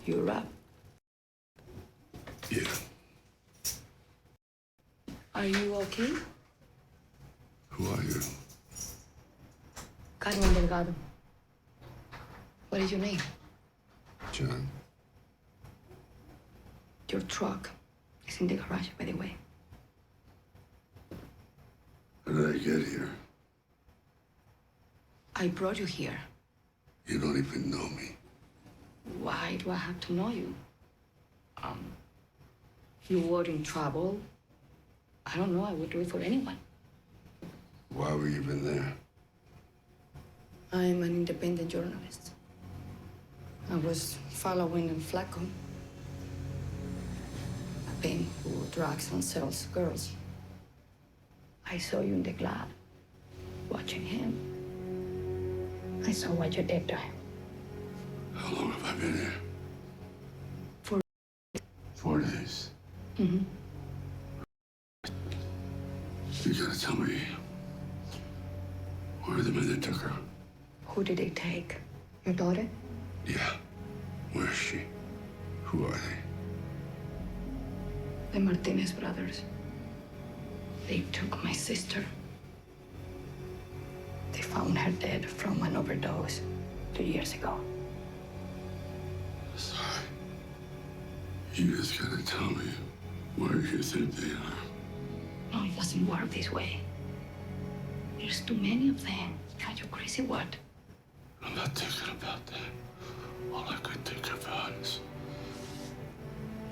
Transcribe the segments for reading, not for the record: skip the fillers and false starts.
You rap. Yeah. Are you okay? Who are you? Carmen Delgado. What is your name? John. Your truck is in the garage, by the way. How did I get here? I brought you here. You don't even know me. Why do I have to know you? You were in trouble. I don't know, I would do it for anyone. Why were you even there? I'm an independent journalist. I was following Flacco, a pimp who drugs and sells girls. I saw you in the club, watching him. I saw what you did to him. How long have I been here? 4 days. Mm-hmm. You gotta tell me, where are the men that took her? Who did they take? Your daughter? Yeah. Where is she? Who are they? The Martinez brothers. They took my sister. They found her dead from an overdose 2 years ago. Sorry. You just gotta tell me where you think they are. No, it doesn't work this way. There's too many of them. Are you crazy what? I'm not thinking about that. All I could think about is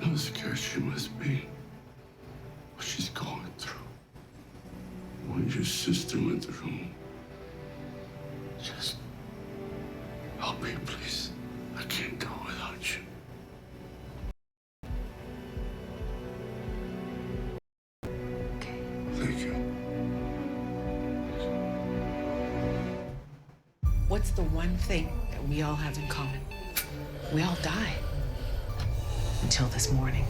how scared she must be. What she's going through. When your sister went through. Just help me, please. I can't do it without you. Okay. Thank you. What's the one thing that we all have in common? We all die. Until this morning.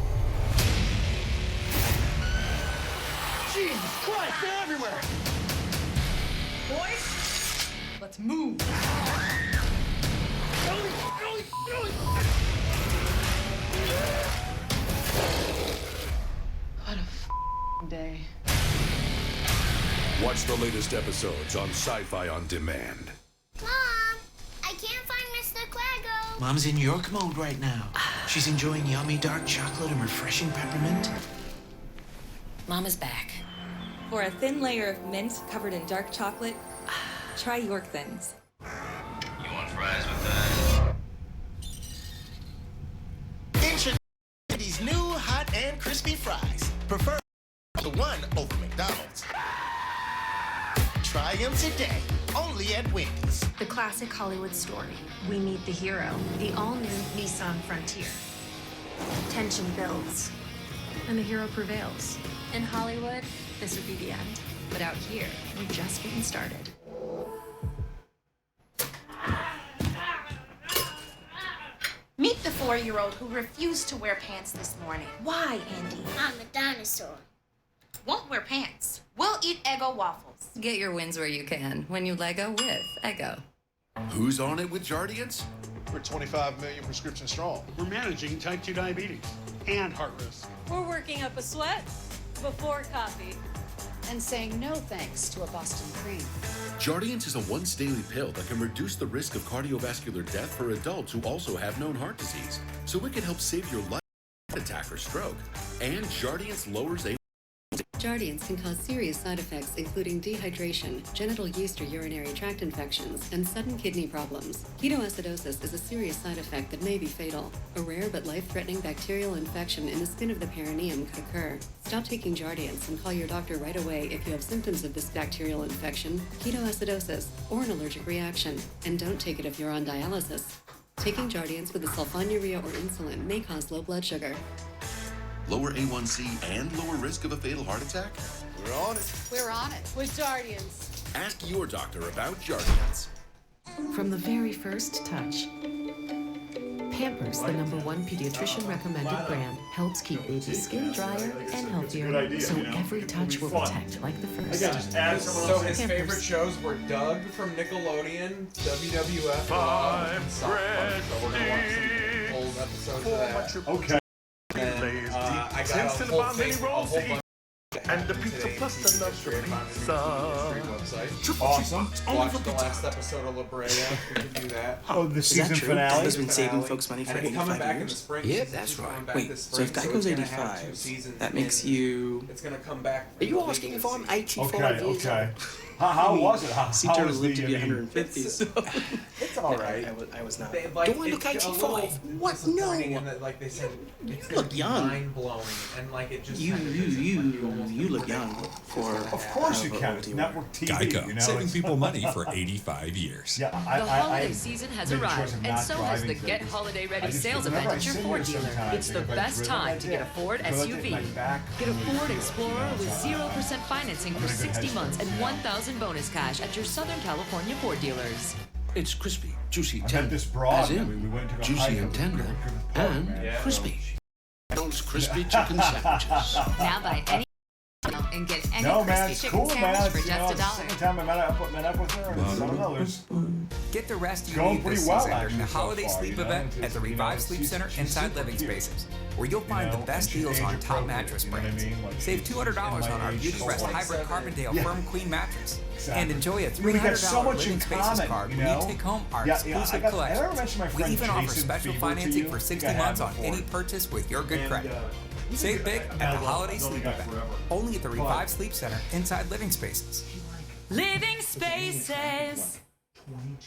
Jesus Christ, they're everywhere! Boys, let's move. What a day. Watch the latest episodes on Sci-Fi On Demand. Mom, I can't find Mr. Quaggo. Mom's in York mode right now. She's enjoying yummy dark chocolate and refreshing peppermint. Mama's back. For a thin layer of mint covered in dark chocolate, try York Thins. You want fries with that? Introduce these new hot and crispy fries. Prefer the one over McDonald's. Try them today, only at Wendy's. The classic Hollywood story. We meet the hero, the all-new Nissan Frontier. Tension builds, and the hero prevails. In Hollywood, this would be the end. But out here, we're just getting started. Meet the 4-year-old who refused to wear pants this morning. Why, Andy? I'm a dinosaur. Won't wear pants. We'll eat Eggo waffles. Get your wins where you can when you Lego with Eggo. Who's on it with Jardiance? We're 25 million prescriptions strong. We're managing type 2 diabetes and heart risk. We're working up a sweat before coffee and saying no thanks to a Boston cream. Jardiance is a once-daily pill that can reduce the risk of cardiovascular death for adults who also have known heart disease. So it can help save your life from a heart attack or stroke. And Jardiance lowers A. Jardiance can cause serious side effects, including dehydration, genital yeast or urinary tract infections, and sudden kidney problems. Ketoacidosis is a serious side effect that may be fatal. A rare but life-threatening bacterial infection in the skin of the perineum could occur. Stop taking Jardiance and call your doctor right away if you have symptoms of this bacterial infection, ketoacidosis, or an allergic reaction. And don't take it if you're on dialysis. Taking Jardiance with a sulfonylurea or insulin may cause low blood sugar. Lower A1C and lower risk of a fatal heart attack? We're on it. We're on it with Jardiance. Ask your doctor about Jardiance. From the very first touch, Pampers, the #1 pediatrician-recommended brand, helps keep baby's skin drier and healthier, so every touch will protect like the first. So his favorite shows were Doug from Nickelodeon, WWF, Five South Park. So we're gonna watch some old episodes of that. Okay. And, I got a whole thing, a whole bunch and the pizza plus the pizza. Awesome. Watch the last episode of La Brea. We can do that. Oh, the season finale? Has been saving folks money for And it's coming 85 back in years? the spring. Yep, season. that's It's coming right. back Wait, this so if spring, Guy goes it's gonna have 85, 2 seasons that makes in. you... It's gonna come back. Are you asking if I'm 85 years old? Okay. How was it? How Sea turtle was lived to be the? 150, so... It's all right. I was not. Like, Do I look it's a 85? little What? No! disappointing in that, like they said, it's look young. mind blowing, and like it just You look young for... Of course you can. It's network TV. Geico, You know, saving people money for 85 years. Yeah, The holiday season has arrived, and so has the Get Holiday Ready sales event at your Ford dealer. It's the best time to get a Ford SUV. Get a Ford Explorer with 0% financing for 60 months and 1,000 bonus cash at your Southern California Ford dealers. It's crispy, juicy, I met tender. this broad. As in, we went to go juicy hike and up tender, the and crispy. Those crispy chicken sandwiches. Now buy any and get any No, man, crispy it's chicken cool, man. sandwich for It's, just $1. Second time I met up with her, and some others. Get the rest you Going need pretty this well, season during actually, the so holiday far, sleep you know, event just, at the you know, Revive Sleep she's- Center she's inside super Living cute. Spaces, where you'll find the know, best and she's deals on age top appropriate, mattress you know what I brands. mean? Like, Save she's $200 in on my our age, Beauty she's Rest like Hybrid 7. Carbondale Yeah. Firm Queen mattress. Exactly. And enjoy a We got so $300 much Living in Spaces common, card you when know? you take home our Yeah, exclusive I collection. ever mentioned my We friend even offer Jason special Fever to financing you? for I think 60 I have months on before. any purchase with your good And, credit. he's a Save good- big I at love the him. holiday I've known the sleep guy event. forever. Only at the Revive Sleep Center inside Living Spaces. Living Spaces.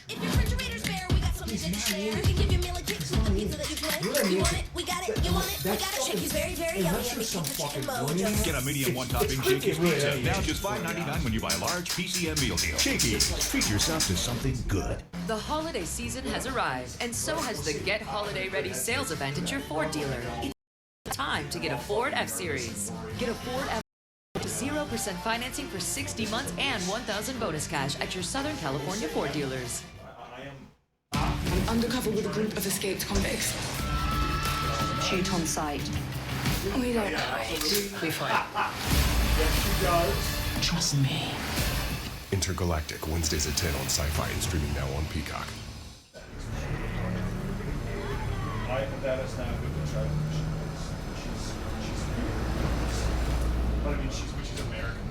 If your refrigerator's bare, we got something good to share. We can give you a meal and kicks with the pizza that you play. You want it? We got it. You want it? We got it. Shakey's very, very yummy. And we keep the chicken mojo. Get a medium one-topping Shakey's pizza, now just $5.99 when you buy a large PCM meal deal. Shakey's, treat yourself to something good. The holiday season has arrived, and so has the Get Holiday Ready sales event at your Ford dealer. It's time to get a Ford F-Series. Get a Ford F 0% financing for 60 months and 1,000 bonus cash at your Southern California Ford dealers. I'm undercover with a group of escaped convicts. Shoot on sight. We don't hide. We fight. Yes, she does. Trust me. Intergalactic, Wednesdays at 10 on Sci-Fi and streaming now on Peacock. That is not good to try. She's but I mean, she's American.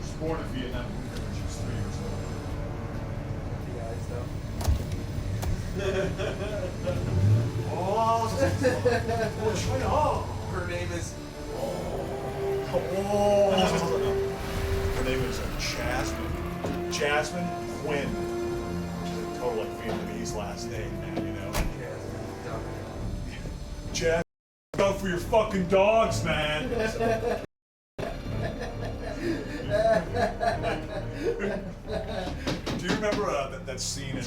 She's born in Vietnam when she's 3 years old. Her name is. Her name is Jasmine. Jasmine Quinn. She's a total like Vietnamese last name, man. You know. Jasmine, go for your fucking dogs, man. Do you remember that scene in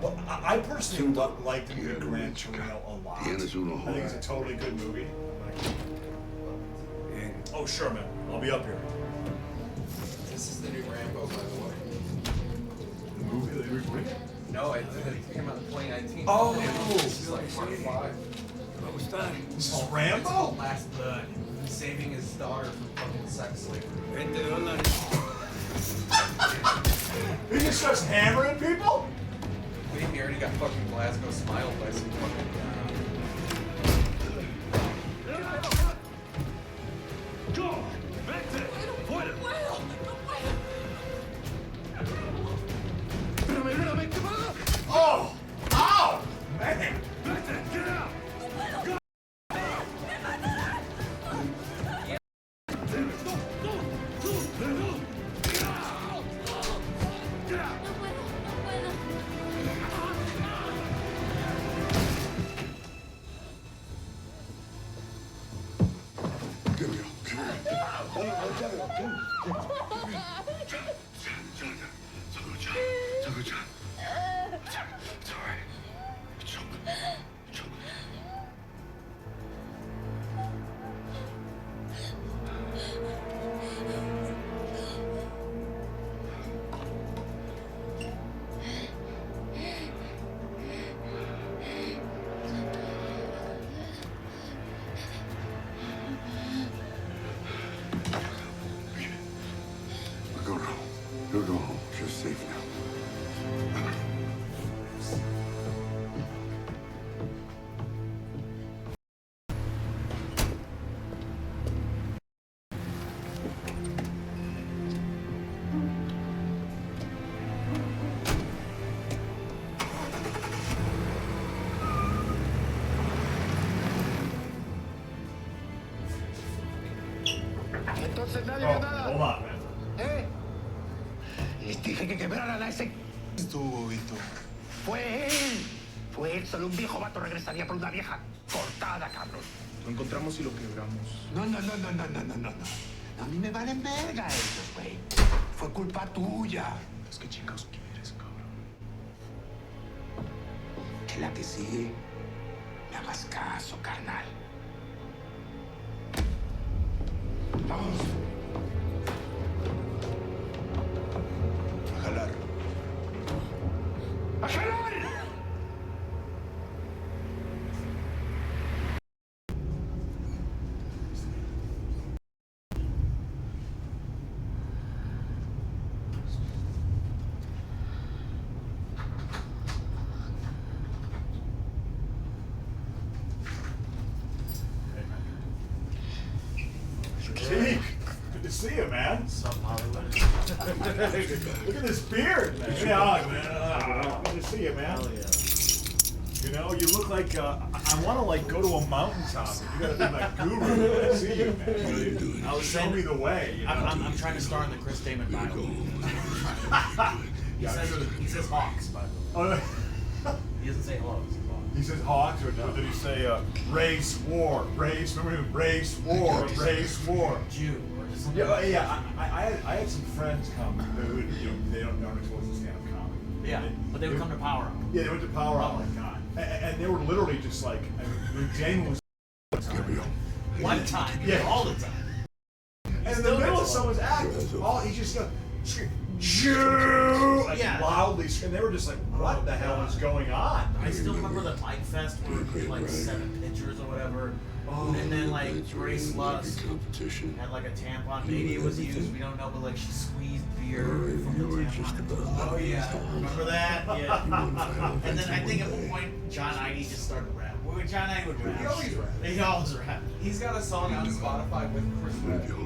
well, I personally liked Gran Torino a lot. I think it's a totally good movie. Oh, sure, man. I'll be up here. This is the new Rambo, by the way. The movie that they remade? No, it came out in 2019. Oh! This is like part 5. What was that? This is It's Rambo? called Last Blood. Saving his daughter from fucking sex slavery. He just starts hammering people? He already got fucking Glasgow smiled by some fucking. Go! Vete! Fuera! Oh! Ow! Man! Vete! Get out! Go! We're going home. We're going home. You're safe now. Les dije que quebraran a ese... Estuvo, Vito. Fue él. Fue él, solo un viejo vato regresaría por una vieja cortada, cabrón. Lo encontramos y lo quebramos. No. A mí me valen verga ellos, güey. Fue culpa tuya. Es que chingados quieres, cabrón. Que la que sigue, me hagas caso, carnal. Vamos. A jalar. ¡A jalar! Zeke, good to see you, man. What's up, Hollywood? Look at this beard, man. Yeah, man. Good to see you, man. Hell yeah. You know, you look like I want to like go to a mountaintop. You gotta be my guru when I see you, man. What are you doing? Show me the way. You know? I'm trying to star in the Chris Damon biopic. He says Hawks, by the way. He doesn't say hello. He says Hawks, or did he say race war? Race, remember him? Race war, race war. Jew. Yeah. I had some friends come who, you know, they don't know exposed to stand-up comedy. Yeah, but they would come to Power Hour. Yeah, they went to Power Hour. Oh my god. And they were literally just like, I mean, Damon was One time, yeah, all the time. And in the middle of someone's act, he just goes, Jew, like loudly, and they were just like, what the hell is going on? I still remember the Mike Fest where it was like 7 pitchers or whatever. And then like Grace Lust had like a tampon. Maybe it was used, we don't know, but like she squeezed beer from the tampon. Oh yeah, remember that? Yeah. And then I think at one point John Idy just started rapping. Well, John Idy would rap. He always raps. He always rap. He's got a song on Spotify with Chris Red. No,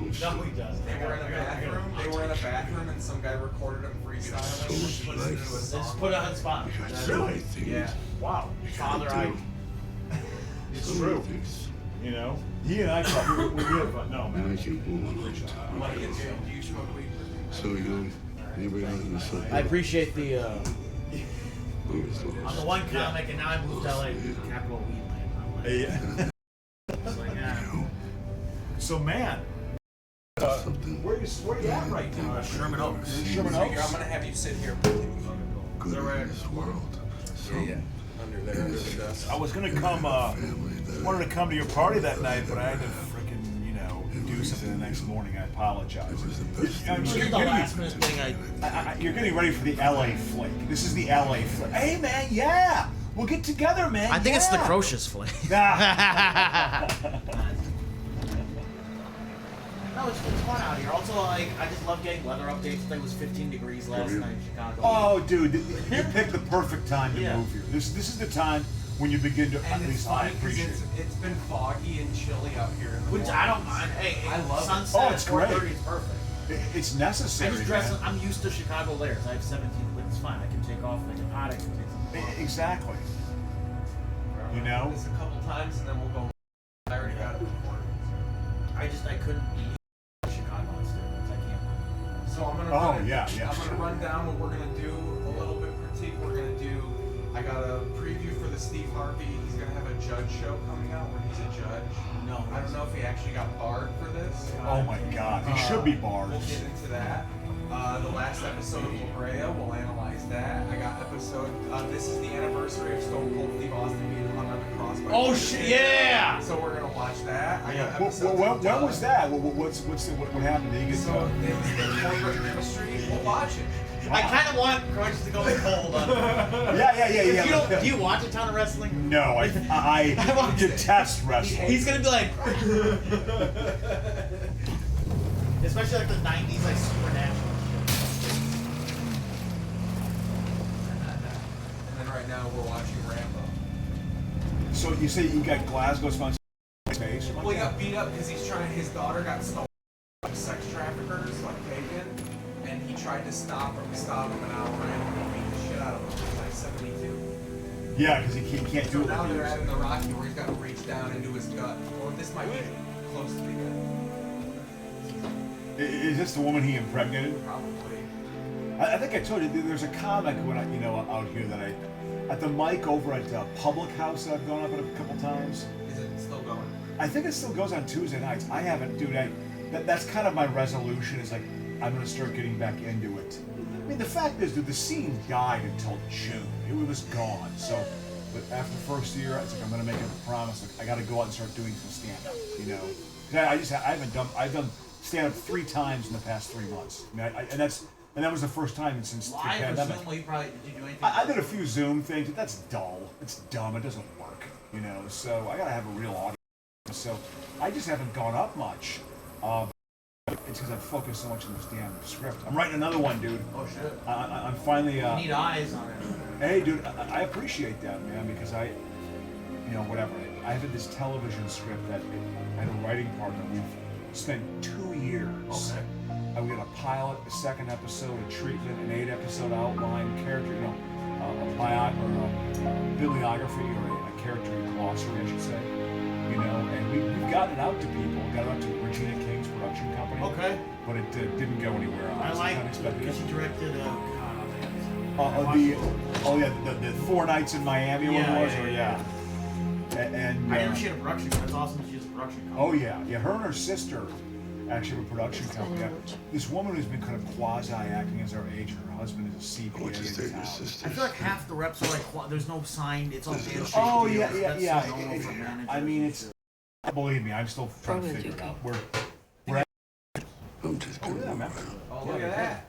he doesn't. They were in a bathroom. They were in a bathroom, and some guy recorded him freestyling. So Put it into a song. Just put it on Spotify. Really? Yeah. Wow. Father Idy. It's true. You know, he and I probably we have no man. I keep moving on. What do you smoke weed? So young, anybody knows this stuff? I appreciate the. Always lost. I'm the one comic, and now I moved to LA, capital weed land. Yeah. It's like, So man, where you at right now? Sherman Oaks. Sherman So Oaks. I'm gonna have you sit here. Good in this world. Yeah. Under there, under the desk. I was gonna come. Wanted to come to your party that night, but I had to freaking, you know, do something the next morning. I apologize. You're getting ready for the LA flake. This is the LA flake. Hey man, yeah, we'll get together, man. I think it's the Crocious flake. No, it's fun out here. Also, like, I just love getting weather updates. I think it was 15 degrees last night in Chicago. Oh, dude, you picked the perfect time to move here. This is the time when you begin to, at least I appreciate it. It's been foggy and chilly out here. In the Which I don't mind. Hey, I love sunset it. Oh, it's at 4:30 great. is perfect. It's necessary. I just dress. Man. I'm used to Chicago layers. I have 17, but it's fine. I can take off. I can hot. I can take something off. Exactly. You know. This a couple times and then we'll go. I already got it recorded. I couldn't be Chicago on steroids. I can't. So I'm gonna. I'm gonna run down what we're gonna do a little bit. Prateek, we're gonna do. I got a preview for the Steve Harvey. He's gonna have a judge show coming out where he's a judge. No. I don't know if he actually got barred for this. Oh my God, he should be barred. We'll get into that. The last episode of Brea, we'll analyze that. I got episode. This is the anniversary of Stone Cold Steve Austin being hung on the cross. Oh shit! Yeah. So we're gonna watch that. I got When episode. was that? What happened? Did he get So it was the corporate ministry. We'll watch it. I kind of want Crunch to go cold on it. Yeah. Do you watch a ton of wrestling? No, I detest wrestling. He's gonna be like, especially like the '90s, like Supernatural. And then right now we're watching Rambo. So you say you got Glasgow sponsored face? Well, he got beat up because his daughter got stolen by sex traffickers, like taken, and he tried to stop him an hour in and beat the shit out of him. He was like 72. Yeah, because he can't do So it. now they're adding the Rocky where he's got to reach down into his gut. Well, this might be close to the gut. Is this the woman he impregnated? Probably. I think I told you there's a comic when out here that at the mic over at Public House that I've gone up at a couple times. Is it still going? I think it still goes on Tuesday nights. I haven't, dude. That's kind of my resolution. Is like I'm gonna start getting back into it. I mean, the fact is, dude, the scene died until June. It was gone. So, but after the first year, it's like I'm gonna make it a promise. Like I got to go out and start doing some stand up. You know, 'cause I've done stand up 3 times in the past 3 months. I mean, and that was the first time since the pandemic. Zoom, did you do anything? I did a few Zoom things, but that's dull. It's dumb. It doesn't work, you know. So I gotta have a real audience. So I just haven't gone up much. It's because I've focused so much on this damn script. I'm writing another one, dude. Oh shit. I'm finally. You need eyes on it. Hey, dude, I appreciate that, man, because whatever. I have this television script that I had a writing partner. We've spent 2 years. Okay. We got a pilot, a 2nd episode, a treatment, an 8-episode outline, character, a bibliography or a character glossary, I should say. And we've gotten it out to people. Got it out to Regina King's production company. Okay. But it didn't go anywhere. I like it because she directed. The 4 Nights in Miami. Yeah. And I know she had a production. That's awesome. She has a production company. Oh yeah. Her and her sister actually have a production company. This woman who's been kind of quasi acting as our agent. Her husband is a CPA in town. I feel like half the reps are like, there's no sign. It's all handshake. Oh deals. yeah. So normal for managers. I mean, it's. Believe me, I'm still trying to figure it out. We're at. I'm just gonna man. Oh, look at that.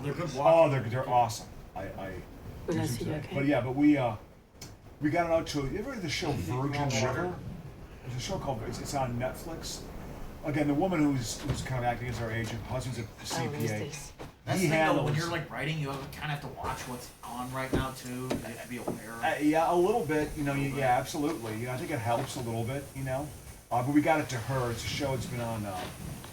They're good. They're awesome. But yeah, but we got it out to. You ever heard of the show Virgin River? There's a show called. It's on Netflix. Again, the woman who's kind of acting as our agent, husband's a CPA. That's the thing though, when you're like writing, you kind of have to watch what's on right now too. You have to be aware. Yeah, a little bit. Yeah, absolutely. I think it helps a little bit. But we got it to her. It's a show that's been on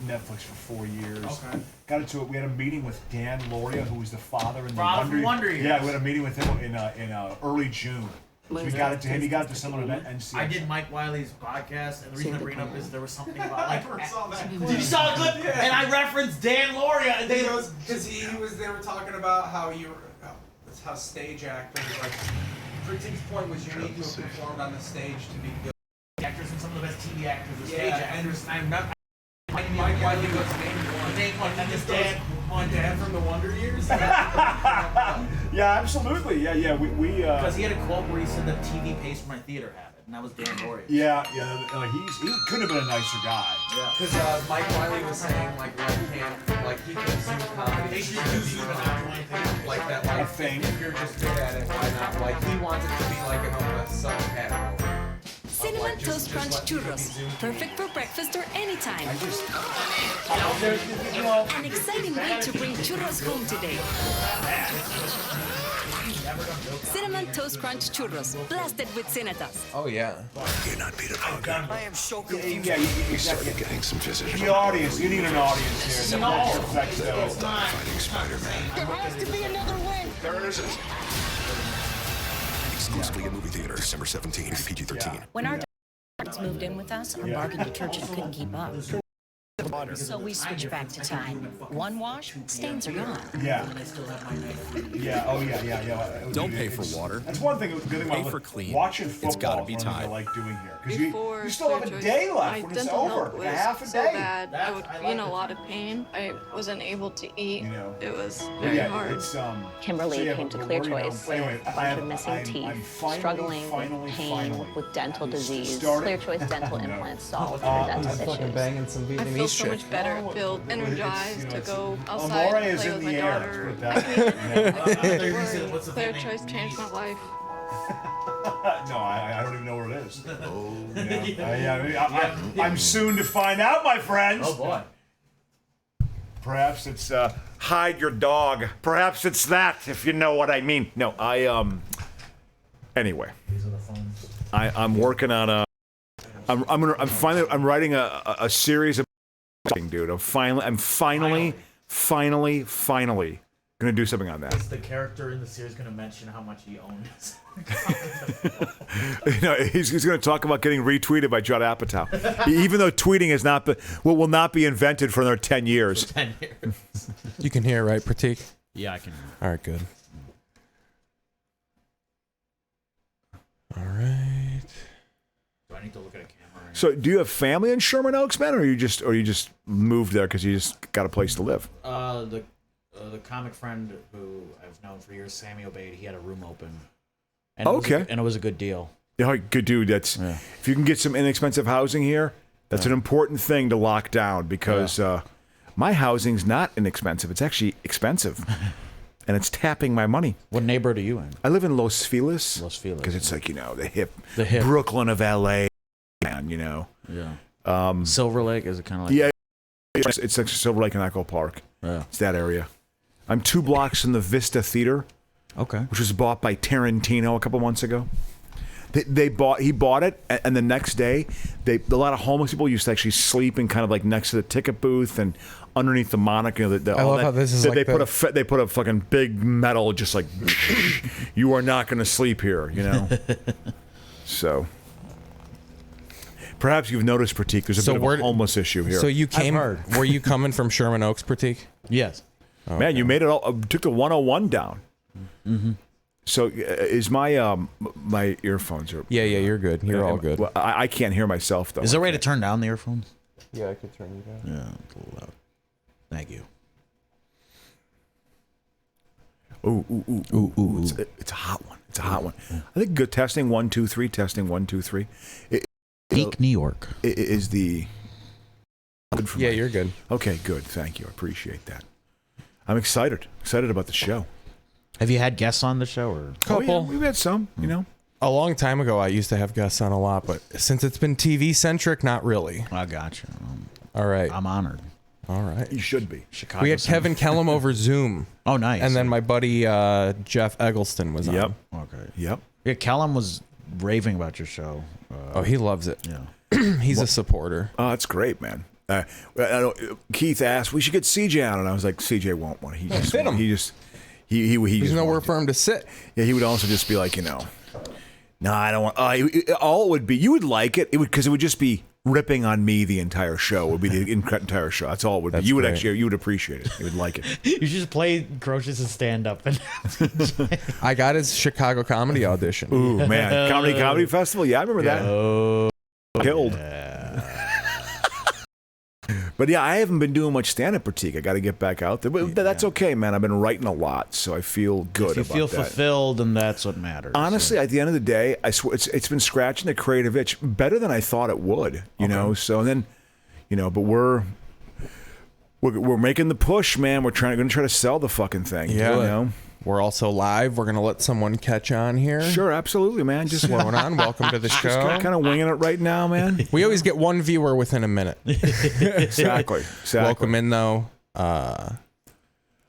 Netflix for 4 years. Okay. Got it to it. We had a meeting with Dan Loria, who was the father in the Wonder Years. Yeah, we had a meeting with him in early June. So we got it to him. He got it to someone at NCS. I did Mike Wiley's podcast, and the reason I bring it up is there was something about like. Did you saw the clip? Yeah. And I referenced Dan Loria, and they because they were talking about how how stage actors like. Prateek's point was you need to have performed on the stage to be good. Actors and some of the best TV actors are stage actors. And I remember. Mike Wiley was named one. And this dad from the Wonder Years. Yeah, absolutely. Yeah. We because he had a quote where he said that TV pays for my theater habit, and that was Dan Loria. Yeah. He could have been a nicer guy. Yeah. Because Mike Wiley was saying like he can Zoom comedy. They should do Zoom like that. Like a thing. If you're just good at it, why not? Like he wants it to be like a subcategory. Cinnamon Toast Crunch Churros. Perfect for breakfast or anytime. An exciting way to bring churros home today. Cinnamon Toast Crunch Churros. Blasted with Cinetas. Oh yeah. You're not Peter Parker. I am so confused. Yeah, You started getting some visitors. The audience. You need an audience here. Fighting Spider-Man. There has to be another way. There isn't. Exclusively in movie theaters, December 17th, PG-13. When our dogs moved in with us, our bargain detergent couldn't keep up. So we switched back to Tide. One wash, stains are gone. Yeah. Oh yeah. Don't pay for water. That's one thing. Good thing Pay about for clean. watching football. It's gotta be is one thing I Tide. like doing here because you still have a day left when it's over. Was A half a so day. bad. I would be in a lot of pain. I wasn't able to eat. It was But very hard. It's Kimberly so yeah, came to we're Clear working on- Choice with anyway, a bunch of missing teeth, struggling with pain, with dental disease. Clear Choice dental implants solve their dental issues. Banging some I feel so much better. I feel energized to go outside Amore and is play in with the my air. daughter. Let's put it Clear Choice changed my life. No, I don't even know where it is. I'm soon to find out, my friends. Oh boy. Perhaps it's hide your dog. Perhaps it's that, if you know what I mean. No, Anyway, I'm working on a. I'm writing a series of. Dude, I'm finally Gonna do something on that. Is the character in the series going to mention how much he owns? You know, he's going to talk about getting retweeted by Judd Apatow, even though tweeting is not will not be invented for another 10 years. 10 years. You can hear, right, Prateek? Yeah, I can. All right, good. All right. Do I need to look at a camera? So, do you have family in Sherman Oaks, man, or you just moved there because you just got a place to live? The comic friend who I've known for years, Sammy Obeid, he had a room open. And Okay. It was a good deal. Yeah, good dude. That's if you can get some inexpensive housing here, that's an important thing to lock down because my housing's not inexpensive. It's actually expensive, and it's tapping my money. What neighborhood are you in? I live in Los Feliz. Los Feliz, because it's like, you know, the hip Brooklyn of LA, man. You know. Yeah. Silver Lake, is it kind of like? Yeah, it's like Silver Lake and Echo Park. Yeah. It's that area. I'm 2 blocks from the Vista Theater. Okay. Which was bought by Tarantino a couple months ago. He bought it, and the next day, a lot of homeless people used to actually sleep in kind of like next to the ticket booth and underneath the monitor. You know, I love how this is they like they put a fucking big metal just like you are not going to sleep here. You know. So. Perhaps you've noticed, Prateek, there's a bit of a homeless issue here. So you came. Were you coming from Sherman Oaks, Prateek? Yes. Oh, man, you made it all. Took the 101 down. Mm-hmm. So is my my earphones are? Yeah, you're good. You're all good. Well, I can't hear myself though. Is there a way to turn down the earphones? Yeah, I could turn you down. Yeah, it's a little loud. Thank you. Ooh. It's a hot one. It's a hot one. I think good testing 1 2 3 testing 1 2 3. Peak New York is the. Good for you're good. Okay, good. Thank you. I appreciate that. I'm excited about the show. Have you had guests on the show or? Couple. Oh, yeah, we've had some. You know. A long time ago, I used to have guests on a lot, but since it's been TV centric, not really. I gotcha. All right. I'm honored. All right. You should be. Chicago. We had Kevin Kellum over Zoom. Oh, nice. And then my buddy Jeff Eggleston was on. Okay. Yep. Yeah, Kellum was raving about your show. Oh, he loves it. Yeah. He's a supporter. Oh, that's great, man. Keith asked, we should get CJ on, and I was like, CJ won't want. He just fit him. There's There's nowhere for him to sit. Yeah, he would also just be like, you know, no, I don't want. All it would be, you would like it. It would because it would just be ripping on me the entire show. It would be the entire show. That's all it would be. You would actually, you would appreciate it. You would like it. You should play Crocious' stand up. I got his Chicago comedy audition. Ooh, man, comedy festival. Yeah, I remember that. Killed. But yeah, I haven't been doing much stand-up, Prateek. I got to get back out there. But that's okay, man. I've been writing a lot, so I feel good about that. If you feel fulfilled, and that's what matters. Honestly, at the end of the day, I swear it's been scratching the creative itch better than I thought it would. You know, so then, you know, but we're making the push, man. We're going to try to sell the fucking thing. Yeah. You know? We're also live. We're going to let someone catch on here. Sure, absolutely, man. Just what's going on? Welcome to the show. Just kind of winging it right now, man. We always get one viewer within a minute. Exactly. Welcome in, though. How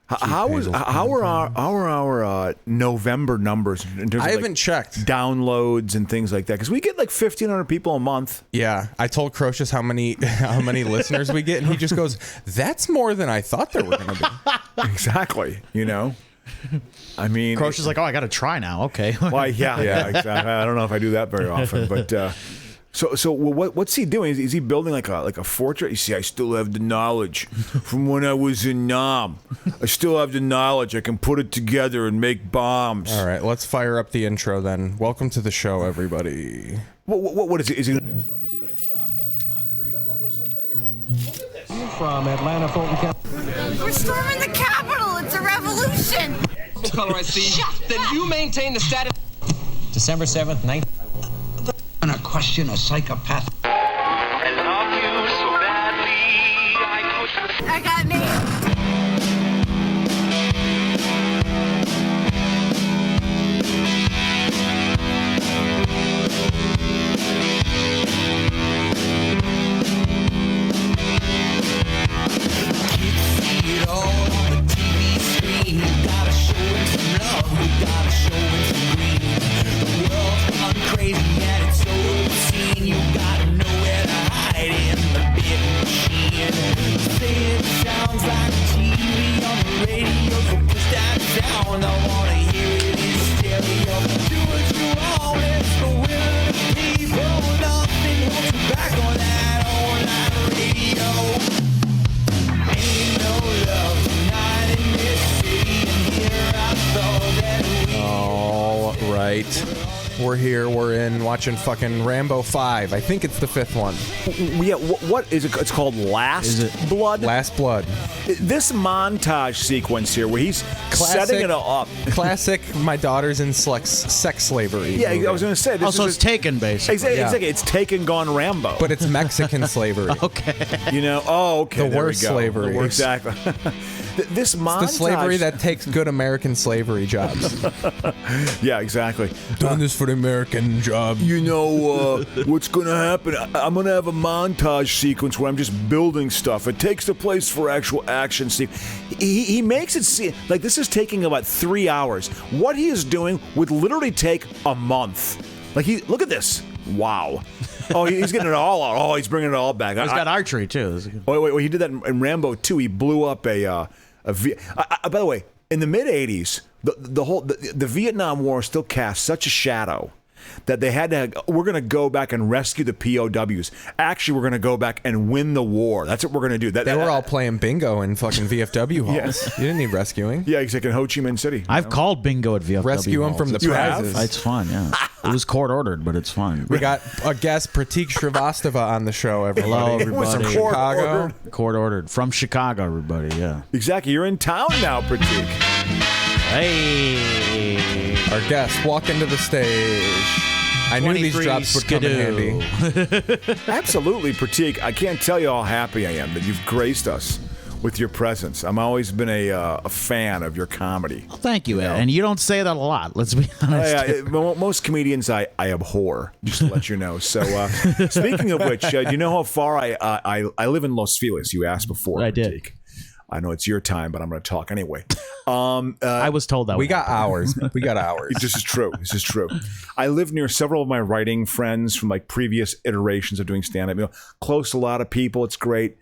are our November numbers in terms I of haven't checked downloads and things like that? Because we get like 1,500 people a month. Yeah, I told Crocious how many listeners we get, and he just goes, "That's more than I thought there were going to be." Exactly. You know. I mean, Crocious is like, oh, I got to try now. Okay. Why? Yeah, exactly. I don't know if I do that very often, but so what's he doing? Is he building like a fortress? You see, I still have the knowledge from when I was in Nam. I still have the knowledge. I can put it together and make bombs. All right, let's fire up the intro then. Welcome to the show, everybody. What is it? Is it? From Atlanta, Fulton County. We're storming the Capitol. It's a revolution. What color I see? Then you maintain the status. December 7th, 19. I'm gonna question a psychopath. I love you so badly. I got me. Sounds like TV on the radio, so push that right. We're here. We're in watching fucking Rambo 5. I think it's the 5th one. Yeah, what is it? It's called Last Blood? Last Blood. This montage sequence here where he's setting it all up. Classic my daughter's in sex slavery. Yeah, movie. I was going to say. Also, it's Taken, basically. Exactly. It's Taken gone Rambo. But it's Mexican slavery. Okay. You know, okay. The worst slavery. Exactly. This montage. The slavery that takes good American slavery jobs. Yeah, exactly. Doing this for the American job. You know what's going to happen? I'm going to have a montage sequence where I'm just building stuff. It takes the place for actual action scene. He makes it seem like this is taking about 3 hours. What he is doing would literally take a month. Like look at this. Wow. Oh, he's getting it all out. Oh, he's bringing it all back. He's got archery too. Wait. He did that in Rambo 2. He blew up by the way, in the mid '80s, the Vietnam War still cast such a shadow that they had to. We're going to go back and rescue the POWs. Actually, we're going to go back and win the war. That's what we're going to do. They were all playing bingo in fucking VFW halls. Yes. You didn't need rescuing. Yeah, exactly. In Ho Chi Minh City. I've called bingo at VFW. Rescue them from the prizes. It's fun, yeah. It was court ordered, but it's fun. We got a guest, Prateek Srivastava, on the show. Everybody. Hello, everybody. It was Chicago. Court ordered from Chicago, everybody. Yeah. Exactly. You're in town now, Prateek. Hey. Our guest, walk into the stage. I knew these drops would come in handy. Absolutely, Prateek. I can't tell you how happy I am that you've graced us with your presence. I've always been a fan of your comedy. Well, thank you, Ed. And you don't say that a lot, let's be honest. Most comedians I abhor, just to let you know. So, speaking of which, do you know how far I live in Los Feliz? You asked before, I did. Prateek. I know it's your time, but I'm going to talk anyway. I was told that we got hours. We got hours. This is true. I live near several of my writing friends from like previous iterations of doing stand-up. You know, close to a lot of people. It's great.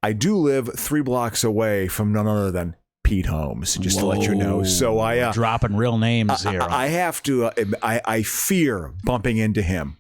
I do live 3 blocks away from none other than Pete Holmes, just to let you know. So I dropping real names here. I have to. I fear bumping into him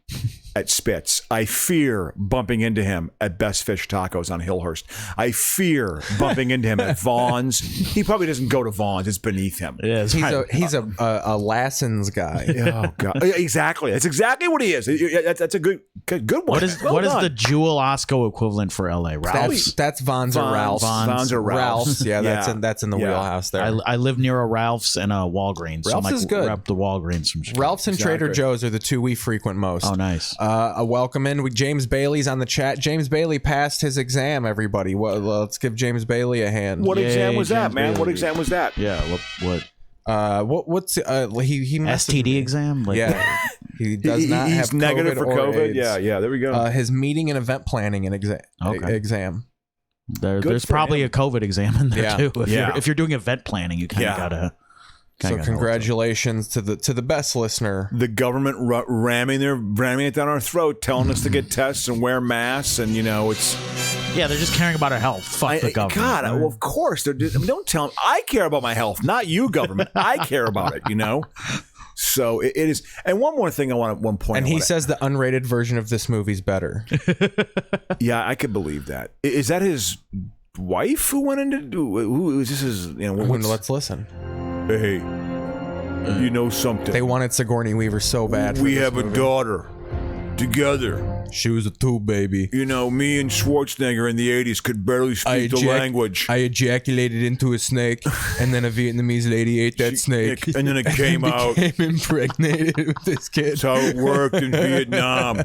at Spitz. I fear bumping into him at Best Fish Tacos on Hillhurst. I fear bumping into him at Vaughn's. He probably doesn't go to Vaughn's. It's beneath him. Yeah, he's a Lassen's guy. Oh God! Exactly. That's exactly what he is. That's a good one. What is the Jewel Osco equivalent for LA? Ralph's. That's Vaughn's or Ralph's. Vaughn's or Ralph's. Yeah, that's in the wheelhouse there. I live near a Ralph's and a Walgreens. Ralph's is good. Rep the Walgreens from Chicago. Ralph's and Trader Joe's are the two we frequent most. Oh, nice. A welcome in. James Bailey's on the chat. James Bailey passed his exam, everybody. Well, let's give James Bailey a hand. What exam was that, James man? Bailey. What exam was that? Yeah, what's he STD exam? Like, yeah. He does not have He's negative COVID for or COVID. AIDS. Yeah, there we go. His meeting and event planning and exam. There's probably a COVID exam in there too. If you're doing event planning, you kind of gotta. So congratulations to the best listener. The government ramming it down our throat, telling us to get tests and wear masks, and it's. Yeah, they're just caring about our health. Fuck the government. God, well, of course. Don't tell them. I care about my health, not you, government. I care about it, So it is. And one more thing I want to point out. And he says the unrated version of this movie's better. Yeah, I could believe that. Is that his wife who went into? Who is this? Let's listen. Hey, you know something? They wanted Sigourney Weaver so bad. We have a daughter together. She was a tube baby. Me and Schwarzenegger in the 80s could barely speak the language. I ejaculated into a snake, and then a Vietnamese lady ate that snake. And then it came out. Became impregnated with this kid. That's how it worked in Vietnam.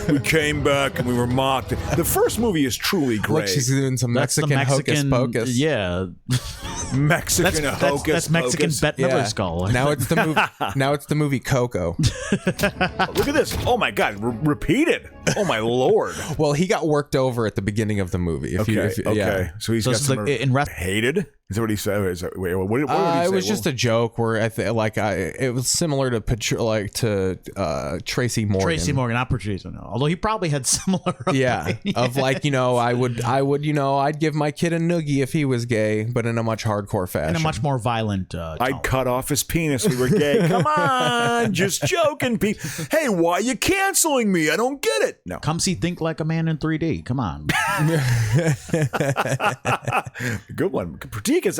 We came back and we were mocked. The first movie is truly great. Look, she's doing some Mexican hocus pocus. Yeah. Mexican hocus That's Mexican pocus. Bette Midler skull. Now it's the movie. Now it's the movie Coco. Look at this. Oh my God. Repeated. Oh my Lord. Well, he got worked over at the beginning of the movie. Okay. Yeah. So he's got some hated. Is that what he said? What did he say? It was just a joke where it was similar to Tracy Morgan. Tracy Morgan, not Patrice. No. Although he probably had similar. Yeah. Of I'd give my kid a noogie if he was gay, but in a much harder hardcore fashion. In a much more violent I'd cut off his penis. We were gay. Come on, just joking, people. Hey, why are you canceling me? I don't get it. No. Come see Think Like a Man in 3D. Come on. Good one. Prateek is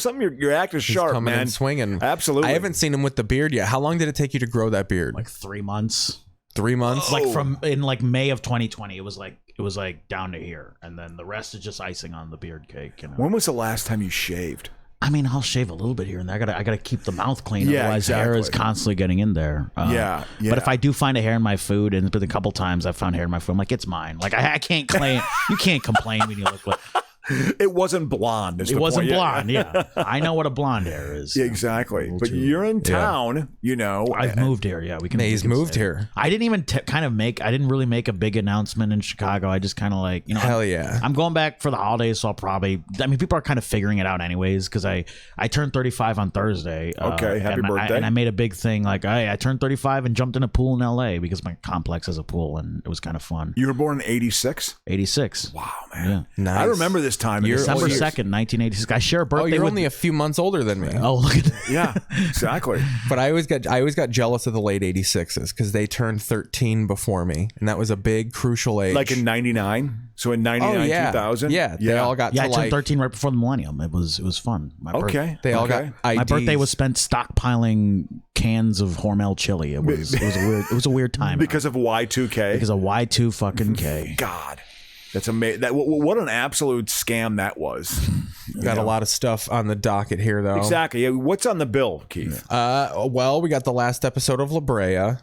something. Your act is sharp, coming man. and swinging. Absolutely. I haven't seen him with the beard yet. How long did it take you to grow that beard? Like 3 months. 3 months? Like in May of 2020, it was like down to here, and then the rest is just icing on the beard cake. When was the last time you shaved? I mean, I'll shave a little bit here and there. I gotta keep the mouth clean, Yeah, otherwise the hair is exactly. constantly getting in there. Yeah. But if I do find a hair in my food, and it's been a couple times I've found hair in my food, I'm like, it's mine. Like I can't claim. You can't complain when you look like. It wasn't blonde. It wasn't blonde. Yeah, I know what a blonde hair is. Yeah, exactly. But you're in town, I've moved here. Yeah, we can. He's we can moved say. here. I didn't even I didn't really make a big announcement in Chicago. I just kind of hell yeah. I'm going back for the holidays, so I'll probably. I mean, people are kind of figuring it out anyways because I turned 35 on Thursday. Okay, happy birthday! And I made a big thing like I turned 35 and jumped in a pool in L.A. because my complex has a pool and it was kind of fun. You were born in 86? 86. Wow, man. Yeah. Nice. I remember this time. December 2nd, 1986. I share a birthday. Oh, you're with, only a few months older than me. Oh, look at that. Yeah, exactly. But I always got jealous of the late 86s because they turned 13 before me, and that was a big crucial age. Like in 99? So in 99, 2000? Yeah, they all got to I turned 13 right before the millennium. It was fun. They all got IDs. My birthday was spent stockpiling cans of Hormel chili. It was a weird time. Because of Y2K? Because of Y2 fucking K. God. That's amazing. What an absolute scam that was. Got a lot of stuff on the docket here, though. Exactly. Yeah, what's on the bill, Keith? Well, we got the last episode of La Brea.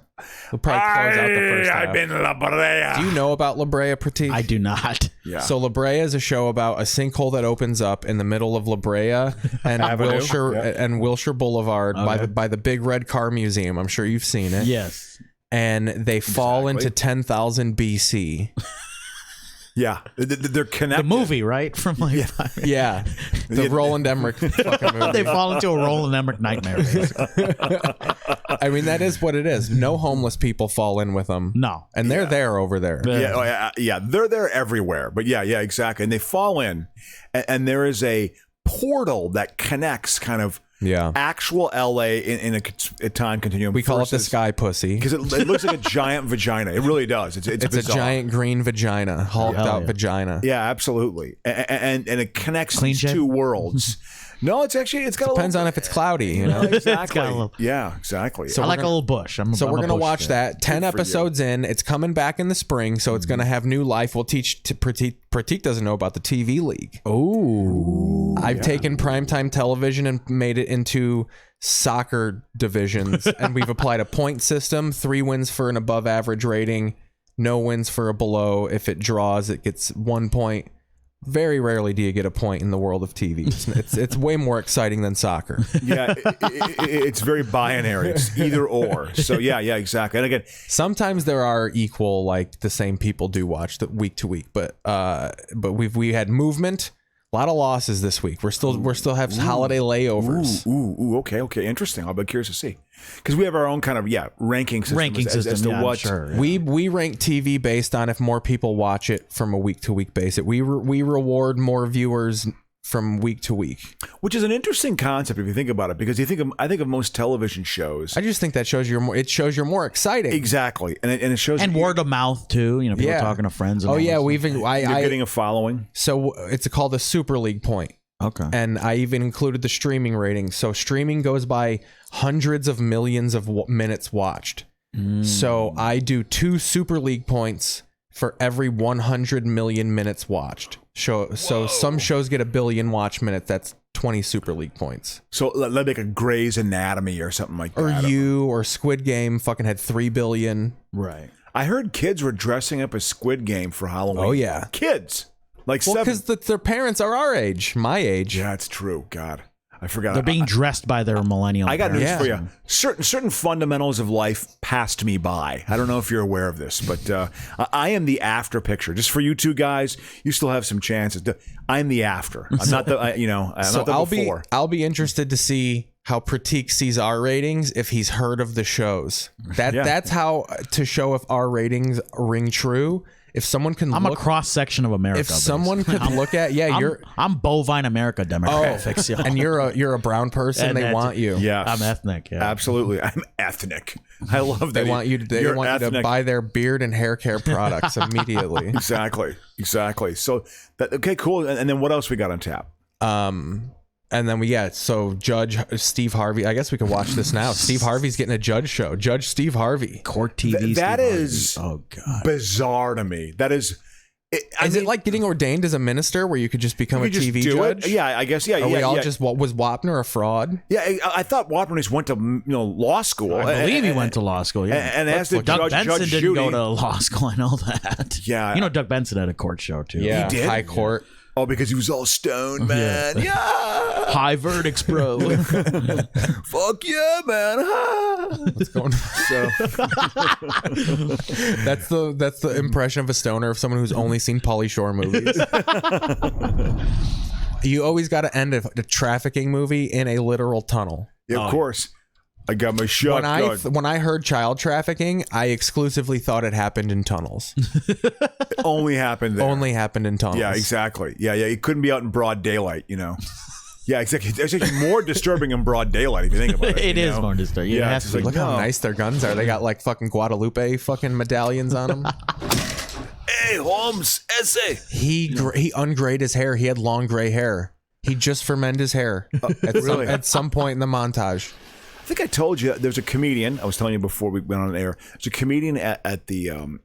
We'll probably close out the first half. I've been La Brea. Do you know about La Brea, Prateek? I do not. Yeah. So La Brea is a show about a sinkhole that opens up in the middle of La Brea and Wilshire Boulevard by the big red car museum. I'm sure you've seen it. Yes. And they fall into 10,000 BC. Yeah, they're connected. The movie, right? From like yeah, the Roland Emmerich fucking movie. They fall into a Roland Emmerich nightmare. I mean, that is what it is. No homeless people fall in with them. No, and they're there over there. Yeah, they're there everywhere. But yeah, exactly. And they fall in, and there is a portal that connects kind of. Yeah, actual LA in a time continuum. We call it the sky pussy because it looks like a giant vagina. It really does. It's a giant green vagina, hulked out vagina. Yeah, absolutely. And it connects these two worlds. No, it's got depends on if it's cloudy. You know, exactly. Yeah, exactly. So I like a little bush. We're gonna watch that. 10 episodes in. It's coming back in the spring, so it's gonna have new life. We'll teach Prateek doesn't know about the TV league. Oh, I've taken primetime television and made it into soccer divisions, and we've applied a point system: 3 wins for an above average rating, no wins for a below. If it draws, it gets 1 point. Very rarely do you get a point in the world of TV. It's way more exciting than soccer. Yeah, it's very binary. It's either or. So yeah, exactly. And again, sometimes there are equal, like the same people do watch the week to week, but we had movement. A lot of losses this week. We're still have holiday layovers. Ooh, okay. Interesting. I'll be curious to see. Because we have our own kind of ranking system. As to what sure, yeah. We rank TV based on if more people watch it from a week to week basis. We reward more viewers from week to week, which is an interesting concept if you think about it. Because I think of most television shows. I just think that shows you're more exciting. Exactly, and it shows word of mouth too. You know, people talking to friends. And you're getting a following. So it's called a Super League point. Okay. And I even included the streaming ratings. So streaming goes by hundreds of millions of minutes watched. So I do 2 Super League points for every 100 million minutes watched. So some shows get 1 billion watch minutes. That's 20 Super League points. So let like a Grey's Anatomy or something like that. Or Squid Game fucking had 3 billion. Right. I heard kids were dressing up as Squid Game for Halloween. Oh, yeah. Kids. Because their parents are our age, my age. Yeah, it's true. God, I forgot. They're being dressed by their millennial. I got news parents. for you. Certain fundamentals of life passed me by. I don't know if you're aware of this, but I am the after picture. Just for you two guys, you still have some chances. I'm the after. I'm not the. I'm not the before. I'll be interested to see how Prateek sees our ratings if he's heard of the shows. That's how to show if our ratings ring true. if someone can I'm a cross section of America. If someone could look at I'm bovine America demographics. Oh, and you're a brown person. And they want you. Yes. I'm ethnic. Yeah. Absolutely. I'm ethnic. I love that. They want you to buy their beard and hair care products immediately. Exactly. So okay, cool. And then what else we got on tap? And then so Judge Steve Harvey. I guess we can watch this now. Steve Harvey's getting a judge show. Judge Steve Harvey. Court TV. That is bizarre to me. That is. Is it like getting ordained as a minister where you could just become a TV judge? Yeah, I guess. Yeah, was Wapner a fraud? Yeah, I thought Wapner just went to law school. I believe he went to law school. Yeah, and as the Doug Benson Judge didn't Judy, go to law school. I know that. Yeah, Doug Benson had a court show too. Yeah, he did. High court. Oh, because he was all stoned, man. Yeah. High verdicts, bro. Fuck yeah, man. What's going on? So that's the impression of a stoner of someone who's only seen Pauly Shore movies. You always got to end a trafficking movie in a literal tunnel. Yeah, of course. I got my shotgun. When I heard child trafficking, I exclusively thought it happened in tunnels. It only happened there. Only happened in tunnels. Yeah, exactly. Yeah. It couldn't be out in broad daylight, Yeah, exactly. It's actually more disturbing in broad daylight if you think about it. It is more disturbing. Yeah, it's look how nice their guns are. They got like fucking Guadalupe fucking medallions on them. Hey, Holmes, essay. He ungrayed his hair. He had long gray hair. He just fermented his hair at some point in the montage. I think I told you there's a comedian. I was telling you before we went on air. There's a comedian at a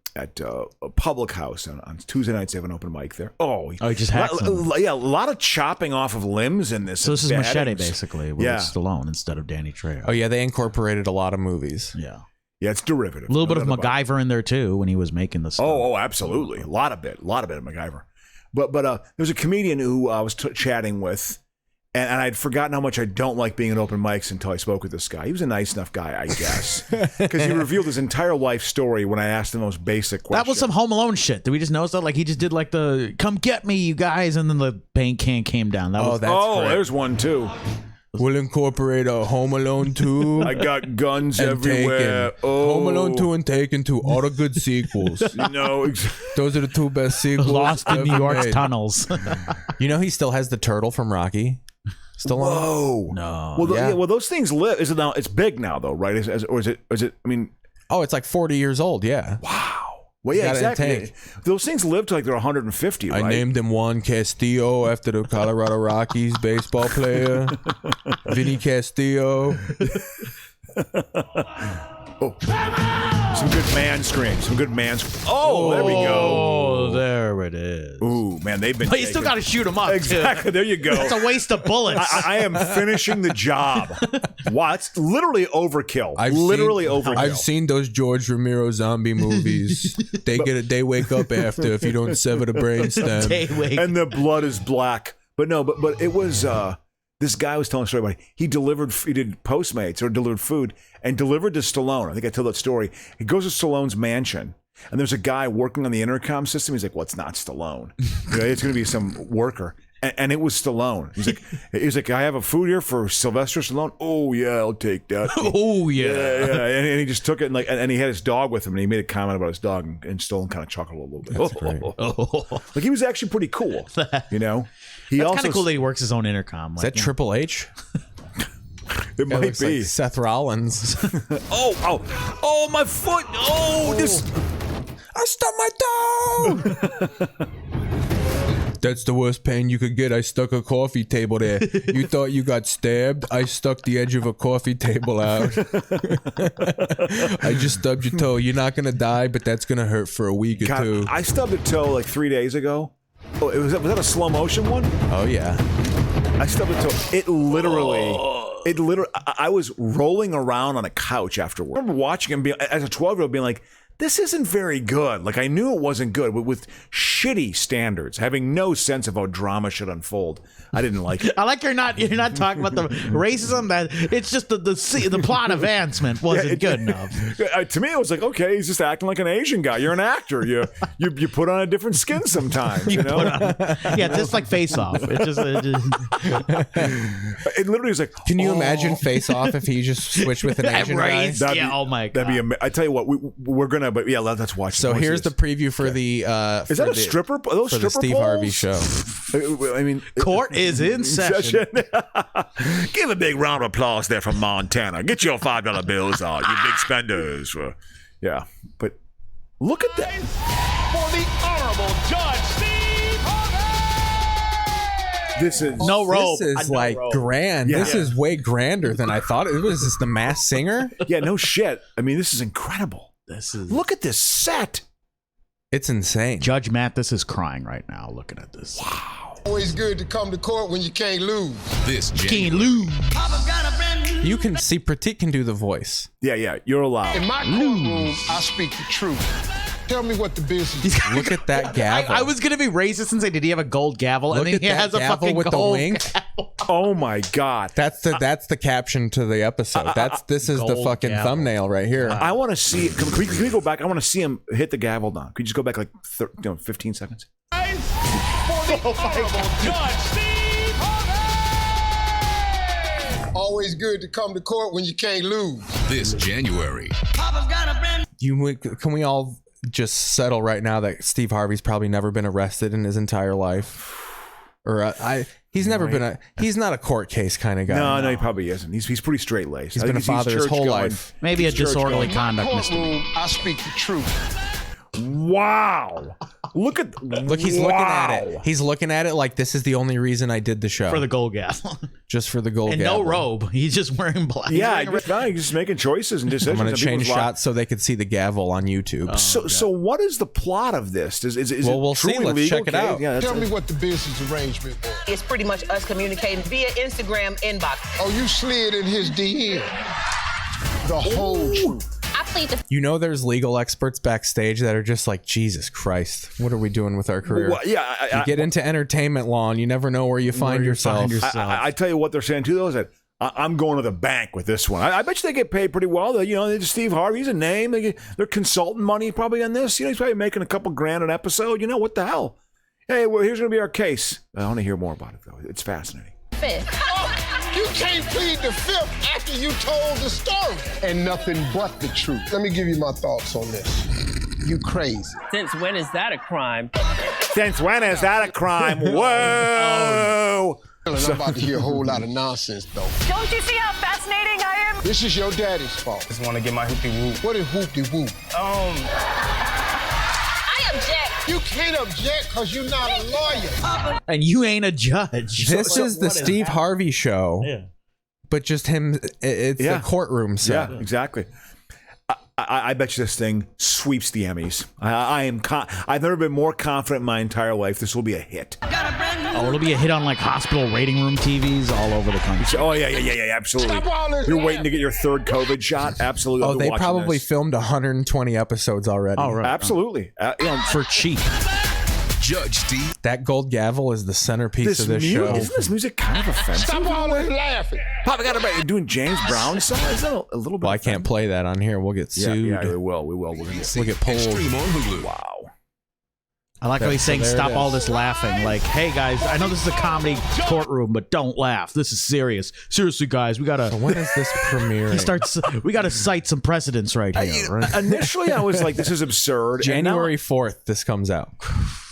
public house on Tuesday nights. They have an open mic there. Oh, he just hacks them. Yeah, a lot of chopping off of limbs in this. So this is Machete basically with Stallone instead of Danny Trejo. Oh yeah, they incorporated a lot of movies. Yeah, it's derivative. A little bit of MacGyver in there too when he was making the stuff. Oh, absolutely, a lot of it of MacGyver. But there's a comedian who I was chatting with. And I'd forgotten how much I don't like being at open mics until I spoke with this guy. He was a nice enough guy, I guess. Because he revealed his entire life story when I asked the most basic question. That was some Home Alone shit. Did we just notice that? Like, he just did like the, come get me, you guys. And then the paint can came down. There's one too. We'll incorporate a Home Alone 2. I got guns everywhere. Taken. Home Alone 2 and Taken 2. All the good sequels. Those are the two best sequels. Lost in New York's tunnels. He still has the turtle from Rocky. Still on? Whoa! No. Well, those things live. Is it now? It's big now, though, right? Or is it? I mean, it's like 40 years old. Yeah. Wow. Well, yeah, exactly. Those things live to like they're 150. Right? I named him Juan Castillo after the Colorado Rockies baseball player, Vinny Castillo. Some good man screams. Oh, there we go. Oh, there it is. Ooh, man, they've been. But you still got to shoot them up. Exactly. Too. There you go. It's a waste of bullets. I am finishing the job. It's literally overkill. I've seen those George Romero zombie movies. They wake up after if you don't sever the brainstem. And the blood is black. But it was. This guy was telling a story about it. He did Postmates or delivered food and delivered to Stallone. I think I told that story. He goes to Stallone's mansion and there's a guy working on the intercom system. He's like, well, it's not Stallone. It's going to be some worker. And it was Stallone. He's like, I have a food here for Sylvester Stallone. Oh yeah, I'll take that. Oh yeah. And he just took it and he had his dog with him and he made a comment about his dog and Stallone kind of chuckled a little bit. That's great. Like he was actually pretty cool. He That's kind of cool that he works his own intercom. Is that Triple H? It might be like Seth Rollins. Oh, my foot! Oh, this! I stubbed my toe. That's the worst pain you could get. I stuck a coffee table there. You thought you got stabbed? I stuck the edge of a coffee table out. I just stubbed your toe. You're not gonna die, but that's gonna hurt for a week or two. I stubbed a toe like 3 days ago. Oh, was that a slow motion one? Oh yeah. I stubbed a toe. It literally. I was rolling around on a couch afterward. I remember watching him as a 12-year-old being like, this isn't very good. Like, I knew it wasn't good, but with shitty standards, having no sense of how drama should unfold, I didn't like it. I like you're not talking about the racism. That it's just the plot advancement wasn't good enough. To me, it was like, okay, he's just acting like an Asian guy. You're an actor. You put on a different skin sometimes. You know? Just like Face Off. It literally was like. Can you imagine Face Off if he just switched with an Asian guy? Oh my god. I tell you what, we're gonna gonna, but yeah, let's watch. So here's the preview for the. Is that a stripper? Are those for the stripper Steve poles? Harvey show? I mean, court is in session. Give a big round of applause there from Montana. Get your $5 bills out, you big spenders. Yeah, but look at that. For the Honorable Judge Steve Harvey! This is no robe. This is like grand. Yeah. This is way grander than I thought. Was this the Masked Singer? Yeah, no shit. I mean, this is incredible. Look at this set. It's insane. Judge Mathis is crying right now looking at this. Wow. Always good to come to court when you can't lose. This can't lose. You can see Prateek can do the voice. Yeah, you're allowed. In my courtroom, I speak the truth. Tell me what the business. Look at that gavel. I was gonna be racist and say, did he have a gold gavel? Look and then at he that has a gavel fucking with the gold wink. gavel. Oh my god. That's the caption to the episode. This is the Gold fucking gavel. thumbnail right here. I want to see. Can we go back? I want to see him hit the gavel down. Could you just go back like 15 seconds? For the Honorable Judge Steve Harvey! Always good to come to court when you can't lose. This January. Can we all just settle right now that Steve Harvey's probably never been arrested in his entire life? Or he's never been he's not a court case kind of guy. No, he probably isn't. He's pretty straight laced. He's been a father his whole life. Maybe a disorderly conduct Courtroom, I speak the truth. Wow. Look, he's looking at it. He's looking at it like this is the only reason I did the show. For the gold gavel. Just for the gold and gavel. no robe. He's just wearing black. Yeah, he's just making choices and decisions. I'm going to change people's shots so they could see the gavel on YouTube. So what is the plot of this? Is well, we'll it see. truly Let's legal? check it out. Yeah, Tell me what the business arrangement was. It's pretty much us communicating via Instagram inbox. Oh, you slid in his DM. The whole truth. I plead the You know, there's legal experts backstage that are just like, Jesus Christ, what are we doing with our career? Well, yeah, you get into entertainment law and you never know where you find yourself. I tell you what they're saying too, though, is that I'm going to the bank with this one. I bet you they get paid pretty well. Steve Harvey, he's a name. They're consultant money probably on this. He's probably making a couple grand an episode. What the hell? Hey, well, here's going to be our case. I want to hear more about it, though. It's fascinating. fifth. You can't plead the fifth after you told the story. And nothing but the truth. Let me give you my thoughts on this. You crazy. Since when is that a crime? Since when is that a crime? Whoa! I'm about to hear a whole lot of nonsense, though. Don't you see how fascinating I am? This is your daddy's fault. Just want to get my hoopty-whoop. What is hoopty-whoop? I object. You can't object because you're not a lawyer. And you ain't a judge. This is the Steve Harvey show, but just him. It's the courtroom set. Yeah, exactly. I bet you this thing sweeps the Emmys. I've never been more confident in my entire life. This will be a hit. Oh, it'll be a hit on like hospital waiting room TVs all over the country. Oh yeah, absolutely. You're waiting to get your third COVID shot. Absolutely. Oh, they probably filmed 120 episodes already. Oh, right. Absolutely. For cheap. Judge Steve. That gold gavel is the centerpiece of this show. Isn't this music kind of offensive? Stop all this laughing. Pop, I got to doing James Brown song. Is that a little bit? Well, I can't play that on here. We'll get sued. Yeah, we will. We'll get pulled. Stream on Hulu. Wow. I like how he's saying, stop all this laughing. Like, hey, guys, I know this is a comedy courtroom, but don't laugh. This is serious. Seriously, guys, we got to... So when is this premiering? He starts... We got to cite some precedents right here. Right? Initially, I was like, this is absurd. January 4th, this comes out.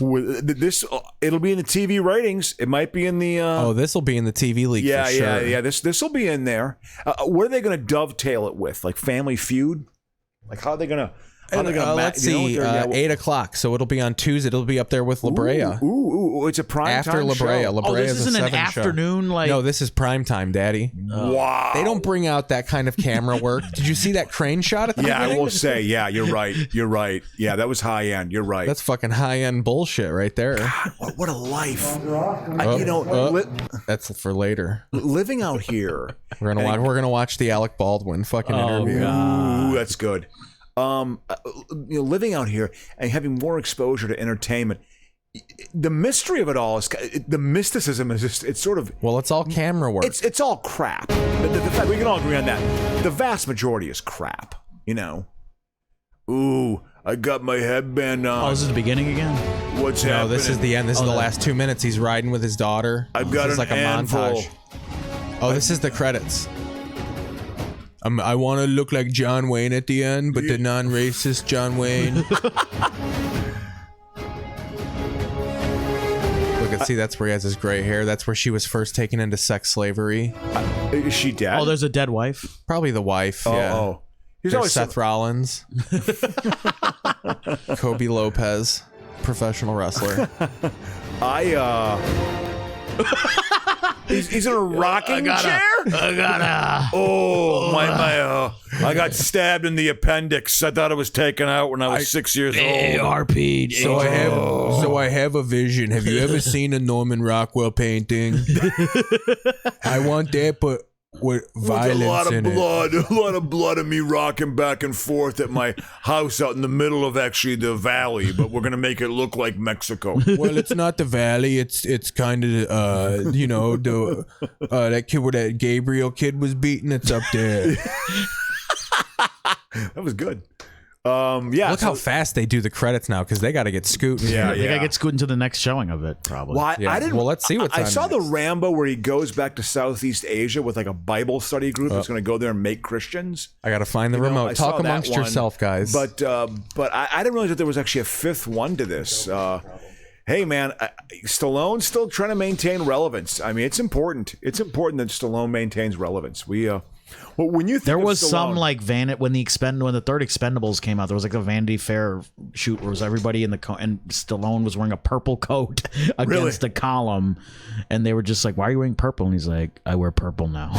It'll be in the TV ratings. It might be in the... this will be in the TV league for sure. Yeah. This will be in there. What are they going to dovetail it with? Like Family Feud? Like, how are they going to... let's see, 8 o'clock. So it'll be on Tuesday. It'll be up there with Brea. Ooh, it's a prime after time Brea. show. Brea this is isn't a an 7 afternoon. Show. Like no, this is prime time, Daddy. Wow, they don't bring out that kind of camera work. Did you see that crane shot at the beginning? I will say, you're right. Yeah, that was high end. You're right. That's fucking high end bullshit right there. God, what a life. That's for later. Living out here. We're gonna watch the Alec Baldwin fucking interview. Ooh, that's good. Living out here and having more exposure to entertainment, the mystery of it all is the mysticism is just it's sort of it's all camera work. It's all crap. The fact we can all agree on that. The vast majority is crap. Ooh, I got my headband on. Oh, this is the beginning again? What's happening? No, this is the end. This is the last 2 minutes. He's riding with his daughter. I've got this is like a handful. montage. Oh, this is the credits. I want to look like John Wayne at the end, but the non-racist John Wayne. Look at, see, that's where he has his gray hair. That's where she was first taken into sex slavery. Is she dead? Oh, there's a dead wife. Probably the wife. Yeah. Oh. He's There's always Seth Rollins. Kobe Lopez, professional wrestler. He's in a rocking chair? Oh, I got stabbed in the appendix. I thought it was taken out when I was 6 years old. RP. So I have a vision. Have you ever seen a Norman Rockwell painting? I want that, but with violence a lot of in blood. A lot of blood of me rocking back and forth at my house out in the middle of actually the valley, but we're gonna make it look like Mexico. Well, it's not the valley. It's kind of you know, the that kid where that Gabriel kid was beating. It's up there. That was good. Yeah. Look how fast they do the credits now because they got to get scooting. They gotta get scooting to the next showing of it, probably. Well, I didn't. Well, let's see what's I on saw the next. Rambo where he goes back to Southeast Asia with like a Bible study group that's going to go there and make Christians. I got to find the You know, remote. I saw Talk that amongst one, yourself, guys. But I didn't realize that there was actually a fifth one to this. Hey, man, Stallone's still trying to maintain relevance. I mean, it's important. It's important that Stallone maintains relevance. Well, when you think there of was Stallone, some like when the third Expendables came out, there was like a Vanity Fair shoot where it was everybody in the and Stallone was wearing a purple coat against the column, and they were just like, "Why are you wearing purple?" And he's like, "I wear purple now."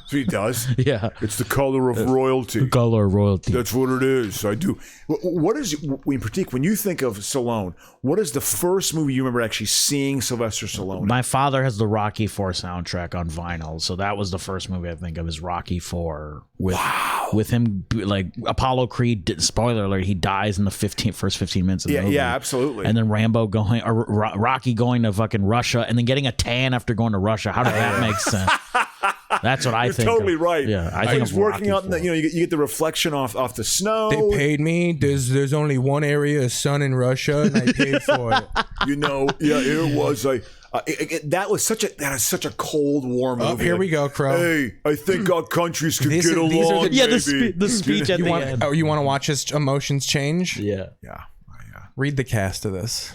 So he does. Yeah, it's the color of royalty. The color of royalty. That's what it is. I do. What is Prateek? When you think of Stallone, what is the first movie you remember actually seeing Sylvester Stallone? My father has the Rocky IV soundtrack on vinyl, so that was the first movie I think of is Rocky IV with him like Apollo Creed. Spoiler alert: he dies in the first 15 minutes of the movie. Yeah, absolutely. And then Rambo going, or Rocky going to fucking Russia, and then getting a tan after going to Russia. How did that make sense? That's what I think. You're totally right. Yeah, I think was working out in the, you get the reflection off the snow. They paid me. There's only one area of sun in Russia, and I paid for it. It was like that is such a Cold War movie. Oh, here we go, Crow. Hey, I think our countries could get along. The speech at the end. Oh, you want to watch his emotions change? Yeah. Read the cast of this.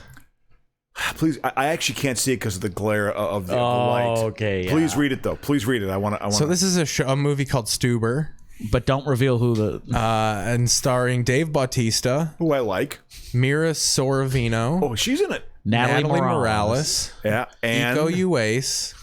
Please, I actually can't see it because of the glare of the light. Okay. Please read it though. Please read it. I want to. So this is a movie called Stuber, but don't reveal who the and starring Dave Bautista, who I like, Mira Sorvino. Oh, she's in it. Natalie Morales. Yeah, and Iko Uwais,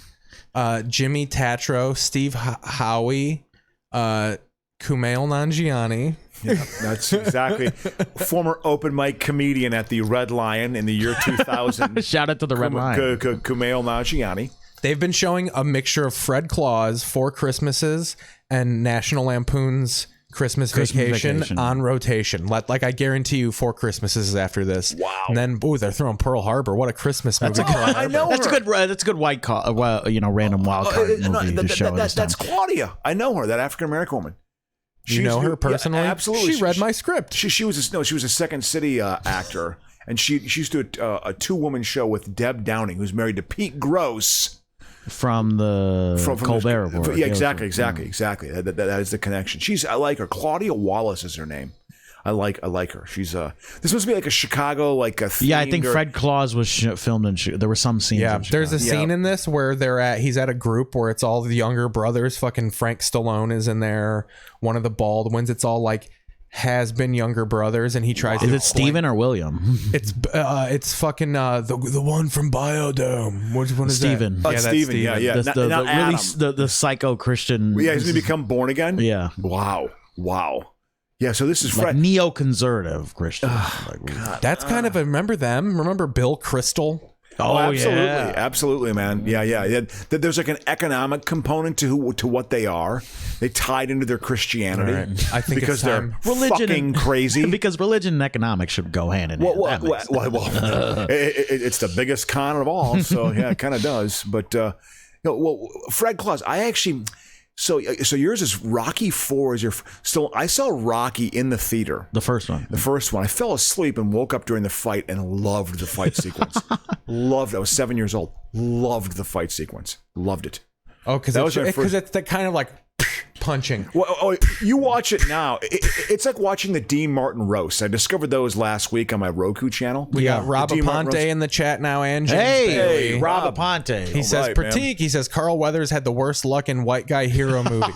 Jimmy Tatro, Steve Howie, Kumail Nanjiani. Yeah, that's exactly. Former open mic comedian at the Red Lion in the year 2000. Shout out to the Red Lion. Kumail Nanjiani. They've been showing a mixture of Fred Claus, Four Christmases, and National Lampoon's Christmas Vacation on rotation. Like I guarantee you, 4 Christmases is after this. Wow. And then, they're throwing Pearl Harbor. What a Christmas movie! I know that's her. That's a good white card. Random wild card movie to show. That's Claudia. I know her. That African American woman. You know her personally? Yeah, absolutely. She read my script. She was a Second City actor, and she used to do a 2-woman show with Deb Downing, who's married to Pete Gross from the Colbert Report. Yeah, exactly. That is the connection. I like her. Claudia Wallace is her name. I like her. She's this must be like a Chicago like a I think Fred Claus was filmed in. There were some scenes. Yeah, in there's a scene in this where he's at a group where it's all the younger brothers. Fucking Frank Stallone is in there. One of the Baldwins. It's all like has been younger brothers, and he tries. Is it Steven or William? It's fucking the one from Biodome. Which one is Steven? that? Yeah, Steven. Yeah. The psycho Christian. Yeah, he's gonna become born again. Yeah. Wow. Yeah, so this is like Fred. neoconservative Christian. That's kind of remember them. Remember Bill Crystal? Oh, absolutely, man. Yeah. There's like an economic component to what they are. They tied into their Christianity. Right. I think because they're religion fucking crazy. Because religion and economics should go hand in hand. It's the biggest con of all. So yeah, it kind of does. But Fred Claus, I actually. So yours is Rocky IV is your still. I saw Rocky in the theater. The first one. I fell asleep and woke up during the fight and loved the fight sequence. Loved it. I was 7 years old. Loved the fight sequence. Loved it. Oh, because it's that kind of like punching. Well, you watch it now. It's like watching the Dean Martin roast. I discovered those last week on my Roku channel. We got Rob Aponte in the chat now, and James Hey, Bailey. Rob Aponte. He says, right, Prateek, man. he says, Carl Weathers had the worst luck in white guy hero movies.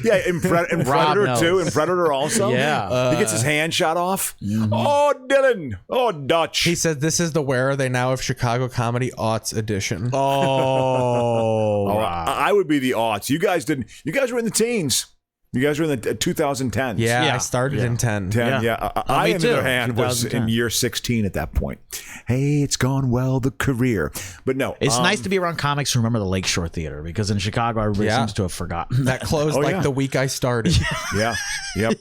Yeah, in Predator knows. too. In Predator also. Yeah. He gets his hand shot off. Oh, Dylan. Oh, Dutch. He said, this is the Where Are They Now of Chicago Comedy Aughts edition. Oh, wow. I would be the aughts. You guys didn't. You guys were in the teens. You guys were in the 2010s. Yeah, I started in 10. 10, I, me on the other too, hand, was 2010. in year 16 at that point. Hey, it's gone well, the career. But no. It's nice to be around comics who remember the Lakeshore Theater, because in Chicago, everybody seems to have forgotten. That closed the week I started. Yeah. Yep.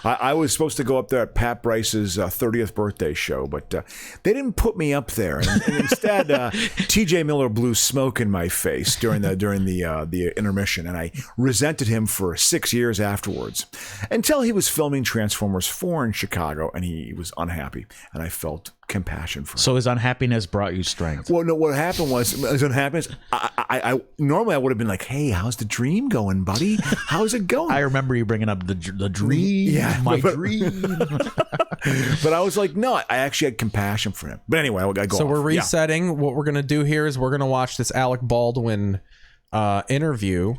I was supposed to go up there at Pat Bryce's 30th birthday show, but they didn't put me up there. And instead, TJ Miller blew smoke in my face during the intermission, and I resented him for 6 years afterwards, until he was filming Transformers 4 in Chicago, and he was unhappy, and I felt compassion for him. So his unhappiness brought you strength. Well, no, what happened was his unhappiness. I normally I would have been like, "Hey, how's the dream going, buddy? How's it going?" I remember you bringing up the dream. Yeah, my dream. But I was like, no, I actually had compassion for him. But anyway, I go. So off. we're resetting. What we're gonna do here is we're gonna watch this Alec Baldwin interview.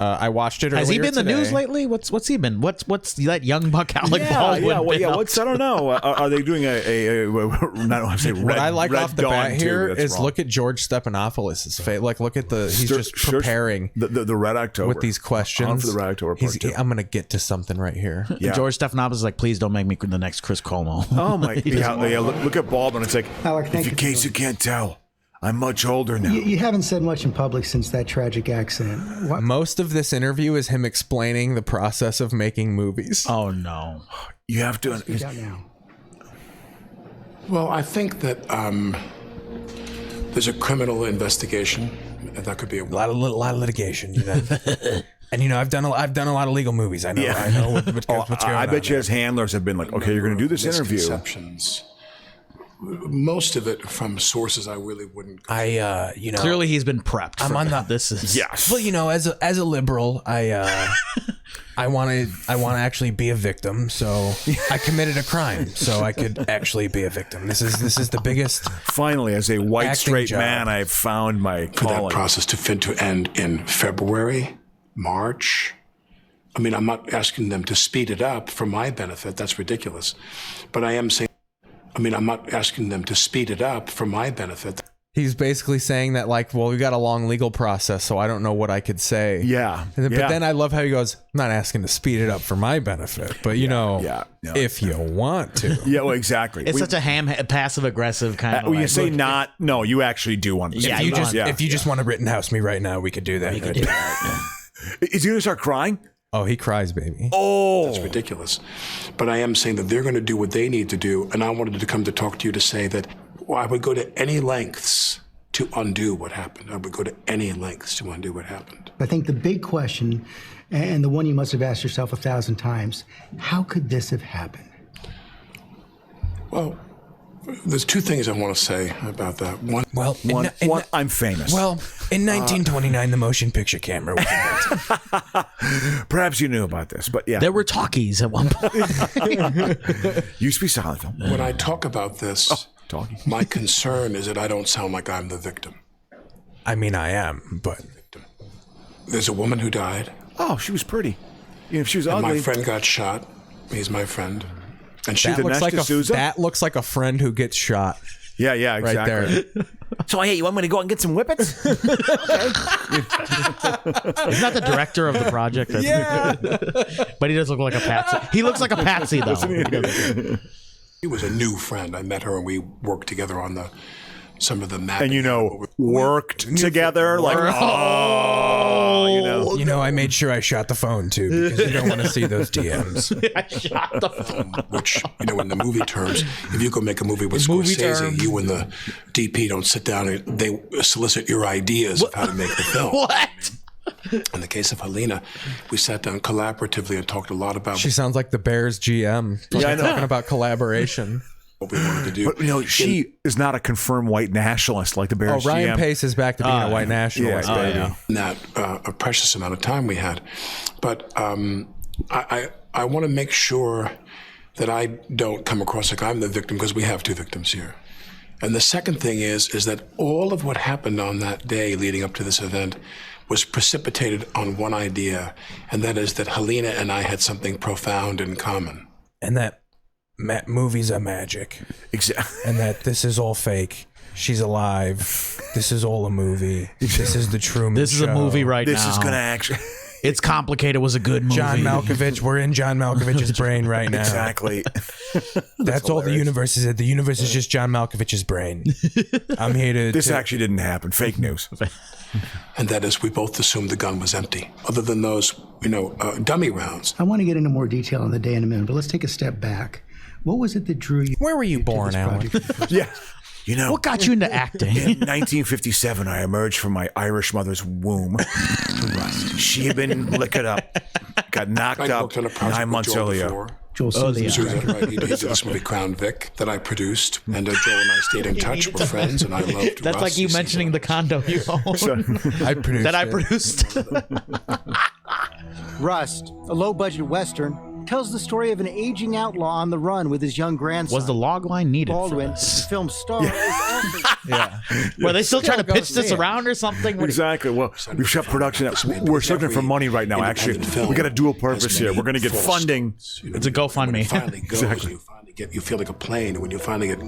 I watched it. Has he earlier been in the today. news lately? What's he been? What's that young buck Alec Baldwin? What's I don't know. Are they doing a not I say red, What I like red off the Dawn bat too, here that's is wrong. look at George Stephanopoulos' face. Like, look at he's just preparing the Red October with these questions. On for the Red October part two. I'm gonna get to something right here. Yeah. George Stephanopoulos is like, please don't make me the next Chris Cuomo. Oh my! Look at Baldwin. It's like, Alec, in case you can't tell, I'm much older now. You haven't said much in public since that tragic accident. What? Most of this interview is him explaining the process of making movies. Oh no! You have to. Speak out now. Well, I think that there's a criminal investigation. That could be a lot of litigation. You know? And I've done a lot of legal movies. I know. Yeah. I know what's going on. I bet you his handlers have been like, okay, you're going to do this interview. Misconceptions. Most of it from sources I really wouldn't. Clearly he's been prepped. I'm on the. This is yes. Well, as a liberal, I want to actually be a victim. So I committed a crime, so I could actually be a victim. This is the biggest. Finally, as a white acting straight job. man, I've found my For calling. that process to end in February, March. I mean, I'm not asking them to speed it up for my benefit. That's ridiculous. But I am saying. I'm not asking them to speed it up for my benefit. He's basically saying that, like, well, we got a long legal process, so I don't know what I could say. Yeah. But then I love how he goes, I'm not asking to speed it up for my benefit, but if you want to. Yeah, well, exactly. It's such a passive aggressive kind of. When you say not, no, you actually do want to. If you just want to Rittenhouse me right now, we could do that. We could do that. Is he going to start crying? Oh, he cries, baby. Oh, that's ridiculous. But I am saying that they're going to do what they need to do, and I wanted to come to talk to you to say that I would go to any lengths to undo what happened. I would go to any lengths to undo what happened. I think the big question, and the one you must have asked yourself 1,000 times, how could this have happened? Well, there's two things I want to say about that. One, I'm famous. Well, in 1929, the motion picture camera was invented. Perhaps you knew about this, but yeah. There were talkies at one point. Used to be silent film. When I talk about this, my concern is that I don't sound like I'm the victim. I mean, I am, but... There's a woman who died. Oh, she was pretty. If she was and ugly. My friend got shot. He's my friend. And she that looks like a friend who gets shot. Yeah, exactly. Right there. So, hey, you want me to go out and get some whippets? Okay. He's not the director of the project. Yeah. But he does look like a patsy. He looks like a patsy, though. He was a new friend. I met her and we worked together on some of the mapping. And worked together like I made sure I shot the phone too because you don't want to see those DMs. I shot the phone. Which in the movie terms, if you go make a movie with Scorsese, you and the DP don't sit down and they solicit your ideas of how to make the film. What? In the case of Helena, we sat down collaboratively and talked a lot about. She sounds like the Bears GM. Yeah, I know. Talking about collaboration. what we wanted to do. But, you know, she is not a confirmed white nationalist like the Bears Ryan GM. Pace is back to being a white nationalist. Not a precious amount of time we had. But I want to make sure that I don't come across like I'm the victim, because we have two victims here. And the second thing is that all of what happened on that day leading up to this event was precipitated on one idea, and that is that Helena and I had something profound in common. And that movies are magic. Exactly. And that this is all fake. She's alive. This is all a movie. This is the Truman Show. This is a movie right now. This is going to actually... It's complicated. It was a good movie. John Malkovich. We're in John Malkovich's brain right now. Exactly. That's all the universe is. The universe is just John Malkovich's brain. I'm here to... This actually didn't happen. Fake news. And that is, we both assumed the gun was empty, other than those, dummy rounds. I want to get into more detail on the day in a minute, but let's take a step back. What was it that drew you? Where were you born, Alan? Yeah. You know, what got you into acting? In 1957, I emerged from my Irish mother's womb. She had been liquored up, got knocked up 9 months earlier. Joel Souza. Right. He did this movie Crown Vic that I produced, and Joel and I stayed in touch. We're friends, and I loved That's Russ. like you mentioning the condo you own. I produced Rust, a low-budget Western, tells the story of an aging outlaw on the run with his young grandson. Was the log line needed Baldwin, for this? the film's star, is also... Yeah. Were they still trying to pitch this around or something? Exactly. Well, we've shut production up. We're searching for money right now, actually. We got a dual purpose here. We're going to get funding. It's a GoFundMe. Finally goes, Exactly. you finally you feel like a plane. When you finally get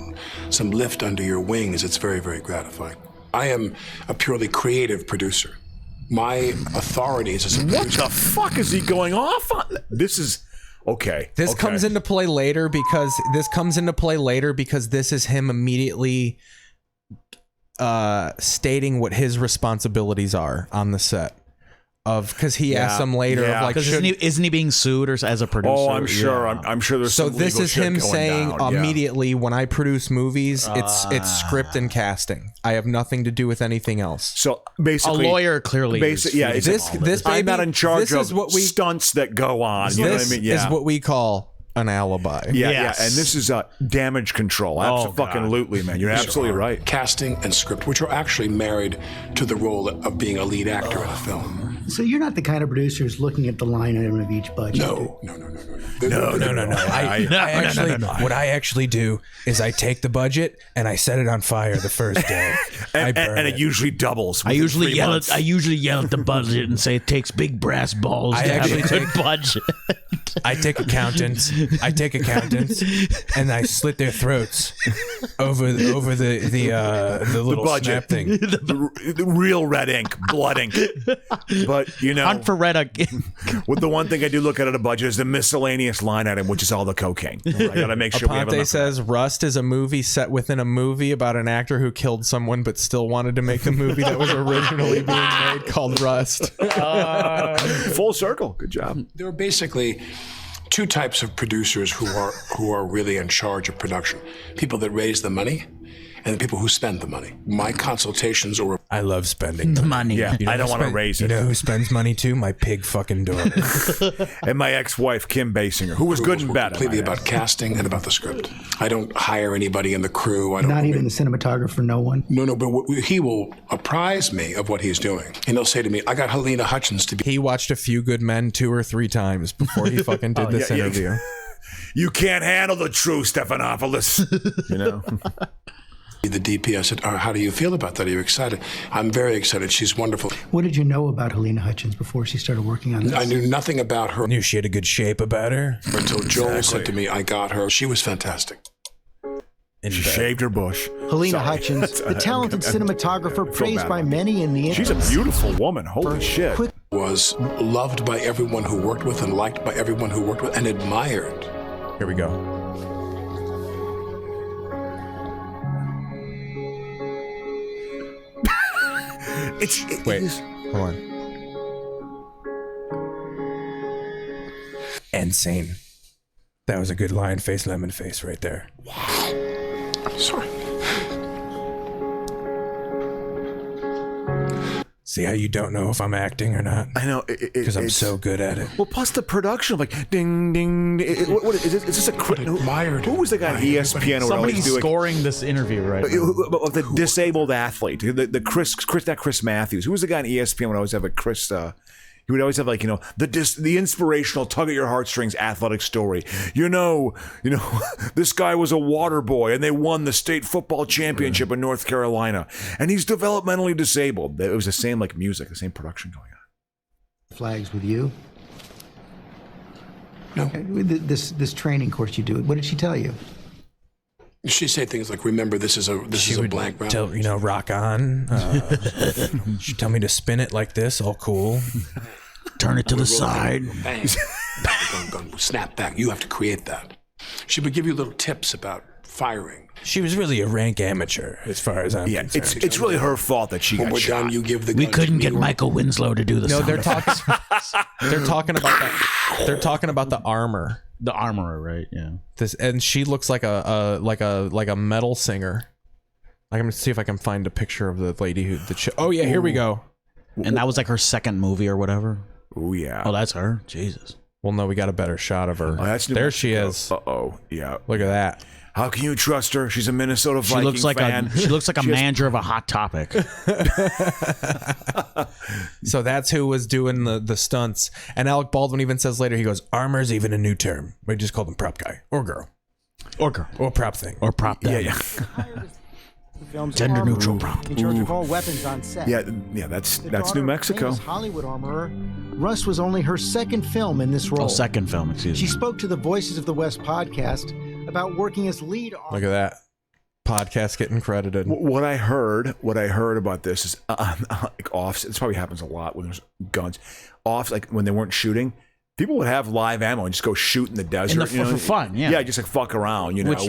some lift under your wings, it's very, very gratifying. I am a purely creative producer. My authorities as a producer. What the fuck is he going off on? This is... Okay. This comes into play later because this is him immediately stating what his responsibilities are on the set. Because he asked them later of like, isn't he being sued or as a producer? Oh, I'm sure. I'm sure there's so some this legal is shit him going saying down. immediately, when I produce movies, it's script and casting. I have nothing to do with anything else. So basically, a lawyer clearly. Yeah, this I'm not in charge this is of what we, stunts that go on. You know what I mean? is what we call an alibi. Yeah, yes. And this is damage control. Absolutely, man. You're absolutely right. Casting and script, which are actually married to the role of being a lead actor in a film. So you're not the kind of producer who's looking at the line item of each budget. No. What I actually do is I take the budget and I set it on fire the first day. and it usually doubles. I usually yell at the budget and say it takes big brass balls to have a good budget. I take accountants and I slit their throats over the little budget snap thing. The real red ink, blood ink. But hunt for red ink. With the one thing I do look at a budget is the miscellaneous line item, which is all the cocaine. I gotta make sure we have enough. Aponte says Rust is a movie set within a movie about an actor who killed someone but still wanted to make the movie that was originally being made called Rust. Full circle. Good job. There are basically two types of producers who are really in charge of production: people that raise the money, and the people who spend the money. My consultations are... I love spending the money. Yeah, I don't want to raise it. You know who spends money too? My pig fucking daughter. And my ex-wife, Kim Basinger, who was good and bad. Completely about casting and about the script. I don't hire anybody in the crew. Not even the cinematographer, no one? No, but he will apprise me of what he's doing. And he'll say to me, I got Helena Hutchins to be... He watched A Few Good Men 2 or 3 times before he fucking did this interview. You can't handle the truth, Stephanopoulos. You know? The DP, I said, how do you feel about that? Are you excited? I'm very excited. She's wonderful. What did you know about Helena Hutchins before she started working on this? I knew nothing about her. Knew she had a good shape about her. Until Joel said to me, I got her. She was fantastic. She shaved her bush. Helena Hutchins, the talented cinematographer praised by many in the industry. She's a beautiful woman. Holy shit. Was loved by everyone who worked with and liked by everyone who worked with and admired. Here we go. Wait, hold on. Insane. That was a good lion face, lemon face right there. Sorry. See how you don't know if I'm acting or not? I know, because I'm so good at it. Well, plus the production, like ding ding. What is it? Is this a who was the guy on ESPN? Somebody's scoring this interview right now. The disabled athlete, the Chris Matthews. Who was the guy on ESPN when I always have a Chris? He would always have like, the inspirational tug at your heartstrings athletic story. You know, this guy was a water boy and they won the state football championship in North Carolina, and he's developmentally disabled. It was the same like music, the same production going on. Flags with you? No. Okay. This training course you do, what did she tell you? She say things like, "Remember, this is a blank round." Tell, rock on. She'd tell me to spin it like this, all cool. Turn it to the side. Bang. Gun, snap back. You have to create that. She would give you little tips about firing. She was really a rank amateur, as far as I'm concerned. It's really her fault that she got shot. You give the we couldn't get Michael Winslow to do the sound they're effects. They're talking about that. They're talking about the armor. The armorer, right? Yeah. And she looks like a metal singer. Like, I'm gonna see if I can find a picture of the lady who oh yeah, here we go. And that was like her second movie or whatever. Oh yeah. Oh, that's her. Jesus. Well, no, we got a better shot of her. Oh, that's there she is. Yeah. Look at that. How can you trust her? She's a Minnesota Viking fan. She looks like a manager of a Hot Topic. So that's who was doing the stunts. And Alec Baldwin even says later, he goes, "Armor's even a new term. We just call them prop guy or girl or prop thing or prop thing." Yeah. Gender neutral prop. In charge of all weapons on set. Yeah. That's New Mexico. Hollywood armorer. Russ was only her second film in this role. Oh, second film. Excuse me. She spoke to the Voices of the West podcast about working as lead. Look at that podcast getting credited. What I heard about this is like off. This probably happens a lot when there's guns off. Like when they weren't shooting, people would have live ammo and just go shoot in the desert for fun. Yeah, yeah, just like fuck around. Which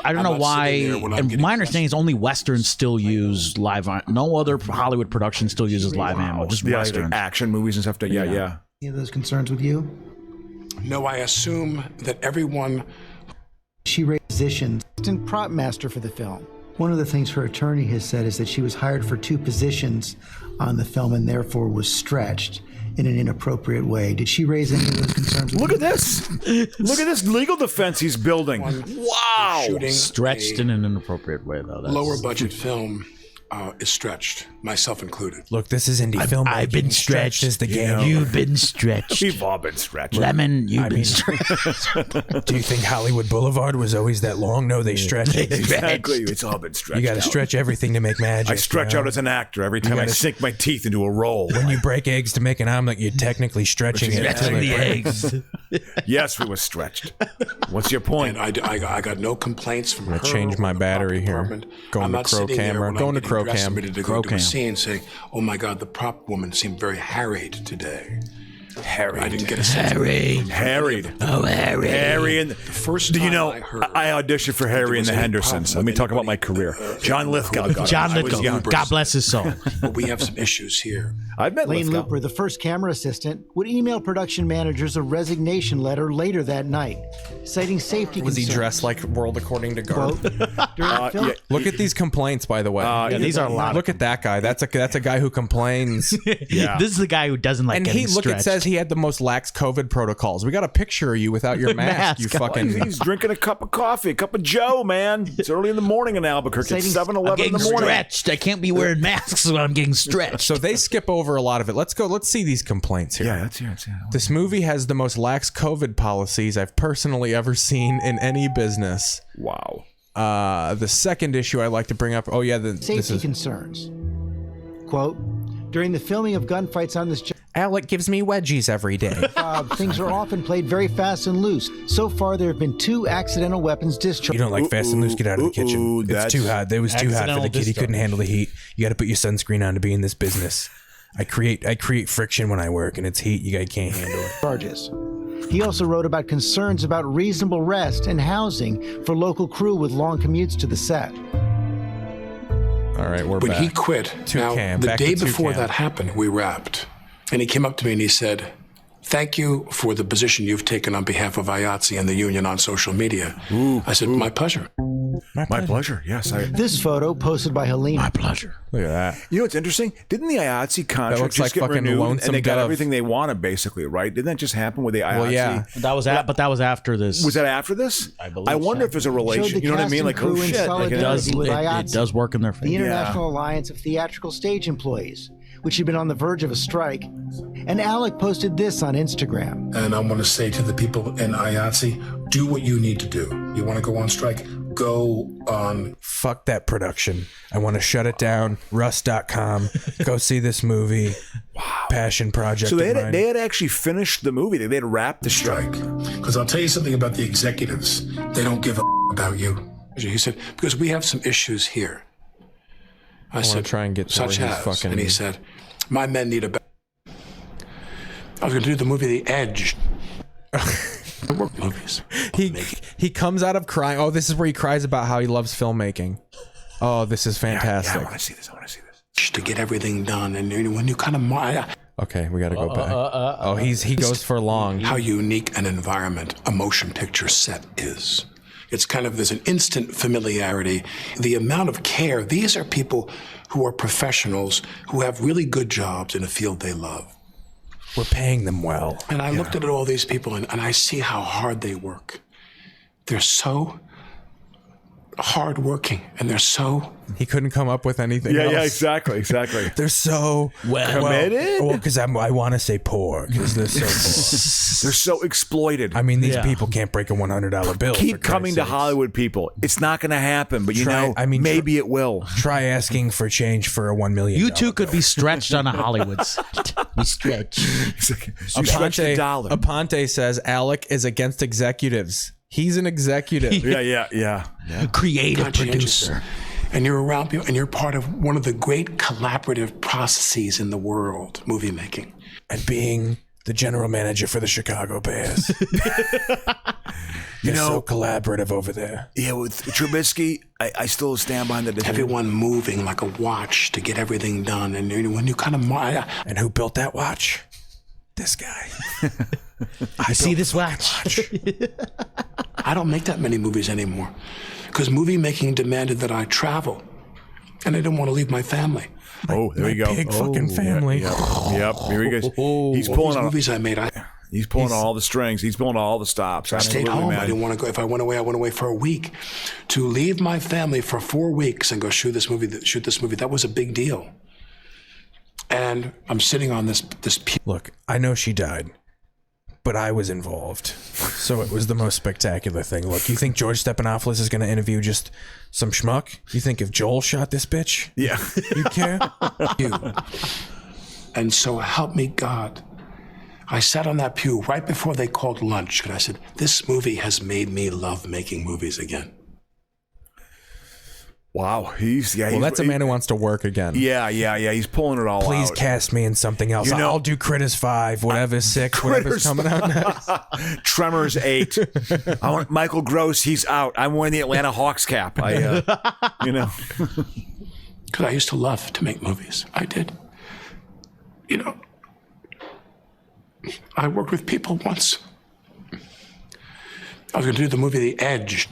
I don't know why. And my understanding is only westerns still use live. No other Hollywood production still uses live ammo. Just westerns, like action movies and stuff. Yeah. Any of those concerns with you? No, I assume that everyone. She raised positions and prop master for the film. One of the things her attorney has said is that she was hired for 2 positions on the film and therefore was stretched in an inappropriate way. Did she raise any of those concerns? Look at this. Look at this legal defense he's building. Wow. Stretched in an inappropriate way, though. Lower budget film is stretched, myself included. Look, this is indie film. I've been stretched as the game. You've been stretched. We've all been stretched. Lemon, you've been stretched. Do you think Hollywood Boulevard was always that long? No, they stretched it. Exactly. It's all been stretched. You got to stretch everything to make magic. I stretch out as an actor every time I sink my teeth into a roll. When you break eggs to make an omelet, you're technically stretching it. The eggs. Yes, we were stretched. What's your point? And I got no complaints from her. I'm gonna change my battery here. Going to Crow Camera. Going to Crow Cam. Go to a scene saying, "Oh my God, the prop woman seemed very harried today." Harried. I didn't get a sense. Harried. Oh, Harry. Harry and the first. Do you know? I auditioned for Harry and the Hendersons. Let me talk about my career. John Lithgow. John Lithgow. God bless his soul. But we have some issues here. I've met Lane Lithgow. Looper, the first camera assistant, would email production managers a resignation letter later that night, citing safety concerns. Was he dressed like World According to Garp? Film? Look at these complaints, by the way. Yeah, these are a lot. Look at that guy. That's a guy who complains. Yeah. This is the guy who doesn't like getting stretched. It says he had the most lax COVID protocols. We got a picture of you without your mask. You fucking. He's drinking a cup of coffee, a cup of Joe, man. It's early in the morning in Albuquerque. It's 7:11 in the morning. Stretched. I can't be wearing masks when I'm getting stretched. So they skip over a lot of it. Let's go. Let's see these complaints here. Yeah, let's hear it. This movie has the most lax COVID policies I've personally ever seen in any business. Wow. The second issue I like to bring up. Oh yeah, safety concerns. Quote: during the filming of gunfights on this job, Alec gives me wedgies every day. Things are often played very fast and loose. So far, there have been 2 accidental weapons discharged. You don't like fast and loose? Get out of the kitchen. It's too hot. It was too hot for the kid. He couldn't handle the heat. You got to put your sunscreen on to be in this business. I create friction when I work, and it's heat. You guys can't handle it. Charges. He also wrote about concerns about reasonable rest and housing for local crew with long commutes to the set. All right, we're when back. he quit, the day before that happened, we wrapped. And he came up to me and he said, "Thank you for the position you've taken on behalf of IATSE and the union on social media." I said, "My pleasure." My pleasure. Yes. This photo posted by Helene. My pleasure. Look at that. You know what's interesting? Didn't the IATSE contract looks just like get fucking renewed Lonesome and they got Dove. everything they wanted, basically, right? Didn't that just happen with the IATSE? Well, yeah. That was after this. Was that after this? I believe. I wonder if there's a relation. You know what I mean? Like, oh shit. Like, it does work in their favor. The International Alliance of Theatrical Stage Employees, which had been on the verge of a strike. And Alec posted this on Instagram. And I want to say to the people in IATSE, do what you need to do. You want to go on strike? Go on. Fuck that production. I want to shut it down. Rust.com. Go see this movie. Wow. Passion project. So they had actually finished the movie. They had wrapped the strike. Because I'll tell you something about the executives. They don't give a about you. He said, because we have some issues here. I said, try and get to such where he's as, fucking. and he said, my men need a. I was going to do the movie The Edge. I work movies. He comes out of crying. Oh, this is where he cries about how he loves filmmaking. Oh, this is fantastic. Yeah, I want to see this. To get everything done, and when you kind of okay, we got to go back. He goes for long. How unique an environment a motion picture set is. It's kind of, there's an instant familiarity. The amount of care. These are people who are professionals who have really good jobs in a field they love. We're paying them well. And I looked at all these people and I see how hard they work. They're so hardworking and they're so. He couldn't come up with anything else. Yeah, exactly. They're so committed. Well, because I want to say poor because they're so poor. They're so exploited. I mean, these people can't break a $100 bill. Keep coming to Hollywood, people. It's not going to happen, but maybe it will. Try asking for change for a $1 million. You two could be stretched on a Hollywood set. We stretch. Aponte says Alec is against executives. He's an executive. Yeah. Creative producer. And you're around people, and you're part of one of the great collaborative processes in the world, movie making. And being the general manager for the Chicago Bears. You're so collaborative over there. Yeah, with Trubisky, I still stand behind the decision. Everyone moving like a watch to get everything done. And when you kind of... And who built that watch? This guy. I see this watch. I don't make that many movies anymore because movie making demanded that I travel, and I didn't want to leave my family. Oh, there you go. Big fucking family. Yep. Here he goes. He's pulling on movies I made. He's pulling all the strings. He's pulling all the stops. I stayed home. I didn't want to go. If I went away for a week. To leave my family for 4 weeks and go shoot this movie. That was a big deal. And I'm sitting on this pew. Look, I know she died, but I was involved. So it was the most spectacular thing. Look, you think George Stephanopoulos is going to interview just some schmuck? You think if Joel shot this bitch? Yeah. You'd care? And so help me God. I sat on that pew right before they called lunch, and I said, this movie has made me love making movies again. Wow, well, that's a man who wants to work again. Yeah. He's pulling it all out. Please cast me in something else. I'll do Critters 5, whatever's 6, whatever's coming out next. Tremors 8. I want Michael Gross. He's out. I'm wearing the Atlanta Hawks cap. Because I used to love to make movies. I did. I worked with people once. I was going to do the movie The Edge.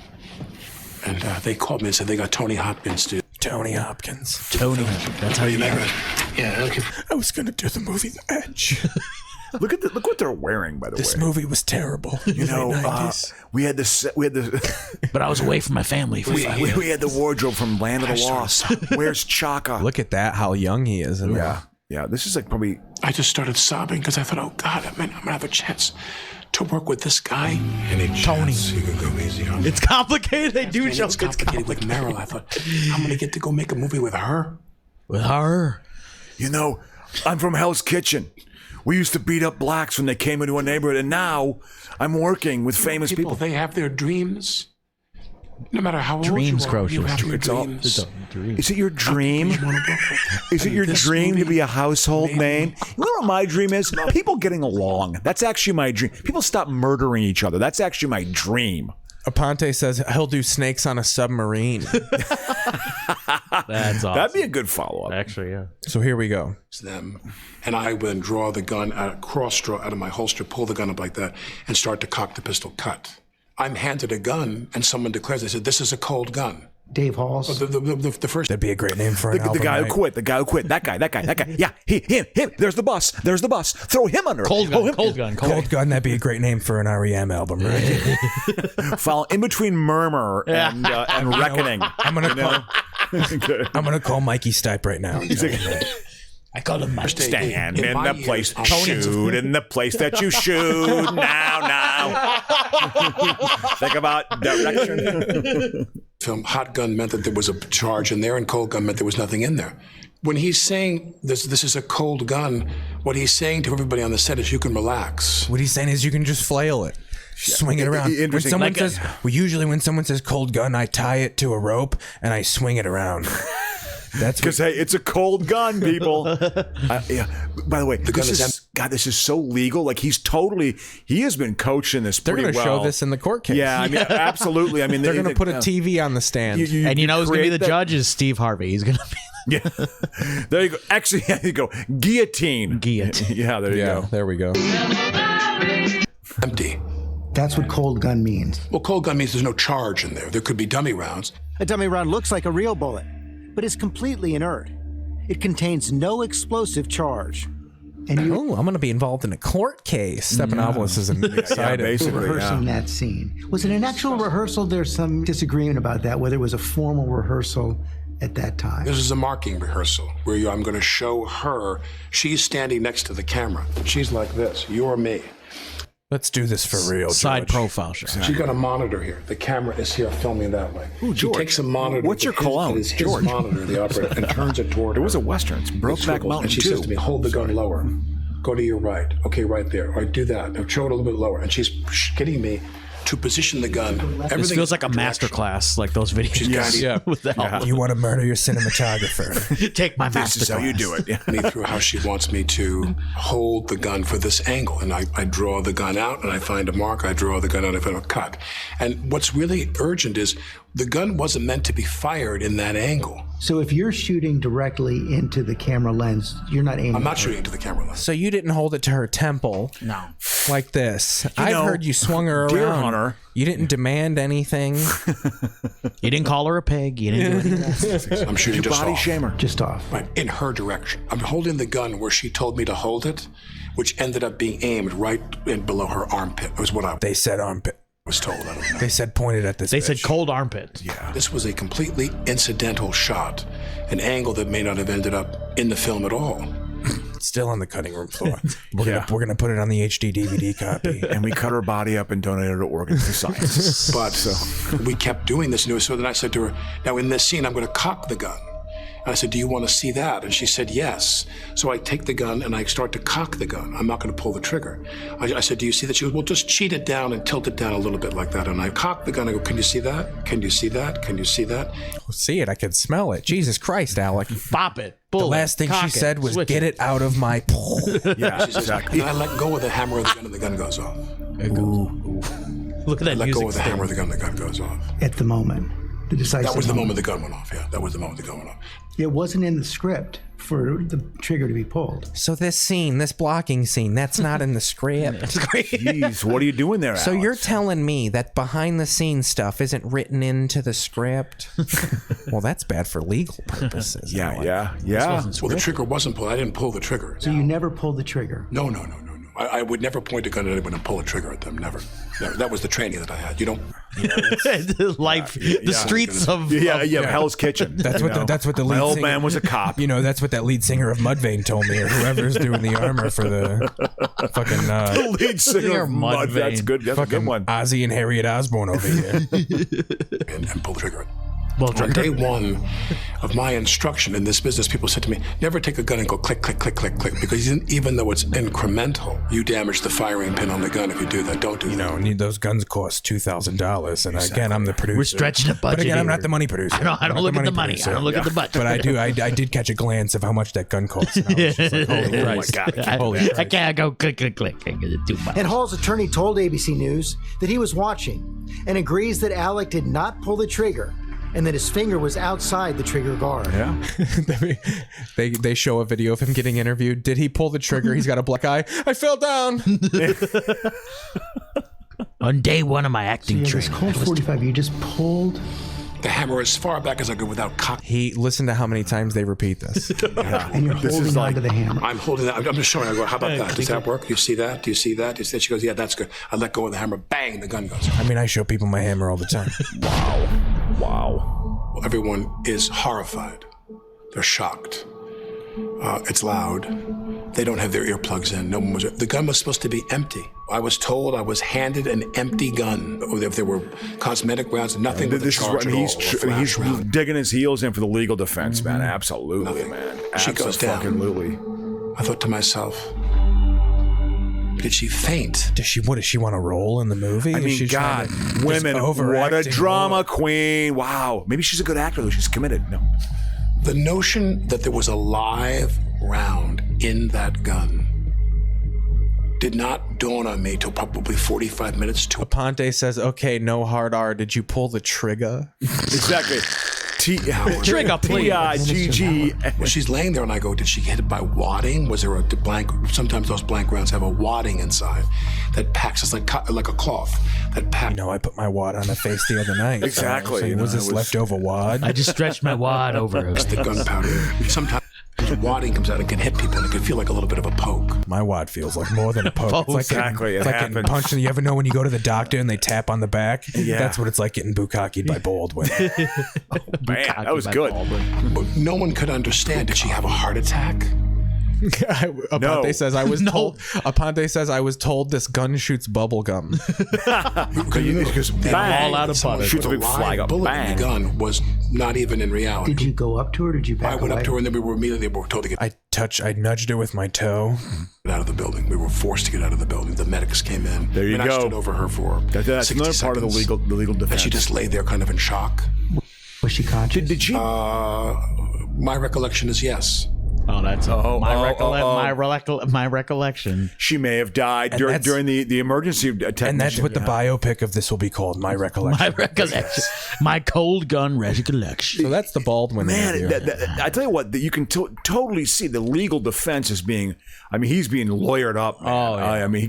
And they called me and said they got Tony Hopkins to. Tony Hopkins. That's how you make it. Yeah. Okay. I was going to do the movie The Edge. Look what they're wearing, by the way. This movie was terrible. We had this. But I was away from my family for 5 years. We had the wardrobe from Land of the Lost. Where's Chaka? Look at that, how young he is. Yeah, this is like probably... I just started sobbing because I thought, oh, God, I'm going to have a chance to work with this guy. Tony. You can go easy on It's complicated. They do It's complicated with Meryl. I thought, I'm going to get to go make a movie with her. With her? I'm from Hell's Kitchen. We used to beat up blacks when they came into a neighborhood, and now I'm working with famous people. They have their dreams. No matter how old dreams, you are, you have your dreams. dreams. Is it your dream? Is it your dream to be a household name? You know what my dream is? People getting along. That's actually my dream. People stop murdering each other. That's actually my dream. Aponte says he'll do Snakes on a Submarine. That's awesome. That'd be a good follow-up. Actually, yeah. So here we go. It's them. And I would draw the gun, cross-draw out of my holster, pull the gun up like that, and start to cock the pistol, cut. I'm handed a gun and someone declares, they said, this is a cold gun. Dave Halls. The first. That'd be a great name for an album. The guy who quit. The guy who quit. That guy. Yeah, him. There's the bus. Throw him under. Cold gun. Cold gun. That'd be a great name for an REM album, right? Fall in between Murmur and Reckoning. I'm gonna call Mikey Stipe right now. I call him Mike. Stand in the place, shoot in the place that you shoot. Now. Think about direction. Film Hot Gun meant that there was a charge in there, and Cold Gun meant there was nothing in there. When he's saying this is a cold gun, what he's saying to everybody on the set is you can relax. What he's saying is you can just flail it. Swing it around. When someone says, usually when someone says cold gun, I tie it to a rope and I swing it around. That's because hey, it's a cold gun, people. Yeah. By the way, this is so legal. Like he has been coached in this. They're going to show this in the court case. Yeah, I mean, absolutely. I mean, they're going to put a TV on the stand, and you know who's going to be the judge is Steve Harvey. He's going to be. Yeah. There you go. Actually, there you go. Guillotine. Yeah, there you go. There we go. Empty. That's what cold gun means. Well, cold gun means there's no charge in there. There could be dummy rounds. A dummy round looks like a real bullet, but is completely inert. It contains no explosive charge. And I'm going to be involved in a court case. Stephanopoulos is excited. Basically, rehearsing that scene. Was it an actual rehearsal? There's some disagreement about that, whether it was a formal rehearsal at that time. This is a marking rehearsal where I'm going to show her. She's standing next to the camera. She's like this. You're me. Let's do this for real, Side George. profile shot. She's got a monitor here. The camera is here filming that way. Ooh, George. She takes a monitor. What's your cologne, His George? monitor, the operator, and turns it toward her. It was a Western. It's Brokeback Mountain And she says to me, hold the gun lower. Go to your right. Okay, right there. All right, do that. Now show it a little bit lower. And she's getting me to position the gun. This feels like a master class, like those videos. Yeah. With the helmet. You want to murder your cinematographer. Take my master This is how you do it. Me through how she wants me to hold the gun for this angle. And I draw the gun out and I find a mark. I draw the gun out, I find a cut. And what's really urgent is the gun wasn't meant to be fired in that angle. So if you're shooting directly into the camera lens, you're not aiming. I'm not shooting into the camera lens. So you didn't hold it to her temple. No. Like this. I've heard you swung her around. Deer hunter. You didn't demand anything. You didn't call her a pig. You didn't do anything. I'm shooting just body off. shamer. Just off. Right, in her direction. I'm holding the gun where she told me to hold it, which ended up being aimed right in below her armpit. It was what They said armpit. was told. I don't know. They said pointed at this. They bitch. said cold armpit. Yeah. This was a completely incidental shot, an angle that may not have ended up in the film at all. It's still on the cutting room floor. We're gonna put it on the HD DVD copy. And we cut her body up and donated her organs to science. But we kept doing this. So then I said to her, now in this scene, I'm going to cock the gun. And I said, do you want to see that? And she said, yes. So I take the gun and I start to cock the gun. I'm not going to pull the trigger. I said, do you see that? She goes, well, just cheat it down and tilt it down a little bit like that. And I cock the gun. I go, can you see that? Can you see that? Can you see that? See it. I could smell it. Jesus Christ, Alec. Bop it. The last thing she said was, get it out of my... Yeah, She says, and I let go of the hammer of the gun and the gun goes off. Look at that I let music go of the sting. hammer of the gun and the gun goes off. At the moment. The decisive That was the moment the gun went off, yeah. That was the moment the gun went off. It wasn't in the script for the trigger to be pulled. So this scene, this blocking scene, that's not in the script. Jeez, what are you doing there, So Alex? you're telling me that behind the scenes stuff isn't written into the script? Well, that's bad for legal purposes. Yeah. Well, the trigger wasn't pulled. I didn't pull the trigger. So you never pulled the trigger? No. I would never point a gun at anyone and pull a trigger at them. Never. That was the training that I had. You don't. The streets of Hell's Kitchen. That's what the lead My old singer, man was a cop. You know, that's what that lead singer of Mudvayne told me, or whoever's doing the armor for the fucking The lead singer of Mudvayne. That's good. That's a good one. Ozzy and Harriet Osborne over here. and pull the trigger. Well, on day one of my instruction in this business, people said to me, never take a gun and go click, click, click, click, click, because even though it's incremental, you damage the firing pin on the gun if you do that. Don't do that. You know, those guns cost $2,000, and again, I'm the producer. We're stretching the budget. But again, I'm here. not the money producer. I don't look at the money. I don't look at the budget. But I do. I did catch a glance of how much that gun costs. And I was just like, holy Christ. my God. Holy I Christ. can't go click, click, click. I get it too much. And Hall's attorney told ABC News that he was watching and agrees that Alec did not pull the trigger and that his finger was outside the trigger guard. Yeah. They show a video of him getting interviewed. Did he pull the trigger? He's got a black eye. I fell down. On day one of my acting This training. Colt 45, you just pulled the hammer as far back as I could without cock. He listened to how many times they repeat this. and you're holding onto the hammer. I'm holding that. I'm just showing. I go, how about that? Does that work? Do you see that? Do you see that? She goes, yeah, that's good. I let go of the hammer. Bang, the gun goes. I mean, I show people my hammer all the time. Wow. Everyone is horrified. They're shocked. It's loud. They don't have their earplugs in. No one was. The gun was supposed to be empty. I was told I was handed an empty gun. If there were cosmetic rounds, nothing but the charge at all, or flash He's round. digging his heels in for the legal defense, man. Absolutely, man. She goes down. Absolutely. I thought to myself, did she faint? What does she want to roll in the movie? I mean, God, women, what a drama queen. Wow. Maybe she's a good actor, though. She's committed. No. The notion that there was a live round in that gun did not dawn on me till probably 45 minutes to. Aponte says, okay, no hard R. Did you pull the trigger? Exactly. Trigger, please. T-I-G-G. Well, she's laying there and I go, did she get it by wadding? Was there a blank? Sometimes those blank rounds have a wadding inside that packs. It's like a cloth that packs. You know, I put my wad on the face the other night. Exactly. So was this leftover wad? I just stretched my wad over her. It's the gunpowder. Sometimes the wadding comes out, it can hit people and it can feel like a little bit of a poke. My wad feels like more than a poke. It's like Exactly, It's it like getting happens. punched. You ever know when you go to the doctor and they tap on the back? Yeah. That's what it's like getting bukkakied by Baldwin. Man, that was good. But no one could understand. Did she have a heart attack? Aponte says I was told. Aponte says I was told this gun shoots bubble gum. Because Bang, all out of butter. Shoots a big flag up. Bullet in Bang. the gun was not even in reality. Did you go up to her or did you back I went away? up to her and then we were immediately told to get I nudged her with my toe. out of the building. We were forced to get out of the building. The medics came in. There you and go. I stood over her for That's 60 another part of the seconds. legal defense. And she just lay there kind of in shock. Was she conscious? Did she? My recollection is yes. Oh, that's my recollection. She may have died And during the emergency technician. And that's what the biopic of this will be called. My recollection. My recollection. My cold gun recollection. So that's the Baldwin. Man, interview. I tell you what, you can totally see the legal defense as being. I mean, he's being lawyered up. Man. Oh, yeah. I mean,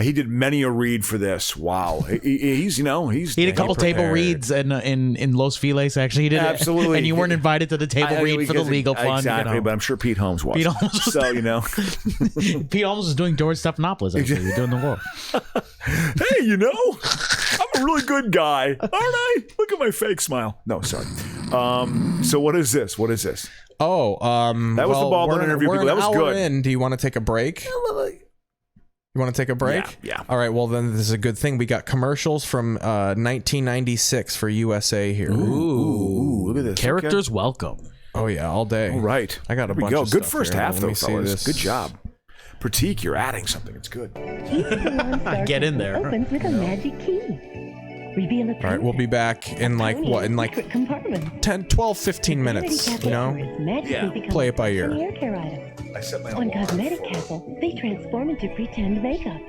he did many a read for this. Wow, he's He did a couple table reads in Los Feliz. Actually, he did Absolutely. And you weren't invited to the table read for the legal fund. Exactly, you know. but I'm sure Pete Holmes was. Pete Holmes was so you know, Pete Holmes was doing George Stephanopoulos. Actually, You're doing the role. hey, you know, I'm a really good guy, aren't I? Look at my fake smile. No, sorry. So what is this? What is this? Oh, that was the Baldwin interview. We're People. That an was hour good. in. Do you want to take a break? You want to take a break? Yeah. All right. Well, then this is a good thing. We got commercials from 1996 for USA here. Ooh, look at this. Characters welcome. Oh yeah, all day. All right. I got a Here we bunch go. of Good stuff first here. half, Let though, me see fellas. this. Good job. Prateek, you're adding something. It's good. Get in there. Opens with a magic key. Reveal a All right, we'll be back in like what? In like 10, 12, 15 minutes. You know? Yeah. Play it by ear. Hair care item. I set my On Cosmetic Castle, they transform into pretend makeup.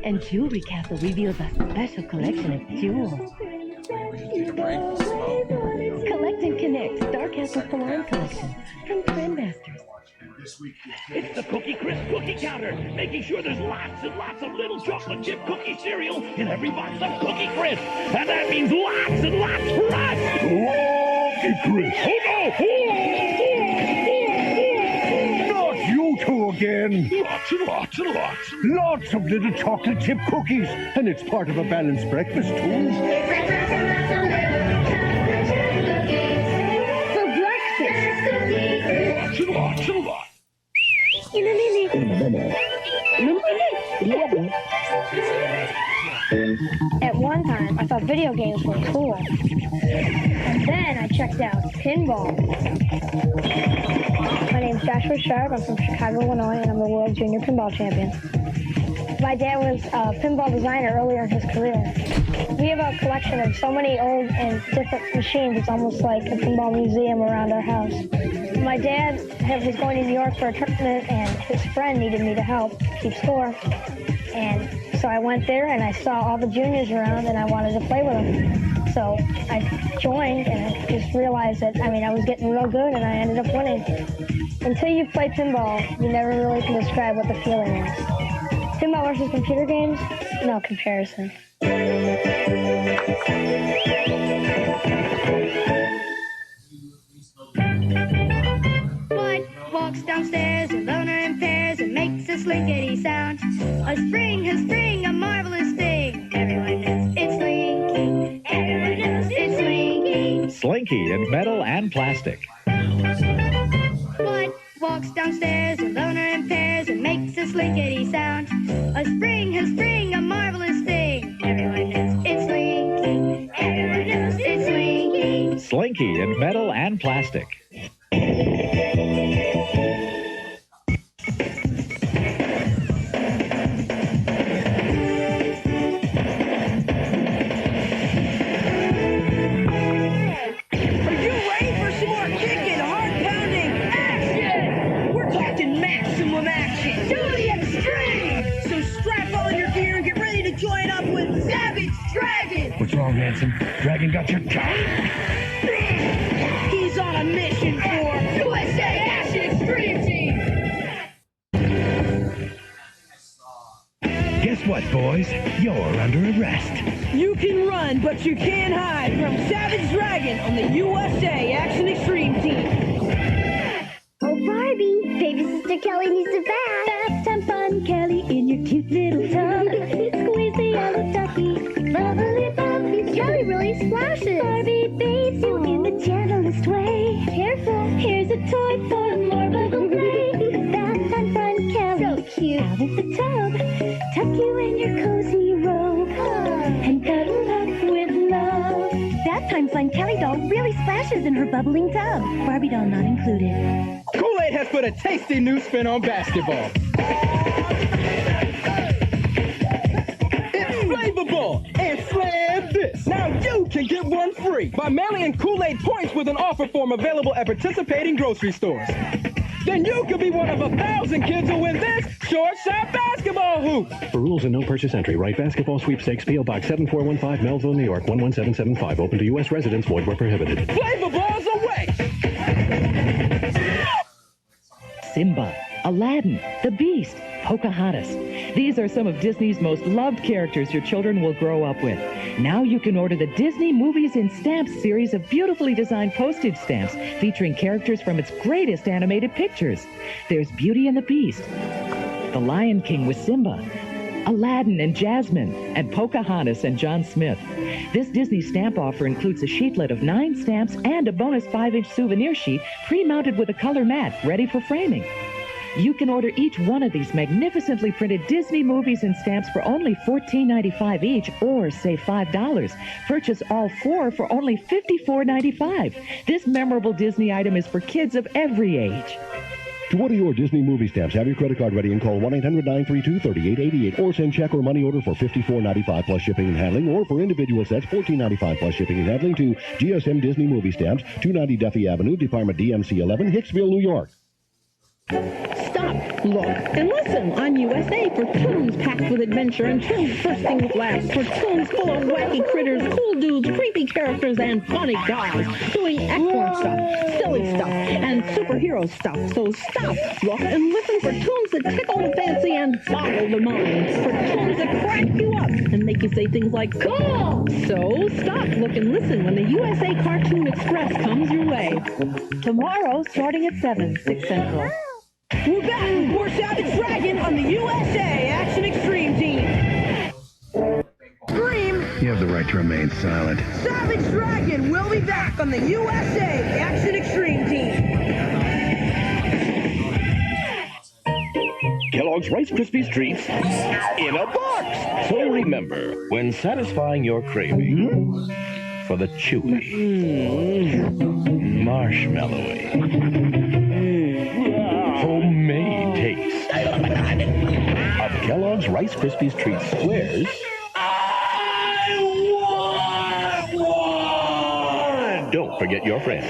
And Jewelry Castle reveals a special collection of jewels. Collect and Connect Star Castle Salon Collection from Trendmasters. It's the Cookie Crisp cookie counter, making sure there's lots and lots of little chocolate chip cookie cereal in every box of Cookie Crisp. And that means lots and lots for us. Cookie Crisp. Oh no! Not you two again. Lots and lots and lots. Lots of little chocolate chip cookies. And it's part of a balanced breakfast too. For breakfast. Lots and lots and lots. At one time, I thought video games were cool. And then I checked out pinball. My name's Joshua Sharp. I'm from Chicago, Illinois, and I'm the world junior pinball champion. My dad was a pinball designer earlier in his career. We have a collection of so many old and different machines. It's almost like a pinball museum around our house. My dad was going to New York for a tournament, and his friend needed me to help keep score. And so I went there, and I saw all the juniors around, and I wanted to play with them. So I joined, and I just realized that, I was getting real good, and I ended up winning. Until you play pinball, you never really can describe what the feeling is. Pinball versus computer games? No comparison. Bud walks downstairs alone or in pairs and makes a slinkity sound. A spring, a marvelous thing. Everyone knows it's Slinky. Everyone knows it's Slinky. Slinky in metal and plastic. Bud walks downstairs alone or in pairs and makes a slinkity sound. A spring, a marvelous thing. Everyone knows it's Slinky. Everyone knows it's Slinky. Slinky in metal and plastic. What's wrong, Ransom? Dragon got your tongue? He's on a mission for USA Action Extreme Team. Guess what, boys? You're under arrest. You can run, but you can't hide from Savage Dragon on the USA Action Extreme Team. Oh, Barbie, baby sister Kelly needs a bath. Bath time fun, Kelly, in your cute little tub. Squeeze the yellow ducky, bubbly bubblies. Kelly really splashes. Barbie bathes you in the gentlest way. Careful, here's a toy for more bubble play. Bath time fun, Kelly. So cute. Out of the tub, tuck you in your cozy robe. And cuddle up with love. Bath time fun, Kelly doll really splashes in her bubbling tub. Barbie doll not included. Kool-Aid has put a tasty new spin on basketball. It's flavorful and slam this. Now you can get one free by mailing in Kool-Aid points with an offer form available at participating grocery stores. Then you could be one of 1,000 kids who win this short-shot basketball hoop. For rules and no purchase entry, write Basketball Sweepstakes, P.O. Box 7415, Melville, New York, 11775. Open to U.S. residents. Void where prohibited. Flavor balls away! Simba, Aladdin, The Beast, Pocahontas. These are some of Disney's most loved characters your children will grow up with. Now you can order the Disney Movies in Stamps series of beautifully designed postage stamps featuring characters from its greatest animated pictures. There's Beauty and the Beast, The Lion King with Simba, Aladdin and Jasmine, and Pocahontas and John Smith. This Disney stamp offer includes a sheetlet of 9 stamps and a bonus 5-inch souvenir sheet pre-mounted with a color mat ready for framing. You can order each one of these magnificently printed Disney movies and stamps for only $14.95 each, or save $5. Purchase all 4 for only $54.95. This memorable Disney item is for kids of every age. To order your Disney movie stamps, have your credit card ready and call 1-800-932-3888 or send check or money order for $54.95 plus shipping and handling, or for individual sets, $14.95 plus shipping and handling to GSM Disney Movie Stamps, 290 Duffy Avenue, Department DMC 11, Hicksville, New York. Stop, look, and listen on USA for tunes packed with adventure and tunes bursting with laughs, for tunes full of wacky critters, cool dudes, creepy characters, and funny guys doing excellent stuff, silly stuff, and superhero stuff. So stop, look, and listen for tunes that tickle the fancy and boggle the mind, for tunes that crack you up and make you say things like, cool! So stop, look, and listen when the USA Cartoon Express comes your way. Tomorrow, starting at 7, 6 Central. We're back with more Savage Dragon on the USA Action Extreme Team. Scream! You have the right to remain silent. Savage Dragon will be back on the USA Action Extreme Team. Kellogg's Rice Krispies Treats in a box. So remember, when satisfying your craving for the chewy, marshmallowy, homemade taste of Kellogg's Rice Krispies Treats Squares, don't forget your friends.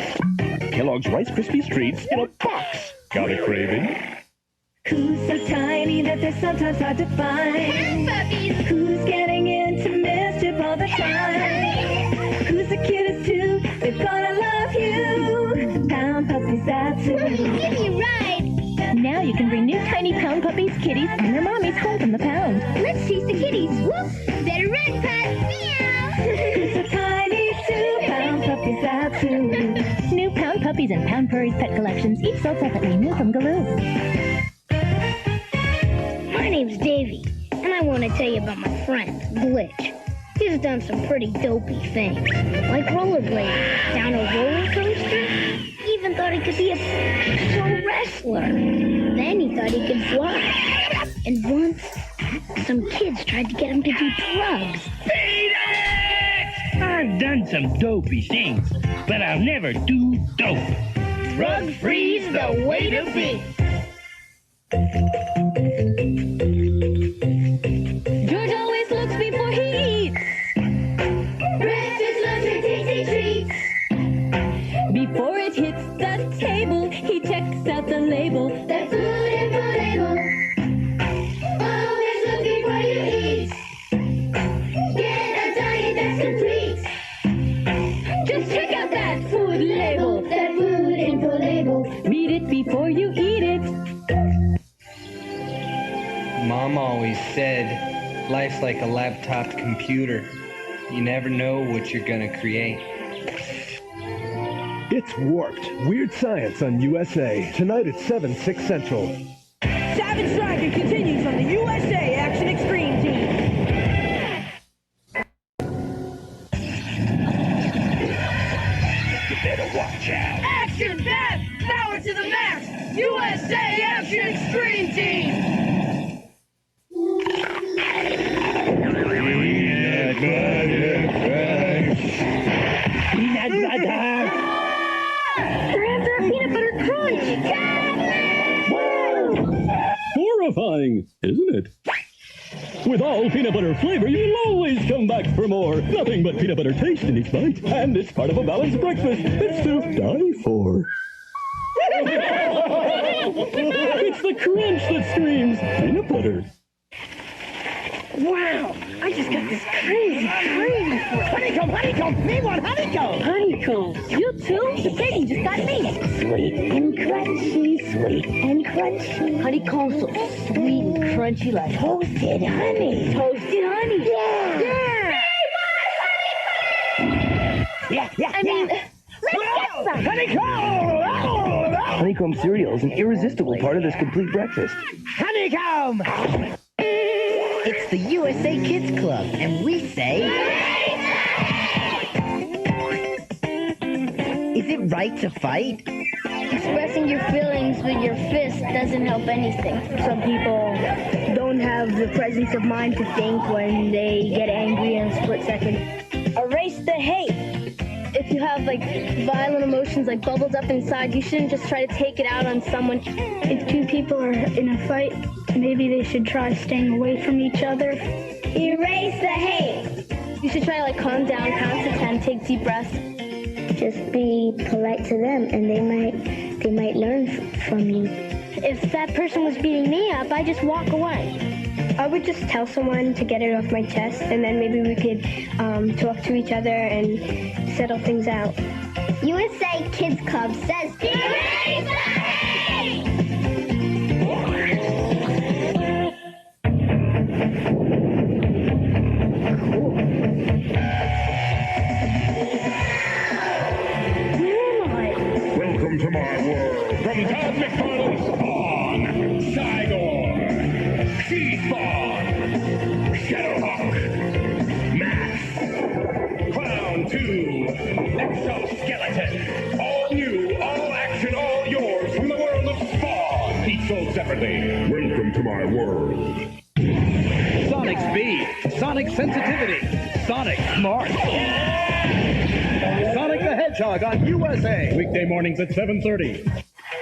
Kellogg's Rice Krispies Treats in a box. Got a craving? Who's so tiny that they're sometimes hard to find? Who's getting into mischief all the time? Who's the cutest too? They're gonna love you. Pound puppies, that's who. Give me a ride. Now you can bring new tiny pound puppies, kitties, and their mommies home from the pound. Let's chase the kitties. Whoop! Better run, Pup. Meow. Who's so series pet collections, each sold separately, new from Galoo. My name's Davey, and I want to tell you about my friend, Glitch. He's done some pretty dopey things, like rollerblading down a roller coaster. He even thought he could be a pro wrestler. Then he thought he could fly. And once, some kids tried to get him to do drugs. Beat it! I've done some dopey things, but I'll never do dope. Drug-free's the way to be. George always looks before he eats. Breakfast, lunch, and tasty treats. Before it hits the table, he checks out the label. That food info label. Always look before you eat. Get a diet that's complete. Just check out that food label. That food info label. Read it before you eat it. Mom always said, life's like a laptop computer. You never know what you're gonna create. It's Warped. Weird Science on USA. Tonight at 7, 6 Central. Savage Dragon continues on the USA Action Extreme Team. You better watch out. Action Death! Power to the max! USA Action Extreme Team! Peanut butter! We're after a peanut butter crunch! Horrifying, isn't it? With all peanut butter flavor, you'll always come back for more. Nothing but peanut butter taste in each bite, and it's part of a balanced breakfast. It's to die for. It's the crunch that screams peanut butter. Wow! I just got this crazy Honeycomb, honeycomb! Me want honeycomb! honeycomb. You too? The baby just got me. Sweet and crunchy, sweet and crunchy. Honeycomb's so sweet and crunchy like Toasted honey. toasted honey. Yeah. Yeah. I mean, let's get some. Honeycomb! Honeycomb cereal is an irresistible part of this complete breakfast. Honeycomb! It's the USA Kids Club, and we say... Is it right to fight? Expressing your feelings with your fist doesn't help anything. Some people don't have the presence of mind to think when they get angry in a split second. Erase the hate. If you have like violent emotions like bubbled up inside, you shouldn't just try to take it out on someone. If two people are in a fight, maybe they should try staying away from each other. Erase the hate. You should try to like calm down, count to 10, take deep breaths. Just be polite to them, and they might learn from you. If that person was beating me up, I just walk away. I would just tell someone to get it off my chest, and then maybe we could talk to each other and settle things out. USA Kids Club says, erase the hate! Welcome to my world. From Todd McFarlane's Spawn, Cygor, She-Spawn, Shadowhawk, Max, Clown 2, Exoskeleton. All new, all action, all yours from the world of Spawn. Each sold separately. Welcome to my world. Sonic speed, Sonic sensitivity, Sonic smart. Sonic the Hedgehog on USA. Weekday mornings at 7:30.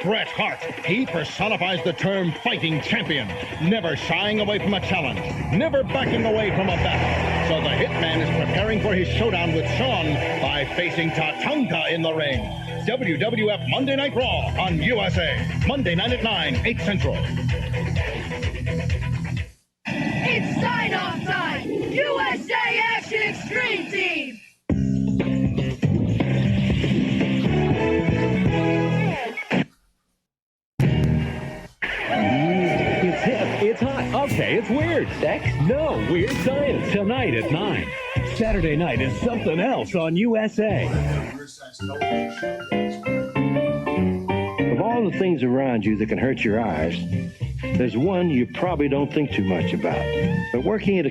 Bret Hart, he personifies the term fighting champion, never shying away from a challenge, never backing away from a battle. So the Hitman is preparing for his showdown with Shawn by facing Tatanka in the ring. WWF Monday Night Raw on USA. Monday night at 9, 8 Central. It's sign-off time! USA Action Extreme Team! It's hip, it's hot, okay, it's weird. Sex? No, Weird Science, tonight at 9. Saturday night is something else on USA. Of all the things around you that can hurt your eyes, there's one you probably don't think too much about. But working at a...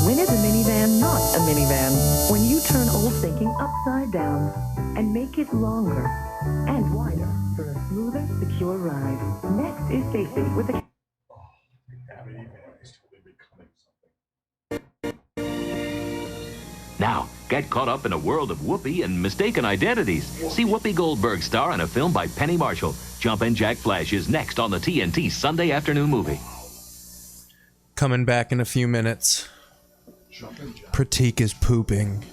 When is a minivan not a minivan? When you turn old thinking upside down and make it longer and wider for a smoother, secure ride. Next is Stacy with the... Now, get caught up in a world of Whoopi and mistaken identities. See Whoopi Goldberg star in a film by Penny Marshall. Jumpin' Jack Flash is next on the TNT Sunday afternoon movie. Coming back in a few minutes. Prateek is pooping.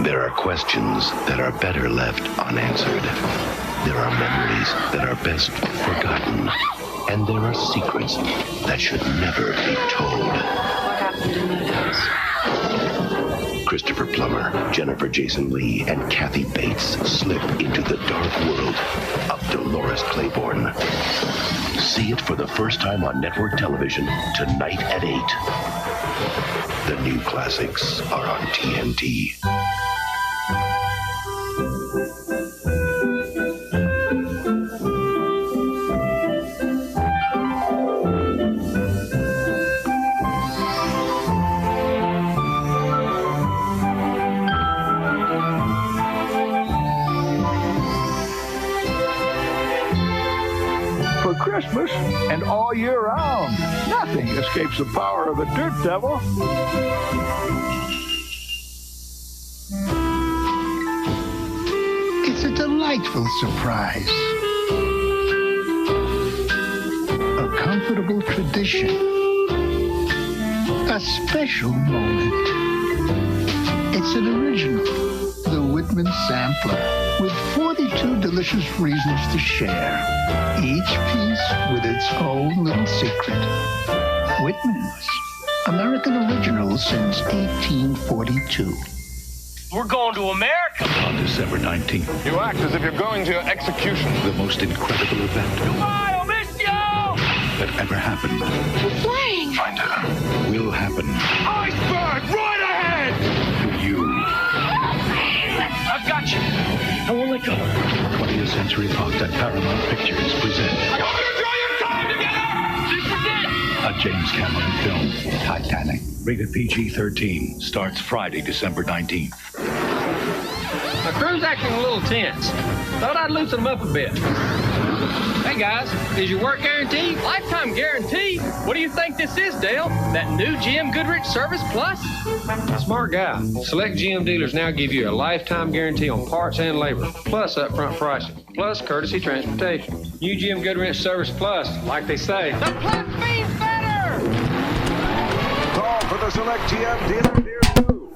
There are questions that are better left unanswered. There are memories that are best forgotten. And there are secrets that should never be told. What happened to Meadows? Christopher Plummer, Jennifer Jason Leigh, and Kathy Bates slip into the dark world of Dolores Claiborne. See it for the first time on network television tonight at 8. The new classics are on TNT. For Christmas and all year round, nothing escapes the power of the Dirt Devil. It's a delightful surprise. A comfortable tradition. A special moment. It's an original, the Whitman Sampler, with 42 delicious reasons to share, each piece with its own little secret. Whitman's, American original since 1842. We're going to America. On December 19th, You act as if you're going to your execution. the most incredible event Bye, I'll miss you! that ever happened We're flying! Find her. Will happen Iceberg, right ahead! to you. I've got you. I won't let go. 20th Century Fox and Paramount Pictures present I hope you enjoy your time together! Super a James Cameron film, Titanic. Rated PG-13. Starts Friday, December 19th. My crew's acting a little tense. Thought I'd loosen them up a bit. Hey guys, is your work guaranteed? Lifetime guarantee? What do you think this is, Dale? That new GM Goodrich Service Plus? Smart guy. Select GM dealers now give you a lifetime guarantee on parts and labor, plus upfront pricing, plus courtesy transportation. New GM Goodrich Service Plus, like they say. The plus means better! Call for the Select GM dealer near you.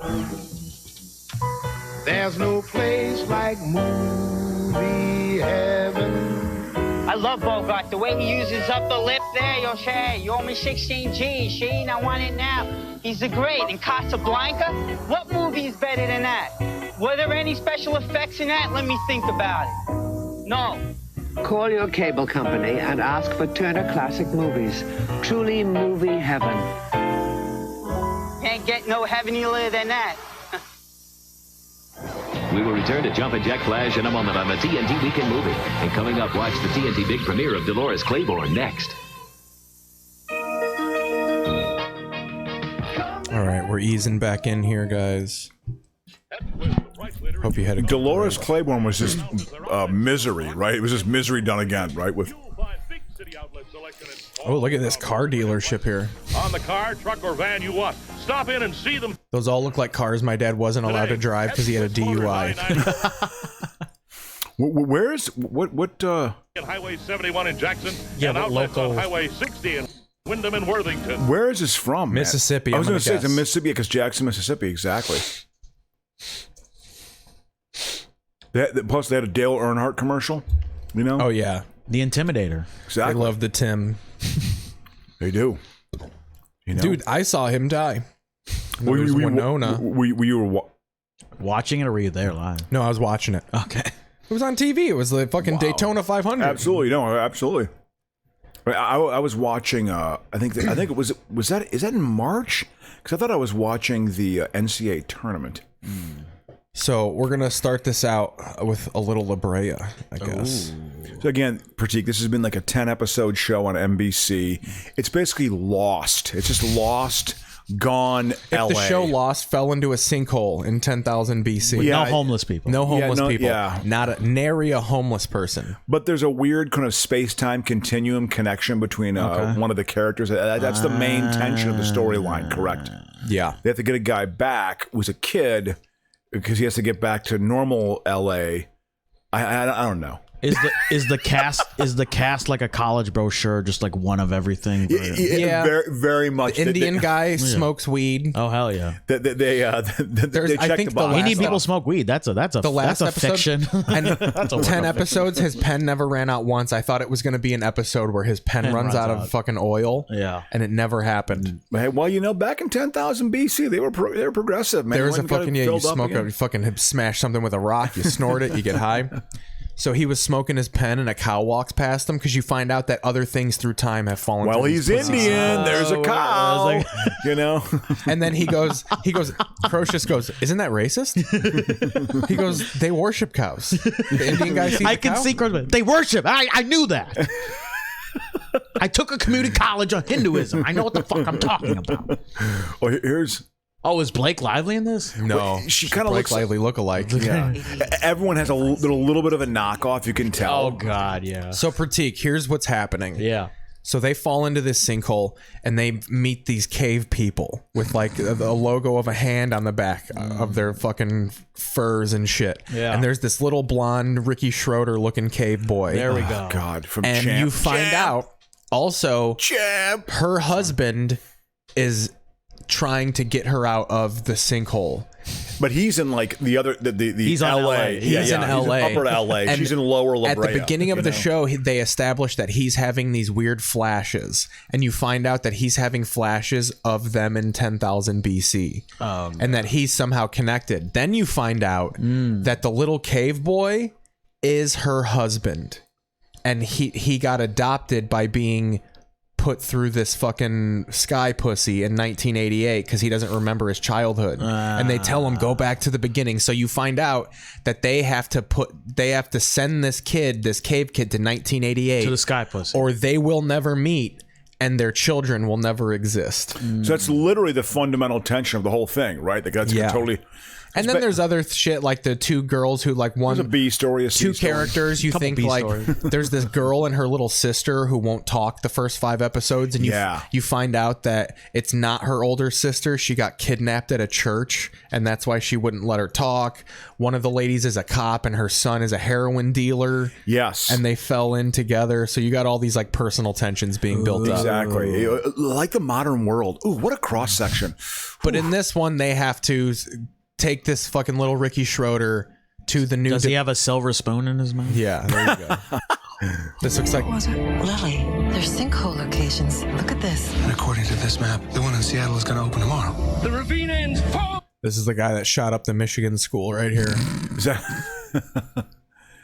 There's no place like movie heaven. I love Bogart. The way he uses upper lip there, yo, Shay. You owe me 16 G's, Sheen. I want it now. He's the great. In Casablanca, what movie is better than that? Were there any special effects in that? Let me think about it. No. Call your cable company and ask for Turner Classic Movies. Truly movie heaven. Can't get no heavenlier than that. We will return to Jumpin' Jack Flash in a moment on the TNT Weekend Movie. And coming up, watch the TNT big premiere of Dolores Claiborne next. All right, we're easing back in here, guys. Hope you had a Dolores Claiborne was just misery, right? It was just misery done again, right? With oh, look at this car dealership here. On the car, truck, or van you want. Stop in and see them. Those all look like cars my dad wasn't allowed to drive because he had a DUI. Where's what? Highway 71 in Jackson. Yeah, and but outlets local. on Highway 60 in Wyndham and Worthington. Where is this from? Matt? Mississippi. I was I'm going to say gonna it's in guess. Mississippi because Jackson, Mississippi, exactly. Plus, they had a Dale Earnhardt commercial. You know? Oh yeah, The Intimidator. Exactly. I love the Tim. They do. You know? Dude, I saw him die. Were There's you Winona. Watching it or were you there live? No, I was watching it. Okay. It was on TV. It was the fucking Daytona 500. Absolutely. No, absolutely. I was watching. I think it was that in March? Because I thought I was watching the NCAA tournament. So we're gonna start this out with a little La Brea, I guess. So again, Prateek, this has been like a 10-episode show on NBC. It's basically Lost. It's just Lost, gone, If LA. the show Lost fell into a sinkhole in 10,000 BC. With no homeless people. No homeless people. Yeah. Nary a homeless person. But there's a weird kind of space-time continuum connection between one of the characters. That's the main tension of the storyline, correct? Yeah. They have to get a guy back who's a kid because he has to get back to normal LA. I don't know. Is the cast like a college brochure, just like one of everything? Yeah. very, very much. The Indian guy smokes weed. Oh hell yeah! They check the box. We need people to smoke weed. That's a episode, fiction. And 10 episodes, his pen never ran out once. I thought it was going to be an episode where his pen runs out of fucking oil. Yeah, and it never happened. Hey, well, back in 10,000 BC, they were progressive, man. There was a fucking you fucking smash something with a rock, you snort it, you get high. So he was smoking his pen and a cow walks past him because you find out that other things through time have fallen. Well, through he's Indian. There's a cow. And then he goes, Crocius goes, isn't that racist? He goes, they worship cows. The Indian guy sees I can see Crocius. They worship. I knew that. I took a community college on Hinduism. I know what the fuck I'm talking about. Well, here's... Oh, is Blake Lively in this? No, she kind of looks Lively look-alike. Yeah, everyone has a little bit of a knockoff. You can tell. Oh God, yeah. So Prateek, here's what's happening. Yeah. So they fall into this sinkhole and they meet these cave people with like a logo of a hand on the back of their fucking furs and shit. Yeah. And there's this little blonde Ricky Schroeder looking cave boy. There we go. God, from and Champ. you find out also Champ. Her husband is trying to get her out of the sinkhole. But he's in like the he's LA. LA. He's in LA. He's upper LA. And she's in lower La Brea. At the beginning of the show, they established that he's having these weird flashes. And you find out that he's having flashes of them in 10,000 BC. And that he's somehow connected. Then you find out that the little cave boy is her husband. And he got adopted by being put through this fucking sky pussy in 1988 because he doesn't remember his childhood. And they tell him go back to the beginning. So you find out that they have to send this cave kid to 1988 to the sky pussy, or they will never meet and their children will never exist. So that's literally the fundamental tension of the whole thing, right? That's totally. And then there's other shit like the two girls who like one there's a B story, a C two story. characters you think like there's this girl and her little sister who won't talk the first 5 episodes, and you find out that it's not her older sister. She got kidnapped at a church and that's why she wouldn't let her talk. One of the ladies is a cop and her son is a heroin dealer. Yes. And they fell in together. So you got all these like personal tensions being built up. Exactly. Like the modern world. Ooh, what a cross section. But in this one they have to take this fucking little Ricky Schroeder to the new... Does he have a silver spoon in his mouth? Yeah, there you go. This looks like... What was it? Lily, there's sinkhole locations. Look at this. And according to this map, the one in Seattle is going to open tomorrow. The ravine ends. This is the guy that shot up the Michigan school right here. Is that...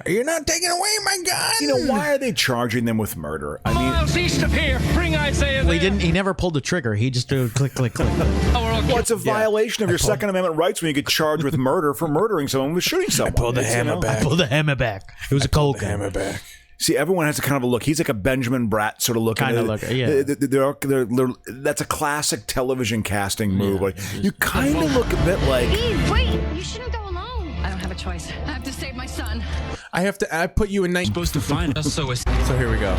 You're not taking away my gun! Why are they charging them with murder? I mean... Miles east of here. Bring Isaiah there. He never pulled the trigger. He just did click, click, click. Well, it's a violation of your Second Amendment rights when you get charged with murder for murdering someone with shooting someone. I pulled the hammer back. I pulled the hammer back. It was a cold hammer back. See, everyone has a kind of a look. He's like a Benjamin Bratt sort of look. Kind of look, yeah. That's a classic television casting move. Like, you kind of look a bit like... Eve, wait! You shouldn't go alone. I don't have a choice. I have to save my son. I put you in night. Supposed to find us, so here we go.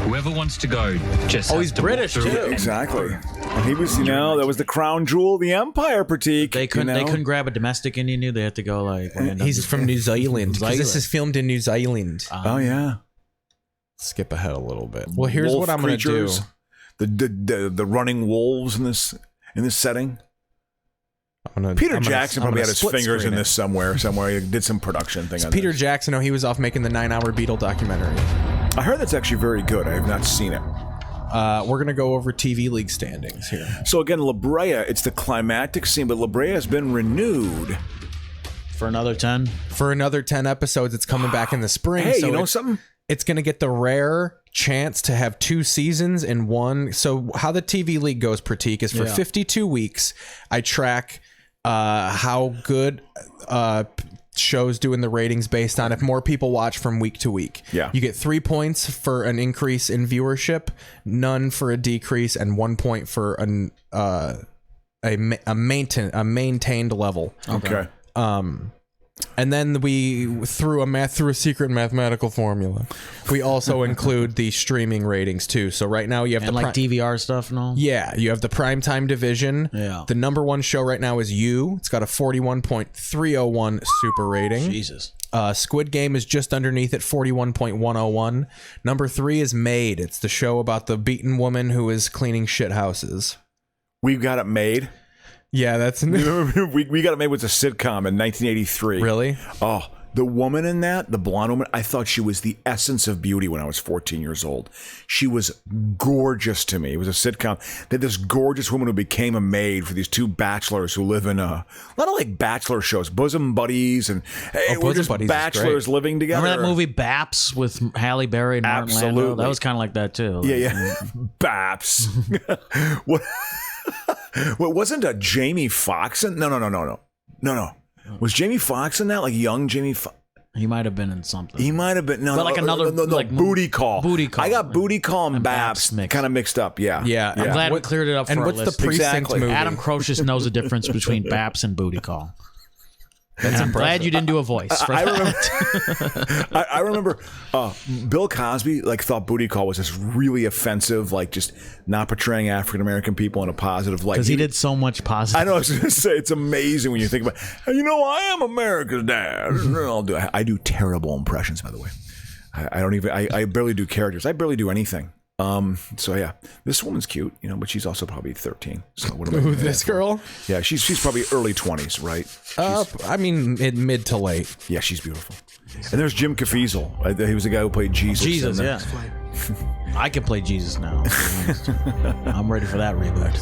Whoever wants to go, just he's British too. Exactly. And he was, that was the crown jewel of the empire, Prateek. They couldn't grab a domestic Indian. They had to go like. He's from New Zealand. This is filmed in New Zealand. Oh yeah. Skip ahead a little bit. Well, here's what I'm going to do. The running wolves in this setting. Peter Jackson probably had his fingers in this somewhere. He did some production thing. Peter Jackson, he was off making the 9-hour Beatle documentary. I heard that's actually very good. I have not seen it. We're going to go over TV League standings here. So again, La Brea, it's the climactic scene, but La Brea has been renewed. For another 10? For another 10 episodes. It's coming back in the spring. Hey, you know something? It's going to get the rare chance to have 2 seasons in one. So how the TV league goes, Prateek, is for 52 weeks. I track how good shows do in the ratings based on if more people watch from week to week. Yeah. You get 3 points for an increase in viewership, none for a decrease, and 1 point for a maintained level. Okay. And then we through a secret mathematical formula, we also include the streaming ratings too. So right now you have and the like DVR stuff and all. Yeah, you have the primetime division. Yeah. The number 1 show right now is You. It's got a 41.301 super rating. Jesus. Squid Game is just underneath at 41.101. Number 3 is Made. It's the show about the beaten woman who is cleaning shit houses. We've Got It Made. Yeah, that's we Got It Made was a sitcom in 1983. Really? Oh, the woman in that, the blonde woman, I thought she was the essence of beauty when I was 14 years old. She was gorgeous to me. It was a sitcom. They had this gorgeous woman who became a maid for these 2 bachelors who live in a lot of like bachelor shows, bosom buddies, and hey, we're just bachelors living together. Remember that movie Baps with Halle Berry and Martin Landau? That was kind of like that too. Yeah. Baps. What? What wasn't a Jamie Foxx in? No. Was Jamie Foxx in that? Like young Jamie Foxx? He might have been in something. He might have been. No, but like another like Booty Call. Booty Call. I got Booty Call and Baps kind of mixed up. Yeah. I'm glad we cleared it up for and our what's list. the precinct movie? Adam Crocious knows the difference between Baps and Booty Call. That's I'm glad you didn't do a voice for that. I remember Bill Cosby thought Booty Call was this really offensive, like just not portraying African American people in a positive light. Because he did so much positive. I know. I was going to say it's amazing when you think about. I am America's dad. I do terrible impressions, by the way. I don't even. I barely do characters. I barely do anything. So yeah, this woman's cute, but she's also probably 13. So what am I? Who, this girl? Yeah, she's probably early 20s, right? I mean, mid to late. Yeah, she's beautiful. And there's Jim Caviezel. He was the guy who played Jesus. Jesus, yeah. I can play Jesus now. I'm ready for that reboot.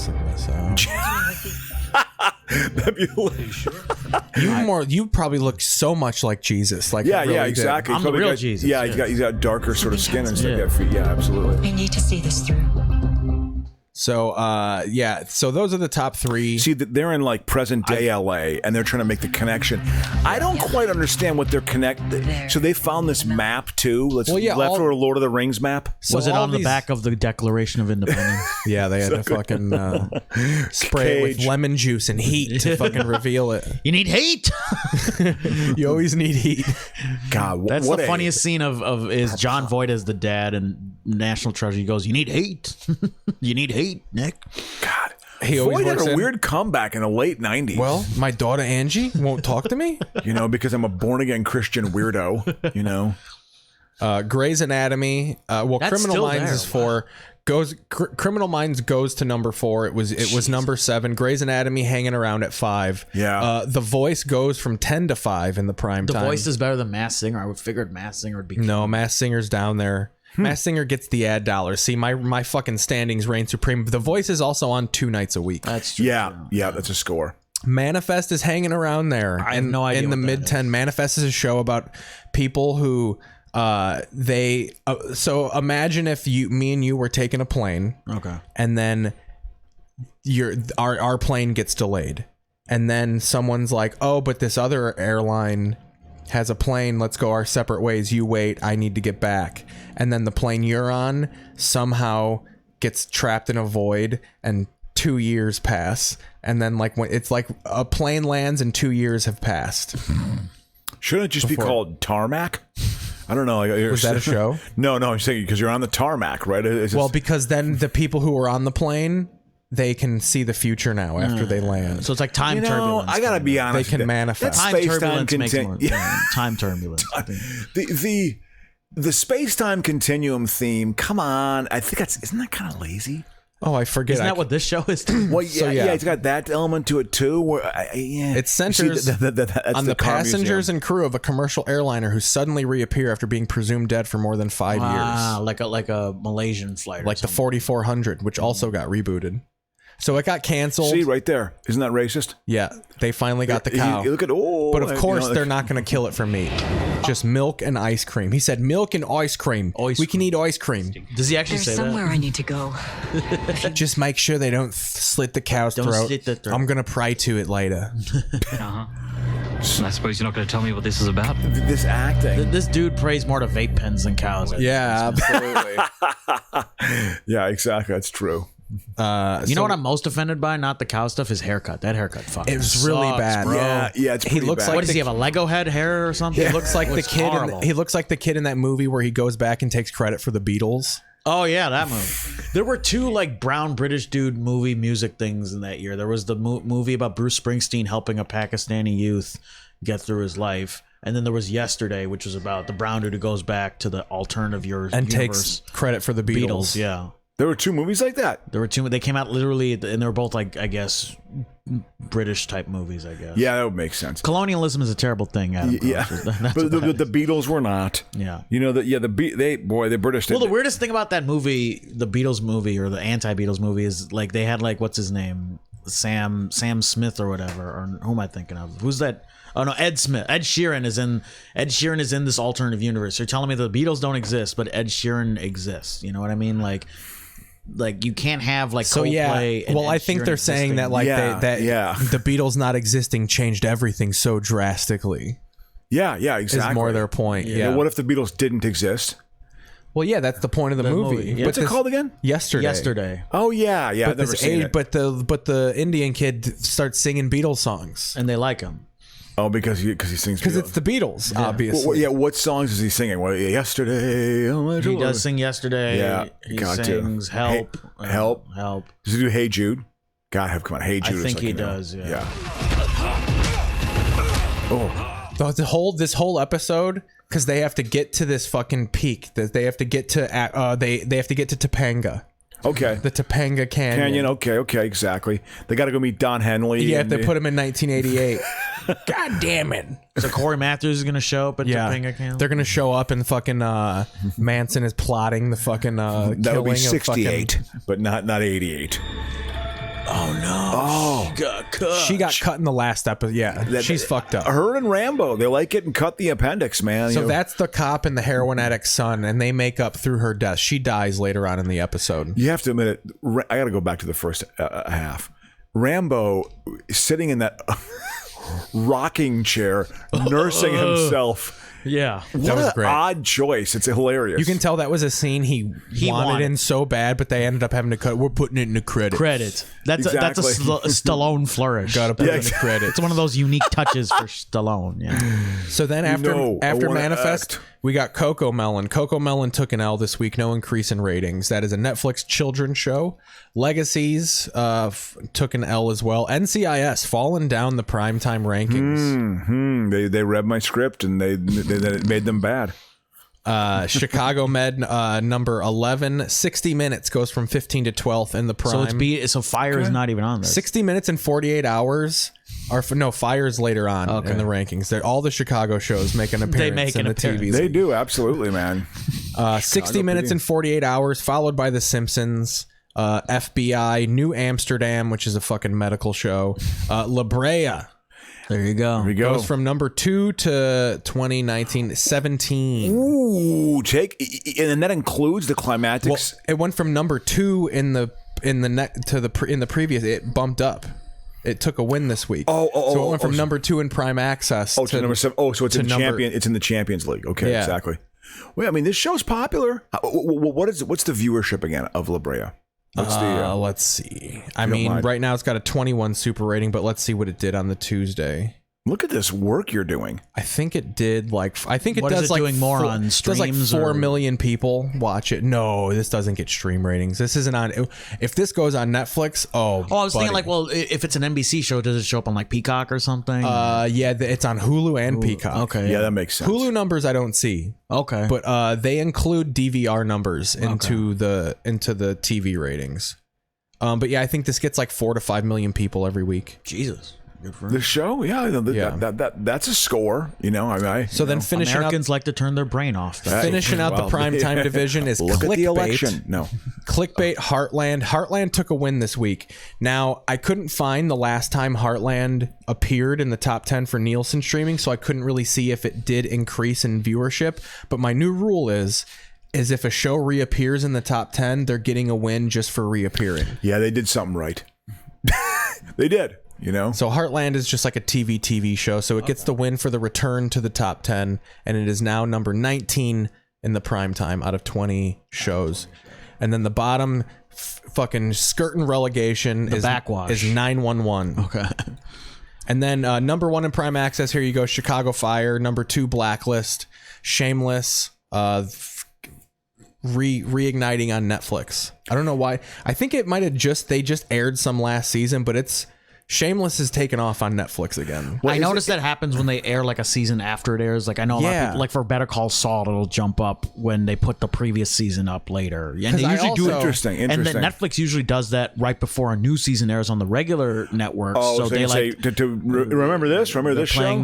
You probably look so much like Jesus. Like yeah, exactly. I'm the real Jesus. Yeah, he's got darker sort of skin and stuff. Yeah, absolutely. We need to see this through. So so those are the top 3. See, they're in like present day LA, and they're trying to make the connection. I don't quite understand what they're connected. So they found this map too. Left for a Lord of the Rings map. So was it on the back of the Declaration of Independence? Yeah, they had to fucking spray it with lemon juice and heat to fucking reveal it. You need heat. You always need heat. God, that's the funniest scene of is John Voight as the dad and National Treasure. He goes, "You need heat. You need heat, Nick." God, he always Voight had a weird comeback in the late 90s. Well, my daughter Angie won't talk to me. Because I'm a born again Christian weirdo. Grey's Anatomy. That's Criminal still Minds there. is 4. Criminal Minds goes to number 4. It was number 7. Grey's Anatomy hanging around at 5. Yeah. The Voice goes from 10 to 5 in the prime time. The Voice is better than Masked Singer. I would figured Masked Singer would be. No, Masked Singer's down there. Masked Singer gets the ad dollars. See, my fucking standings reign supreme. The Voice is also on 2 nights a week. That's true. Yeah, that's a score. Manifest is hanging around there. I have no idea in the what that mid 10. Manifest is a show about people who so imagine if me and you were taking a plane, okay, and then our plane gets delayed, and then someone's like, oh, but this other airline has a plane, let's go our separate ways, you wait, I need to get back. And then the plane you're on somehow gets trapped in a void, and 2 years pass, and then when it's like a plane lands and 2 years have passed. Shouldn't it just be called Tarmac? I don't know. Was that a show? No, I'm saying because you're on the tarmac, right? Well, because then the people who are on the plane, they can see the future now after they land. So it's like time turbulence. I gotta be honest. They can manifest. Time turbulence makes more. Time turbulence. The space-time continuum theme. Come on, I think isn't that kind of lazy? Oh, I forget. Isn't that what this show is? Well, yeah, it's got that element to it too. Where it centers on the passengers and crew of a commercial airliner who suddenly reappear after being presumed dead for more than 5 years. Like a Malaysian flight, like the 4400, which also got rebooted. So it got canceled. See, right there. Isn't that racist? Yeah, they finally got the cow. Look at but of course, they're not going to kill it for meat. Just milk and ice cream. He said milk and ice cream. We can eat ice cream. Does he actually There's say somewhere that? I need to go. Just make sure they don't slit the cow's throat. Slit the throat. I'm going to pray to it later. I suppose you're not going to tell me what this is about. This acting. This dude prays more to vape pens than cows. Yeah, absolutely. Yeah, exactly. That's true. You know what I'm most offended by? Not the cow stuff. His haircut. That haircut fucking It was really sucks, bad. bro. Yeah, it's He pretty looks bad. like What does he have? A Lego head hair or something? He looks like the Looks kid. horrible. He looks like the kid in that movie where he goes back and takes credit for the Beatles. Oh yeah, that movie. There were two like brown British dude movie music things in that year. There was the movie about Bruce Springsteen helping a Pakistani youth get through his life, and then there was Yesterday, which was about the brown dude who goes back to the alternative universe And takes credit for the Beatles. Yeah, there were two movies like that. there were two. They came out literally, and they were both like I guess British type movies. I guess. Yeah, that would make sense. Colonialism is a terrible thing. Adam Yeah, Gross. That's but what the Beatles were not. Yeah. You know that. Yeah, the British. Well, the weirdest thing about that movie, the Beatles movie or the anti-Beatles movie, is like they had like what's his name, Sam Smith or whatever, or who am I thinking of? Who's that? Oh no, Ed Smith. Ed Sheeran is in this alternative universe. You're telling me the Beatles don't exist, but Ed Sheeran exists. You know what I mean? Like you can't have like Coldplay. And well, Ed I think Sheeran they're saying that like existing. the Beatles not existing changed everything so drastically. Yeah, exactly. Is more their point. Yeah. Well, what if the Beatles didn't exist? Well, yeah, that's the point of the movie. Yeah. What's it called again? Yesterday. Oh yeah. But I've never seen it. But the Indian kid starts singing Beatles songs, and they like him. Oh, because he sings. Because it's the Beatles, Yeah. obviously. What songs is he singing? Well, Yesterday. He does sing Yesterday. Yeah, He got to. sings Help. Help. Help. Does he do Hey Jude? God, come on, Hey Jude. I think he you know. does. Yeah. Oh. This whole episode, because they have to get to this fucking peak. That they have to get to. They have to get to Topanga. Okay. The Topanga Canyon. Okay, exactly. They got to go meet Don Henley. Yeah, they put him in 1988. God damn it. So Corey Matthews is going to show up at Topanga Canyon? They're going to show up and fucking Manson is plotting the fucking killing that would be of 68, but not 88. Oh no! Oh, she got cut. She got cut in the last episode. Yeah, she's fucked up. Her and Rambo, they like getting cut the appendix, man. So that's the cop and the heroin addict's son, and they make up through her death. She dies later on in the episode. You have to admit it. I got to go back to the first half. Rambo sitting in that rocking chair, nursing himself. Yeah, what an odd choice. It's hilarious. You can tell that was a scene he wanted in so bad, but they ended up having to cut. We're putting it in the credits. That's a Stallone flourish. Gotta put it in the credits. It's one of those unique touches for Stallone. Yeah. So then after Manifest, act. we got Coco Melon. Coco Melon took an L this week. No increase in ratings. That is a Netflix children's show. Legacies took an L as well. NCIS fallen down the primetime rankings. They read my script and they made them bad. Chicago Med number 11. 60 Minutes goes from 15 to 12th in the prime. So Fire is not even on this. 60 Minutes and 48 Hours are Fire's later on in the rankings. All the Chicago shows make an appearance in the TV. They do, absolutely, man. 60 Minutes and 48 Hours, followed by The Simpsons. FBI, New Amsterdam, which is a fucking medical show. La Brea. There you go. There we go. Goes from number 2 to 2019, 17. Ooh, Jake, and that includes the climatics. Well, it went from number 2 in the previous. It bumped up. It took a win this week. So it went from number 2 in Prime Access to number 7. Oh, so it's in It's in the Champions League. Okay, Yeah. exactly. Well, I mean, this show's popular. What's the viewership again of La Brea? Let's see. I mean, right now it's got a 21 super rating, but let's see what it did on the Tuesday. Look at this work you're doing. I think it did like What is it doing more on streams? Does like 4 or? million people watch it. No, this doesn't get stream ratings. This isn't on. If this goes on Netflix, I was thinking like, well, if it's an NBC show, does it show up on like Peacock or something? Yeah, it's on Hulu and Peacock. Okay, yeah, that makes sense. Hulu numbers I don't see. Okay, but they include DVR numbers into the TV ratings. But yeah, I think this gets like 4 to 5 million people every week. Jesus. The show, that's a score. Then finishing Americans like to turn their brain off. Finishing out the primetime division is Look clickbait. at the election. No. Clickbait Heartland. Heartland took a win this week. Now, I couldn't find the last time Heartland appeared in the top 10 for Nielsen streaming, so I couldn't really see if it did increase in viewership. But my new rule is if a show reappears in the top 10, they're getting a win just for reappearing. Yeah, they did something right. They did. So Heartland is just like a TV show, so it gets the win for the return to the top 10, and it is now number 19 in the prime time out of 20 shows. And then the bottom fucking skirting relegation is 911. Okay. And then number 1 in prime access, here you go, Chicago Fire. Number 2, Blacklist. Shameless, reigniting on Netflix. I don't know why. I think it might have they just aired some last season, but it's Shameless is taken off on Netflix again. I noticed that happens when they air like a season after it airs. Like I know a lot of people, like for Better Call Saul, it'll jump up when they put the previous season up later. And they usually do it. Interesting. And then Netflix usually does that right before a new season airs on the regular network. Oh, so they like to remember this show. And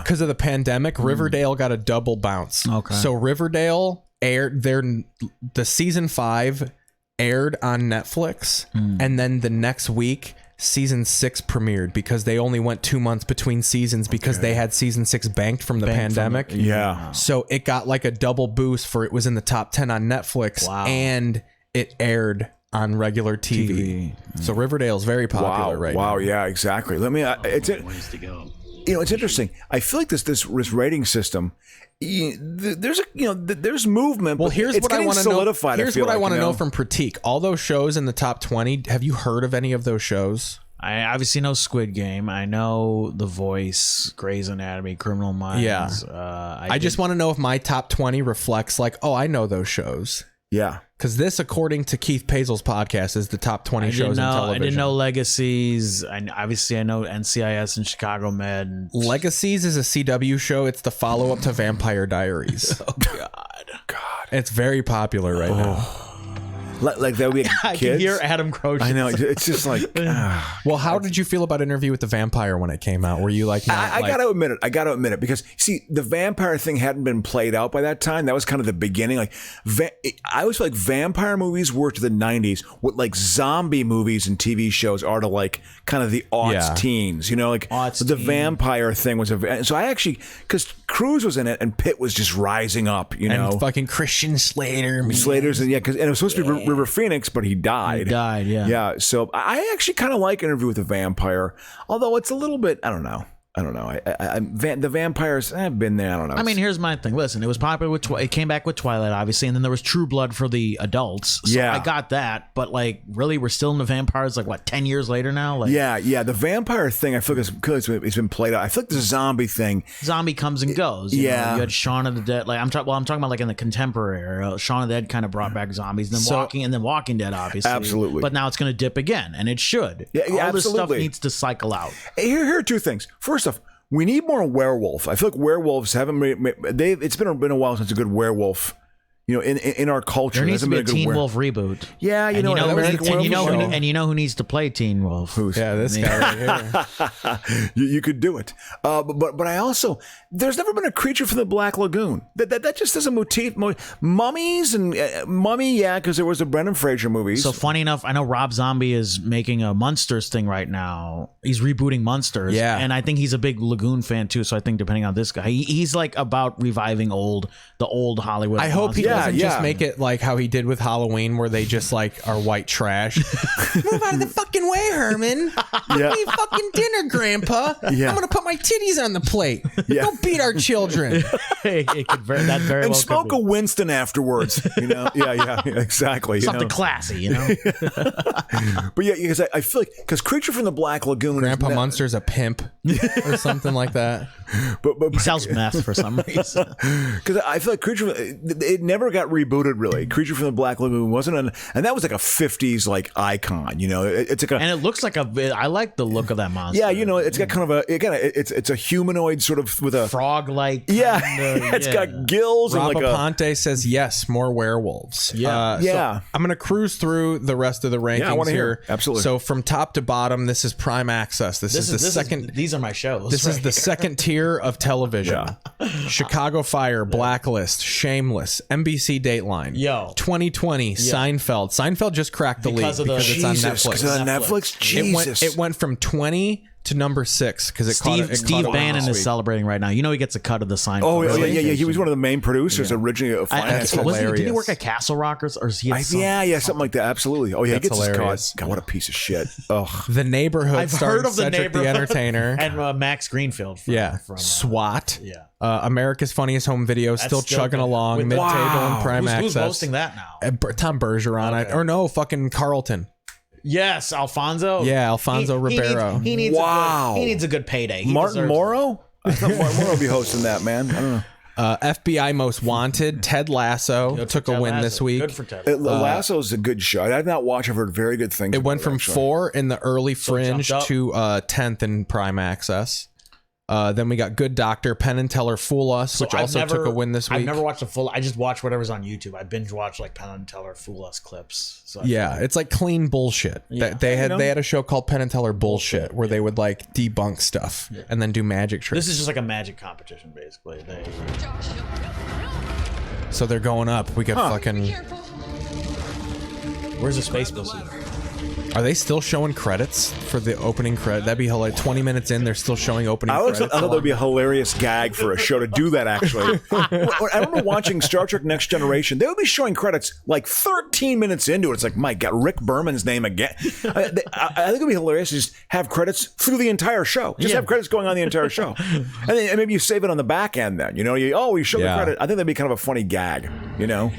because of the pandemic, Riverdale got a double bounce. Okay. So Riverdale aired the season 5 aired on Netflix, and then the next week season 6 premiered because they only went 2 months between seasons because they had season 6 banked from the pandemic. So it got like a double boost for it was in the top 10 on Netflix and it aired on regular TV. So Riverdale's very popular right now. Wow, yeah, exactly. It's interesting. I feel like this rating system, there's movement. Well, here's what I want to know. Here's what I want to know from Prateek. All those shows in the top 20. Have you heard of any of those shows? I obviously know Squid Game. I know The Voice, Grey's Anatomy, Criminal Minds. Yeah. I just want to know if my top 20 reflects like, oh, I know those shows. Yeah. Because this, according to Keith Paesel's podcast, is the top 20 shows in television. I didn't know Legacies. Obviously, I know NCIS and Chicago Med. Legacies is a CW show. It's the follow-up to Vampire Diaries. Oh, God. It's very popular right now. Like that we I can hear Adam Croce. I know. It's just like. Well, how did you feel about Interview with the Vampire when it came out? Were you like, I got to admit it. Because see, the vampire thing hadn't been played out by that time. That was kind of the beginning. Like, I always feel like vampire movies were to the 90s what like zombie movies and TV shows are to like kind of the aughts teens. Like the vampire thing was so I actually, because Cruise was in it and Pitt was just rising up. And fucking Christian Slater. Slater's and because it was supposed to be River Phoenix, but he died. Yeah. So I actually kind of like Interview with the Vampire, although it's a little bit. I don't know. The vampires have been there. I don't know. I mean, here's my thing. Listen, it was popular with it came back with Twilight, obviously, and then there was True Blood for the adults. So I got that, but like, really, we're still in the vampires. Like, what, 10 years later now? Like, yeah. The vampire thing, I feel like it's been played out. I feel like the zombie thing, zombie comes and goes. You know, you had Shaun of the Dead. Like, I'm talking about like in the contemporary era. Shaun of the Dead kind of brought back zombies, and then Walking Dead, obviously. Absolutely. But now it's going to dip again, and it should. All this stuff needs to cycle out. Here are two things. First off, we need more werewolf. I feel like werewolves haven't it's been a while since a good werewolf, in our culture. There needs to be a Teen Wolf reboot. Yeah, you know who needs to play Teen Wolf? This guy right here. you could do it. But I also, there's never been a Creature from the Black Lagoon. That just is a motif. Mummies and Mummy, because there was the Brendan Fraser movies. So funny enough, I know Rob Zombie is making a Munsters thing right now. He's rebooting Munsters. Yeah. And I think he's a big Lagoon fan too. So I think depending on this guy, he's like about reviving the old Hollywood. I hope he doesn't just make it like how he did with Halloween, where they just like are white trash. Move out of the fucking way, Herman. Eat fucking dinner, Grandpa. I'm gonna put my titties on the plate. Don't beat our children. That very and well smoke a Winston afterwards. Yeah, exactly. Something classy, But because I feel like because Creature from the Black Lagoon, Grandpa Munster's a pimp or something like that. But he sells meth for some reason. Because I feel like Creature, it never never got rebooted really. Creature from the Black Lagoon wasn't and that was like a 50s like icon, you know. It's like and it looks like I like the look of that monster. Yeah, you know, it's got kind of it's a humanoid sort of with a frog like. Yeah, it's got gills Rob and like Aponte says yes, more werewolves. Yeah. So I'm gonna cruise through the rest of the rankings I wanna here. hear. Absolutely. So from top to bottom, this is Prime Access. This is the second. These are my shows. This is the second tier of television. Chicago Fire, Blacklist, Shameless, NBC Dateline. 2020, Seinfeld. Seinfeld just cracked the league because it's on Netflix. Because it's on Netflix? Jesus. It went from 20 to number 6 because it Steve caught Bannon is celebrating right now. You know he gets a cut of the Seinfeld. Oh yeah. He was one of the main producers originally of Finance. Did he work at Castle Rock or is he? Something like that. Absolutely. Oh yeah, he gets hilarious. his cut. God, what a piece of shit. Ugh. The Neighborhood. I've heard of the Cedric Neighborhood. the Entertainer And Max Greenfield. From SWAT. Yeah. America's Funniest Home Videos still chugging along. Mid-table and Prime Access. Who's hosting that now? Tom Bergeron. Or no, fucking Carlton. Yes, Alfonso. Yeah, Alfonso Ribeiro. He needs a good payday. Martin Morrow? I thought Martin Morrow would be hosting that, man. I don't know. FBI Most Wanted, Ted Lasso took a win this week. Good for Ted. Lasso is a good show. I've not watched. I've heard very good things. It went from 4 in the early Fringe jumped up. to 10th in Prime Access. Then we got Good Doctor, Penn and Teller Fool Us, which also took a win this week. I've never watched a full. I just watch whatever's on YouTube. I binge watch like Penn and Teller Fool Us clips. So it's like clean bullshit. Yeah. They had a show called Penn and Teller Bullshit where they would like debunk stuff and then do magic tricks. This is just like a magic competition, basically. So they're going up. We got fucking. Where's the space pussy? Are they still showing credits for the opening credit? That'd be hilarious. 20 minutes in, they're still showing opening credits. I thought that would be a hilarious gag for a show to do that, actually. I remember watching Star Trek Next Generation. They would be showing credits like 13 minutes into it. It's like, my God, Rick Berman's name again. I think it would be hilarious to just have credits through the entire show. Just have credits going on the entire show. And maybe you save it on the back end then. You know, we show the credit. I think that'd be kind of a funny gag, you know?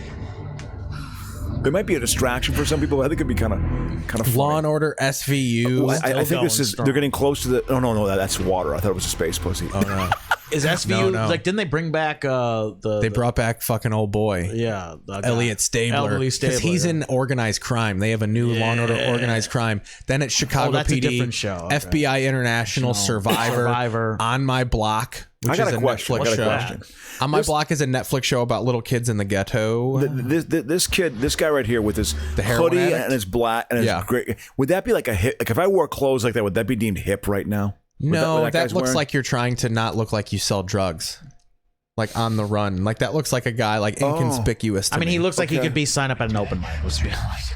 It might be a distraction for some people. I think it'd be kind of funny. Law and Order SVU. I think they're getting close to the. Oh no, that's water. I thought it was a space pussy. Oh no. Is SVU like? Didn't they bring back They brought back fucking old boy. Yeah, Elliot Stabler. Because he's in Organized Crime. They have a new Law and Order Organized Crime. Then it's Chicago that's PD, a different show. Okay. FBI International, Survivor, On My Block. Which is a Netflix show. On My Block is a Netflix show about little kids in the ghetto. This guy right here with his hoodie addict? and his black and his great. Would that be like a hip? Like if I wore clothes like that, would that be deemed hip right now? No, that looks like you're trying to not look like you sell drugs. Like on the run. Like that looks like a guy like inconspicuous to me. He looks like he could be signed up at an open mic. Let's be honest.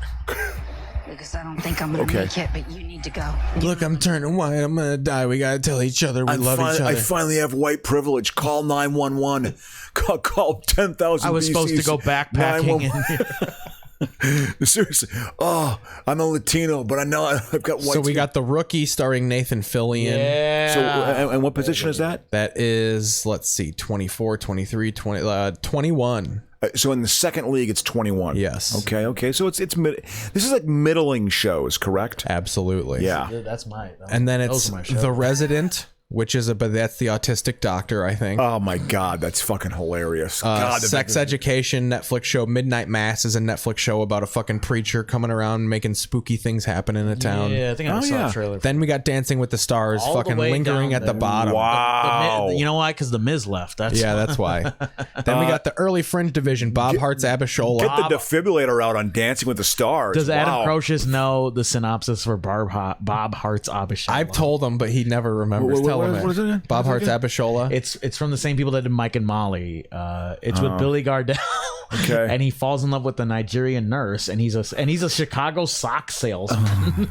Because I don't think I'm gonna make it, but you need to go. Look, I'm turning white. I'm gonna die. We gotta tell each other we love each other. I finally have white privilege. Call 911. Call 10,000. I was supposed to go backpacking. Seriously. Oh, I'm a Latino, but I know I've got white. So we got The Rookie starring Nathan Fillion. Yeah. So, and what position is that? That is, let's see, 24, 23, 21. So in the second league, it's 21. Yes. Okay. So it's this is like middling shows, correct? Absolutely. Yeah. That's my. And then it's The Resident, which is but that's the autistic doctor, I think. Oh my God, that's fucking hilarious. Sex Education, Netflix show. Midnight Mass is a Netflix show about a fucking preacher coming around making spooky things happen in a town. Yeah, I think I saw a trailer. Then we got Dancing with the Stars, All fucking the way lingering down at the there. bottom. Wow. You know why? Because the Miz left. That's why. Then we got the early Fringe division, Bob Hart's Abishola. Get the defibrillator out on Dancing with the Stars. Does Adam Crocius know the synopsis for Bob Hart's Abishola? I've told him, but he never remembers telling me. What is it? Bob Hart's Abishola. It's from the same people that did Mike and Molly. It's with Billy Gardell. Okay. And he falls in love with the Nigerian nurse, and he's a Chicago sock salesman.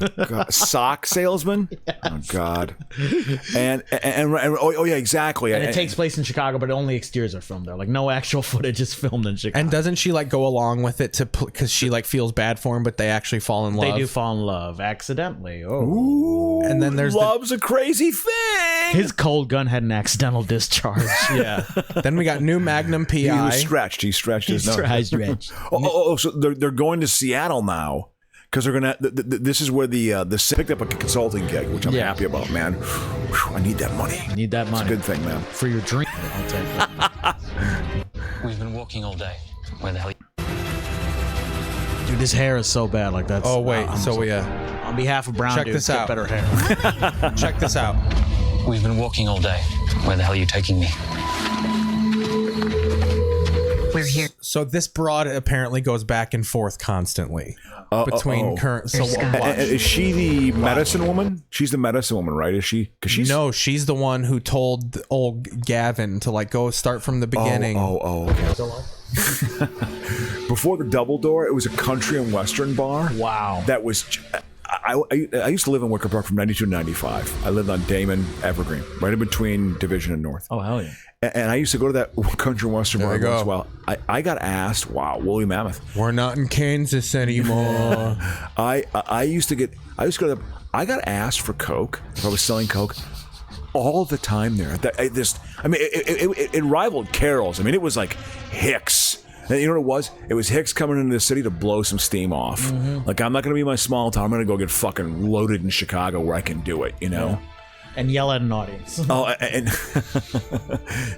Sock salesman? Yes. Oh God. And oh yeah, exactly. And it takes place in Chicago, but only exteriors are filmed there. Like no actual footage is filmed in Chicago. And doesn't she like go along with it because she like feels bad for him, but they actually fall in love? They do fall in love accidentally. Oh. Ooh, and then there's love's a crazy thing. His cold gun had an accidental discharge. Yeah. Then we got new Magnum PI. He was stretched. He stretched his nose. So they're going to Seattle now because they're gonna. This is where the picked up a consulting gig, which I'm happy about, man. Whew, I need that money. You need that money. It's a good thing, man. For your dream. I'll take it. We've been walking all day. Where the hell? Dude, his hair is so bad. Like that's. Oh wait, on behalf of brown check dudes, this get out. better hair. Check this out. We've been walking all day. Where the hell are you taking me? We're here. So this broad apparently goes back and forth constantly between current. So is she the medicine woman? She's the medicine woman, right? Is she? Because she's the one who told old Gavin to like go start from the beginning. Okay. Before the Double Door, it was a country and western bar. Wow. That was. I used to live in Wicker Park from 92 to 95. I lived on Damon, Evergreen, right in between Division and North. Oh, hell yeah. And I used to go to that country and western bar as well. I got asked, woolly mammoth. We're not in Kansas anymore. I used to go to I got asked for Coke if I was selling Coke all the time there. It rivaled Carol's. I mean, it was like Hicks. And you know what it was? It was Hicks coming into the city to blow some steam off. Mm-hmm. Like, I'm not going to be my small town. I'm going to go get fucking loaded in Chicago where I can do it, you know? Yeah. And yell at an audience. Oh, and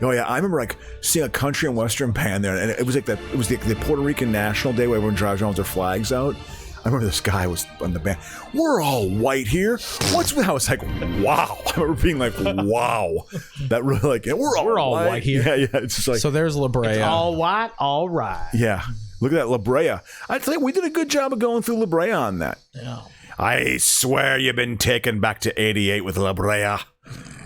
oh yeah, I remember like seeing a country and western band there, and it was like the Puerto Rican National Day where everyone drives around with their flags out. I remember this guy was on the band. We're all white here. What's with? I was like, wow. I remember being like, wow. That really like we're all white here. Yeah. It's just like so. There's La Brea. It's all white, all right. Yeah. Look at that La Brea. I think we did a good job of going through La Brea on that. Yeah. I swear you've been taken back to 88 with La Brea.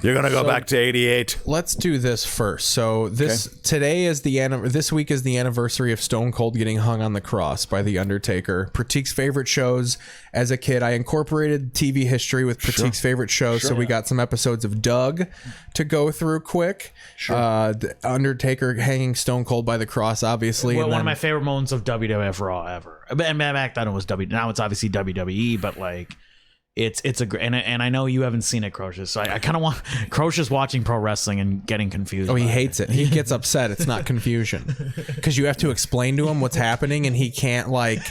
You're gonna go back to 88. Let's do this first. So today is this week is the anniversary of Stone Cold getting hung on the cross by the Undertaker. Prateek's favorite shows as a kid. I incorporated TV history with Prateek's favorite shows, so we got some episodes of Doug to go through quick. The Undertaker hanging Stone Cold by the cross, obviously. Well, one of my favorite moments of WWF Raw ever. And back then it was now it's obviously WWE, but like. It's a great, and I know you haven't seen it, Crocious. So I kind of want Crocious watching pro wrestling and getting confused. Oh, he hates it. He gets upset. It's not confusion because you have to explain to him what's happening, and he can't like.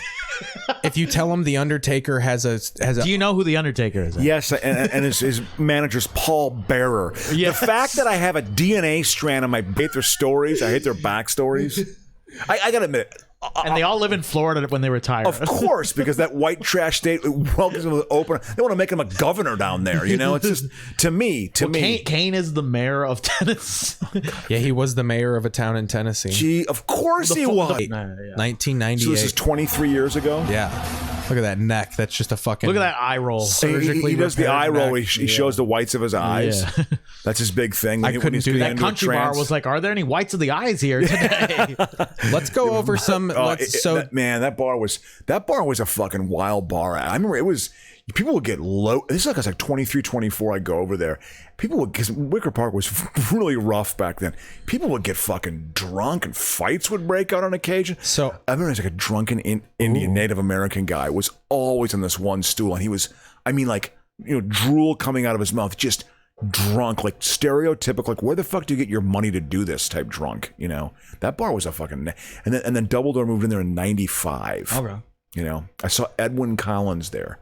If you tell him the Undertaker has a. Do you know who the Undertaker is? Yes, and his manager's Paul Bearer. Yeah. The fact that I have a DNA strand on my hate their stories, I hate their backstories. I gotta admit it. And they all live in Florida when they retire. Of course, because that white trash state welcomes them with open. They want to make him a governor down there. You know, it's just to me. Kane is the mayor of Tennessee. Yeah, he was the mayor of a town in Tennessee. Gee, of course he was. 1998. So this is 23 years ago. Yeah. Look at that neck. That's just a fucking. Look at that eye roll. He does the eye roll. He shows the whites of his eyes. Yeah. That's his big thing. I couldn't do that. That country bar was like, "Are there any whites of the eyes here today?" Let's go over some. That bar was a fucking wild bar. I remember it was. People would get low. This is like I was like 23, 24. I go over there. People would, because Wicker Park was really rough back then. People would get fucking drunk and fights would break out on occasion. So I remember it was like a drunken Indian Native American guy was always on this one stool, and he was, I mean, like, you know, drool coming out of his mouth, just drunk, like stereotypical, like where the fuck do you get your money to do this type drunk? You know, that bar was a fucking. And then Double Door moved in there in '95. Okay. You know, I saw Edwin Collins there.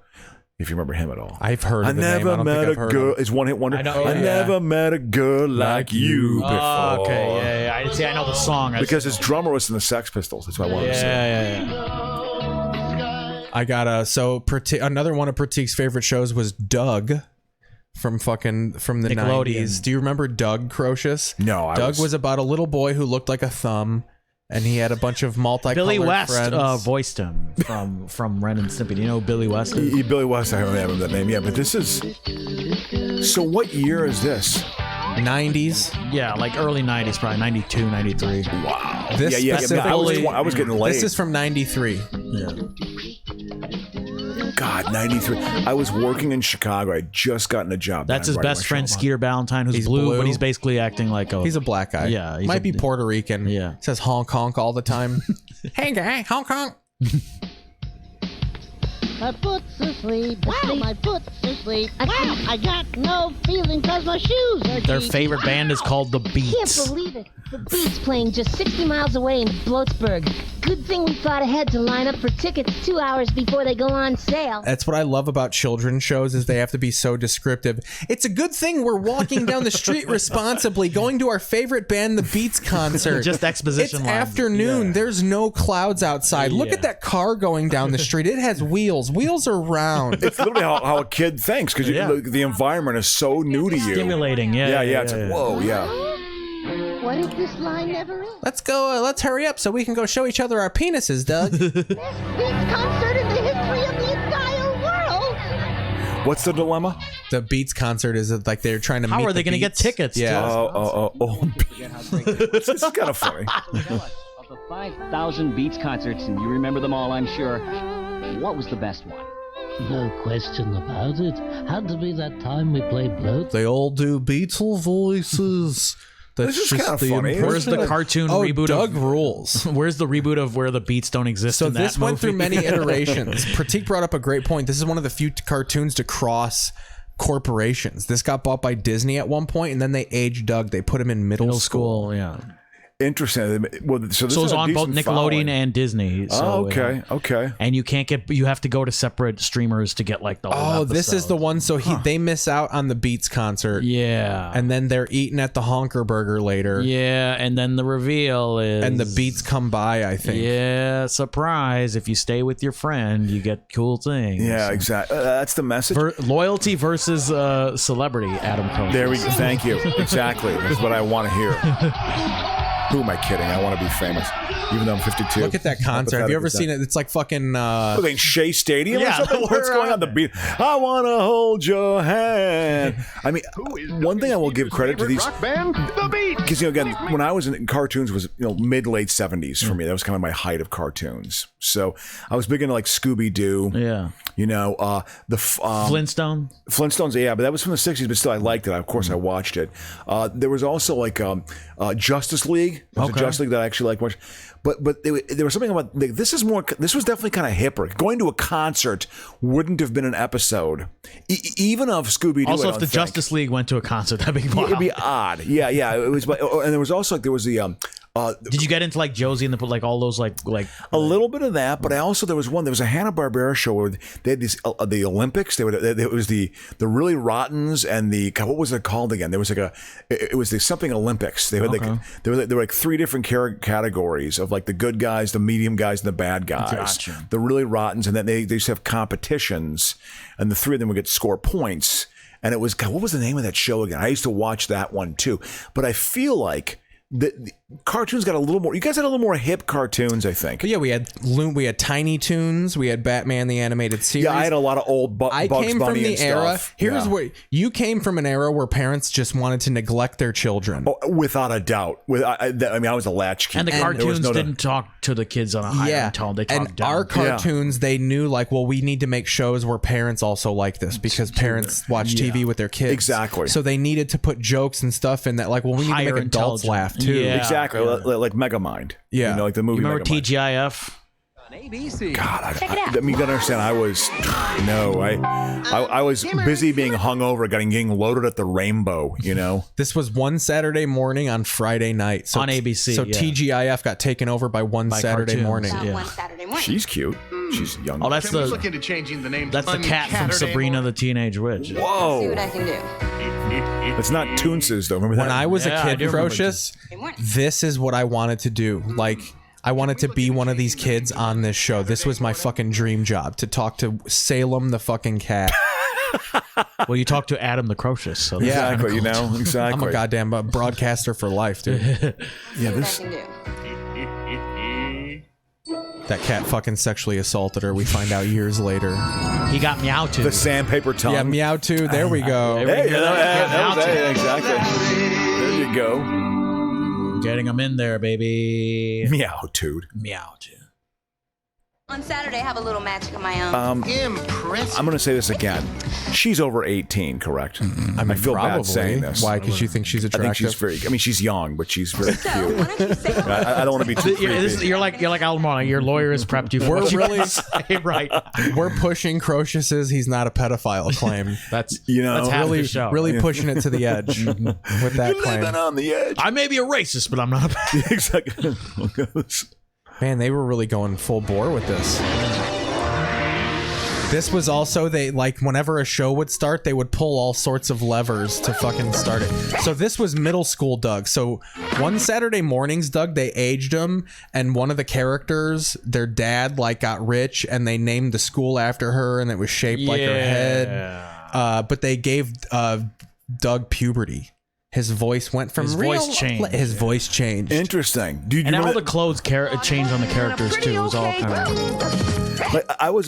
If you remember him at all. I've heard of the name. I never met a girl. It's one hit wonder. I never met a girl like you before. Okay, yeah. I know the song. Because his drummer was in the Sex Pistols. That's why I wanted to say. Yeah. I got another one of Prateek's favorite shows was Doug from the Nickelodeon. 90s. Do you remember Doug, Crocious? No. Doug was about a little boy who looked like a thumb. And he had a bunch of multicolored Billy West friends. voiced him from Ren and Stimpy. Do you know who Billy West is? Billy West, I don't have that name. Yeah, but this is... So what year is this? 90s. Yeah, like early 90s, probably 92, 93. Wow. This I was getting late. This is from 93. Yeah. God, 93. I was working in Chicago. I had just gotten a job. That's his best friend, Skeeter Ballantyne, who's blue, but he's basically acting like he's a black guy. Yeah. Might be Puerto Rican. Yeah. Says honk honk all the time. Hey, guy, honk honk. My foot's asleep. Wow, my foot's asleep. Wow, I got no feeling because my shoes are Their deep. favorite band is called The Beats. Can't believe it. The Beats playing just 60 miles away in Bloatsburg. Good thing we thought ahead to line up for tickets 2 hours before they go on sale. That's what I love about children's shows is they have to be so descriptive. It's a good thing we're walking down the street responsibly, going to our favorite band, the Beats concert. Just exposition It's lines. afternoon. Yeah. There's no clouds outside. Look Yeah. at that car going down the street. It has wheels. Wheels are round. It's literally how a kid thinks because the environment is so new to you. Stimulating, Yeah, it's like, whoa, yeah. What if this line never ends? Let's go. Let's hurry up so we can go show each other our penises, Doug. Beats concert in the history of the entire world. What's the dilemma? The Beats concert is like they're trying to. How meet are they the going to get Beats. tickets? Yeah. This is kind of funny. Of the 5,000 Beats concerts, and you remember them all, I'm sure, what was the best one? No question about it. Had to be that time we played Bloat. They all do Beatle voices. That's This is just kinda the funny. Where's the cartoon reboot Doug of rules? Where's the reboot of where the Beats don't exist? So in this that went movie? through many iterations. Prateek brought up a great point. This is one of the few cartoons to cross corporations. This got bought by Disney at one point, and then they aged Doug. They put him in middle school. Yeah. Interesting. Well, so this So is it's a on both decent Nickelodeon following. and Disney. So, Oh, okay, okay. And you have to go to separate streamers to get like the whole Oh, this is the one. So they miss out on the Beats concert. Yeah. And then they're eating at the Honker Burger later. Yeah, and then the reveal is... And the Beats come by, I think. Yeah, surprise. If you stay with your friend, you get cool things. Yeah, exactly. That's the message. Loyalty versus celebrity, Adam Cohen. There we go. Thank you. Exactly. That's what I want to hear. Who am I kidding? I want to be famous, even though I'm 52. Look at that concert. Have you ever seen it? It's like fucking... Look at Shea Stadium or Yeah, something? What's going on? The beat. I want to hold your hand. I mean, one thing I will give credit to these... rock band, The Beat. Because, again, when I was in cartoons was, mid-late 70s for me. That was kind of my height of cartoons. So I was big into, like, Scooby-Doo. Yeah. The... Flintstones, yeah, but that was from the 60s, but still I liked it. Of course, I watched it. There was also, like, Justice League. There was a Justice League that I actually liked much. But there was something about this was definitely kind of hipper. Going to a concert wouldn't have been an episode, even of Scooby-Doo. Also, if the Justice League went to a concert, that'd be wild. It'd be odd. Yeah. It was, and there was also like there was the. Did you get into like Josie and like all those like a little bit of that? But there was a Hanna-Barbera show where they had these the Olympics. It was the really rottens and the what was it called again? There was like it was the something Olympics. They had there were like three different categories of like the good guys, the medium guys, and the bad guys. Gotcha. The really rottens, and then they used to have competitions, and the three of them would get score points. And it was what was the name of that show again? I used to watch that one too. But I feel like the cartoons got a little more. You guys had a little more hip cartoons, I think. But yeah, we had Tiny Toons, we had Batman the Animated Series. Yeah, I had a lot of old I Bugs came Bunny from the and era. stuff. Here's where you came from, an era where parents just wanted to neglect their children. Oh, without a doubt. I was a latchkey, and the cartoons didn't talk to the kids on a higher tone. They talked down. Our cartoons, they knew like, well, we need to make shows where parents also like this because parents watch TV with their kids. Exactly. So they needed to put jokes and stuff in that. Like, well, we need to make adults laugh too. Yeah. Exactly. Like Megamind. Yeah. Like the movie. You remember Megamind. TGIF? God, I mean, you gotta understand. I was busy being hungover, getting loaded at the Rainbow. This was one Saturday morning on Friday night on ABC. So TGIF got taken over by Saturday cartoons. morning. One Saturday morning. She's cute. She's young. Oh, that's Can we look into changing the name? That's the cat from Sabrina the Teenage Witch. Whoa. See what I can do. It's not Toonses though. Remember that? When I was a kid, Crocious, this is what I wanted to do. Like, I wanted to be one of these kids on this show. This was my fucking dream job, to talk to Salem the fucking cat. Well, you talked to Adam the Crocious. So exactly. Exactly. I'm a goddamn broadcaster for life, dude. See what I can do. That cat fucking sexually assaulted her. We find out years later. He got Meowtwo. The sandpaper tongue. Yeah, Meowtwo. There we go. Exactly. There you go. Getting him in there, baby. Meowtwo. On Saturday, I have a little magic of my own. Impressive. I'm going to say this again. She's over 18, correct? I feel bad saying this. Why? Because you think she's attractive? I think she's she's young, but she's very cute. I don't want to be too creepy. You're like Almana. Your lawyer has prepped you for what you really say, right? We're pushing Crocious's "he's not a pedophile" claim. That's half the show. Really pushing it to the edge with that claim. Living on the edge. I may be a racist, but I'm not. Exactly. Man, they were really going full bore with this. This was also, they like, whenever a show would start, they would pull all sorts of levers to fucking start it. So this was middle school Doug. So one Saturday mornings, Doug, they aged him, and one of the characters, their dad, like, got rich, and they named the school after her, and it was shaped like her head. But they gave Doug puberty. His voice went from His voice changed. His voice changed. Interesting. And all the clothes changed on the characters too. It was all kind of. Like I was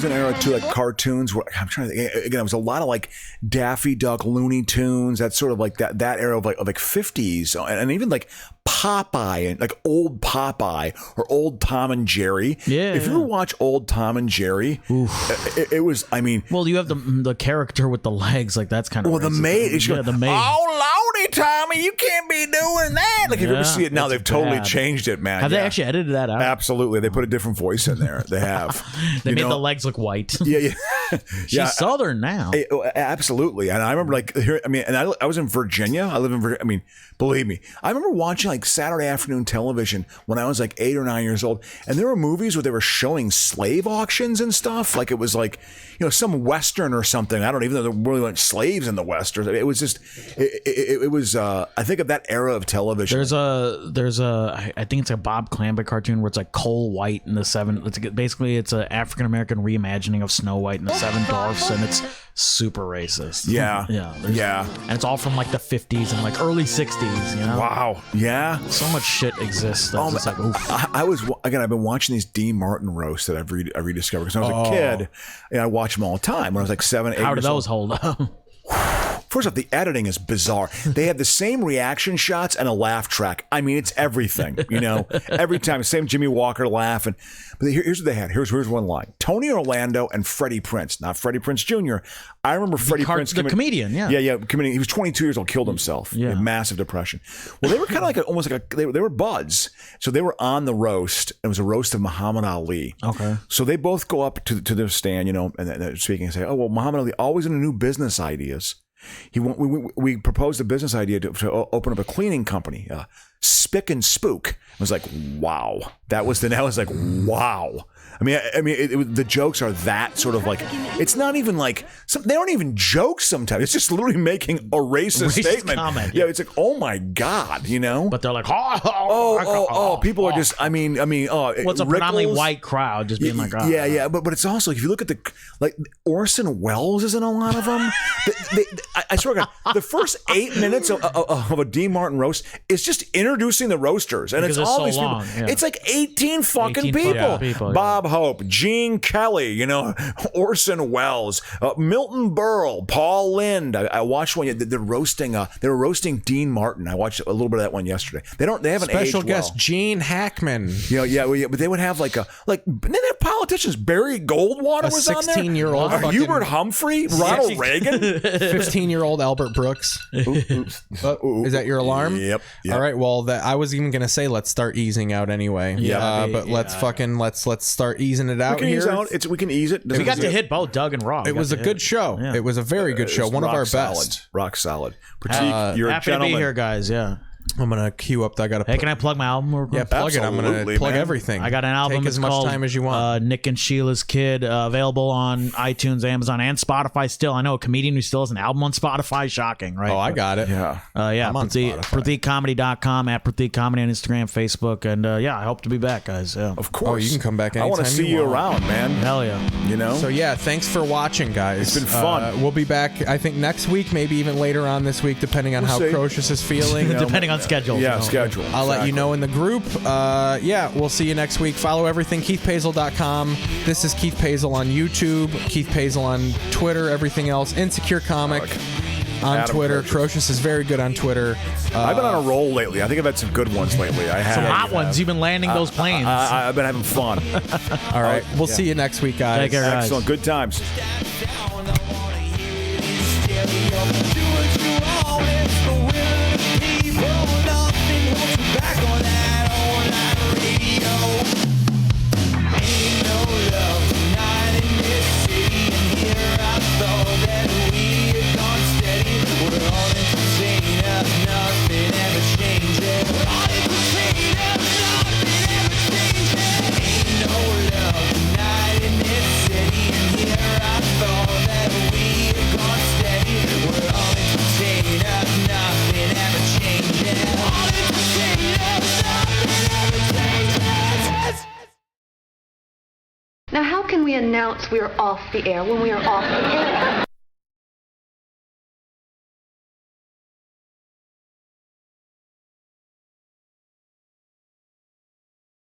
an era too, like cartoons where I'm trying to think, again, it was a lot of like Daffy Duck, Looney Tunes, that sort of like that era of like 50s, and even like Popeye, and like old Popeye or old Tom and Jerry. Yeah. If you ever watch old Tom and Jerry, it was, I mean, well, you have the character with the legs, like that's kind of. Well, the maid. Yeah, the maid. Oh, Lordy, Tommy, you can't be doing that. Like if you ever see it now, they've totally bad. changed it, man. Have they actually edited that out? Absolutely, they put a different voice in there. They have. They made the legs look white. Yeah. She's Southern now. Absolutely. And I remember like here, I mean, and I was in Virginia. I live in Virginia. I mean, believe me, I remember watching like Saturday afternoon television when I was like 8 or 9 years old. And there were movies where they were showing slave auctions and stuff. Like it was like, some Western or something. I don't even know there really weren't slaves in the Western. It was just, it was, I think of that era of television. There's a, I think it's a Bob Clampett cartoon where it's like Cole White in the seven. It's an African American reimagining of Snow White and the Seven Dwarfs, and it's super racist. Yeah. And it's all from like the 50s and like early 60s, Wow. Yeah. So much shit exists. That's just like, oof. I've been watching these Dean Martin roasts that I've rediscovered because when I was a kid, and I watched them all the time when I was like 7, 8 years old. How do those hold up? First off, the editing is bizarre. They have the same reaction shots and a laugh track. I mean, it's everything, every time. Same Jimmy Walker laugh. But here's what they had. Here's one line. Tony Orlando and Freddie Prinze, not Freddie Prinze Jr. I remember Freddie Prinze. The comedian, yeah. Yeah, comedian. He was 22 years old, killed himself. Yeah. Massive depression. Well, they were kind of like almost like they were buds. So they were on the roast. It was a roast of Muhammad Ali. Okay. So they both go up to their stand, and they're speaking and say, oh, well, Muhammad Ali always into new business ideas. We proposed a business idea to open up a cleaning company, Spick and Spook. I was like, wow. That was like, wow. I mean, the jokes are that sort of like, it's not even like, they aren't even jokes sometimes. It's just literally making a racist statement. Comment. Yeah, it's like, oh my God, But they're like, people are just, I mean, what's a predominantly white crowd just being like, oh. Yeah. But it's also, if you look at Orson Welles is in a lot of them. I swear to God, the first 8 minutes of a Dean Martin roast is just introducing the roasters. And because it's all so these long, people. Yeah. It's like 18 fucking people. Bob Hope, Gene Kelly, Orson Welles, Milton Berle, Paul Lynde. I watched one. They're roasting. They were roasting Dean Martin. I watched a little bit of that one yesterday. They haven't special aged guest well. Gene Hackman. Yeah. But they would have they have politicians. Barry Goldwater was on there. 16-year-old Hubert Humphrey, Ronald Reagan, 15-year-old Albert Brooks. Is that your alarm? Yep. All right. Well, I was even gonna say let's start easing out anyway. But let's start easing it out here. We can ease it. We got to hit both Doug and Rob. It was a good show. Yeah. It was a very good show. One of our best. Rock solid. Prateek, you're a happy gentleman. to be here, guys. Yeah. I'm gonna queue up. Hey, can I plug my album? Yeah, plug it. I'm gonna plug everything. I got an album. Take as much time as you want. Nick and Sheila's Kid, available on iTunes, Amazon, and Spotify. Still, I know a comedian who still has an album on Spotify. Shocking, right? Oh, I got it. Yeah. I'm on Spotify. PrateekComedy.com, at Prateek Comedy on Instagram, Facebook, and I hope to be back, guys. Yeah. Of course. Oh, you can come back anytime. I want to see you around, man. Hell yeah. So yeah, thanks for watching, guys. It's been fun. We'll be back. I think next week, maybe even later on this week, depending on how Crocious is feeling. Depending on schedule. Yeah, schedule. I'll let you know in the group. We'll see you next week. Follow everything KeithPaesel.com. This is Keith Paesel on YouTube, Keith Paesel on Twitter, everything else. Insecure Comic on Adam Twitter. Crocious. Crocious is very good on Twitter. I've been on a roll lately. I think I've had some good ones lately. I have. Some hot ones. You've been landing those planes. I've been having fun. All right. We'll see you next week, guys. Take care, guys. Excellent. Good times. Nothing ever changes. Now, how can we announce we are off the air when we are off the air?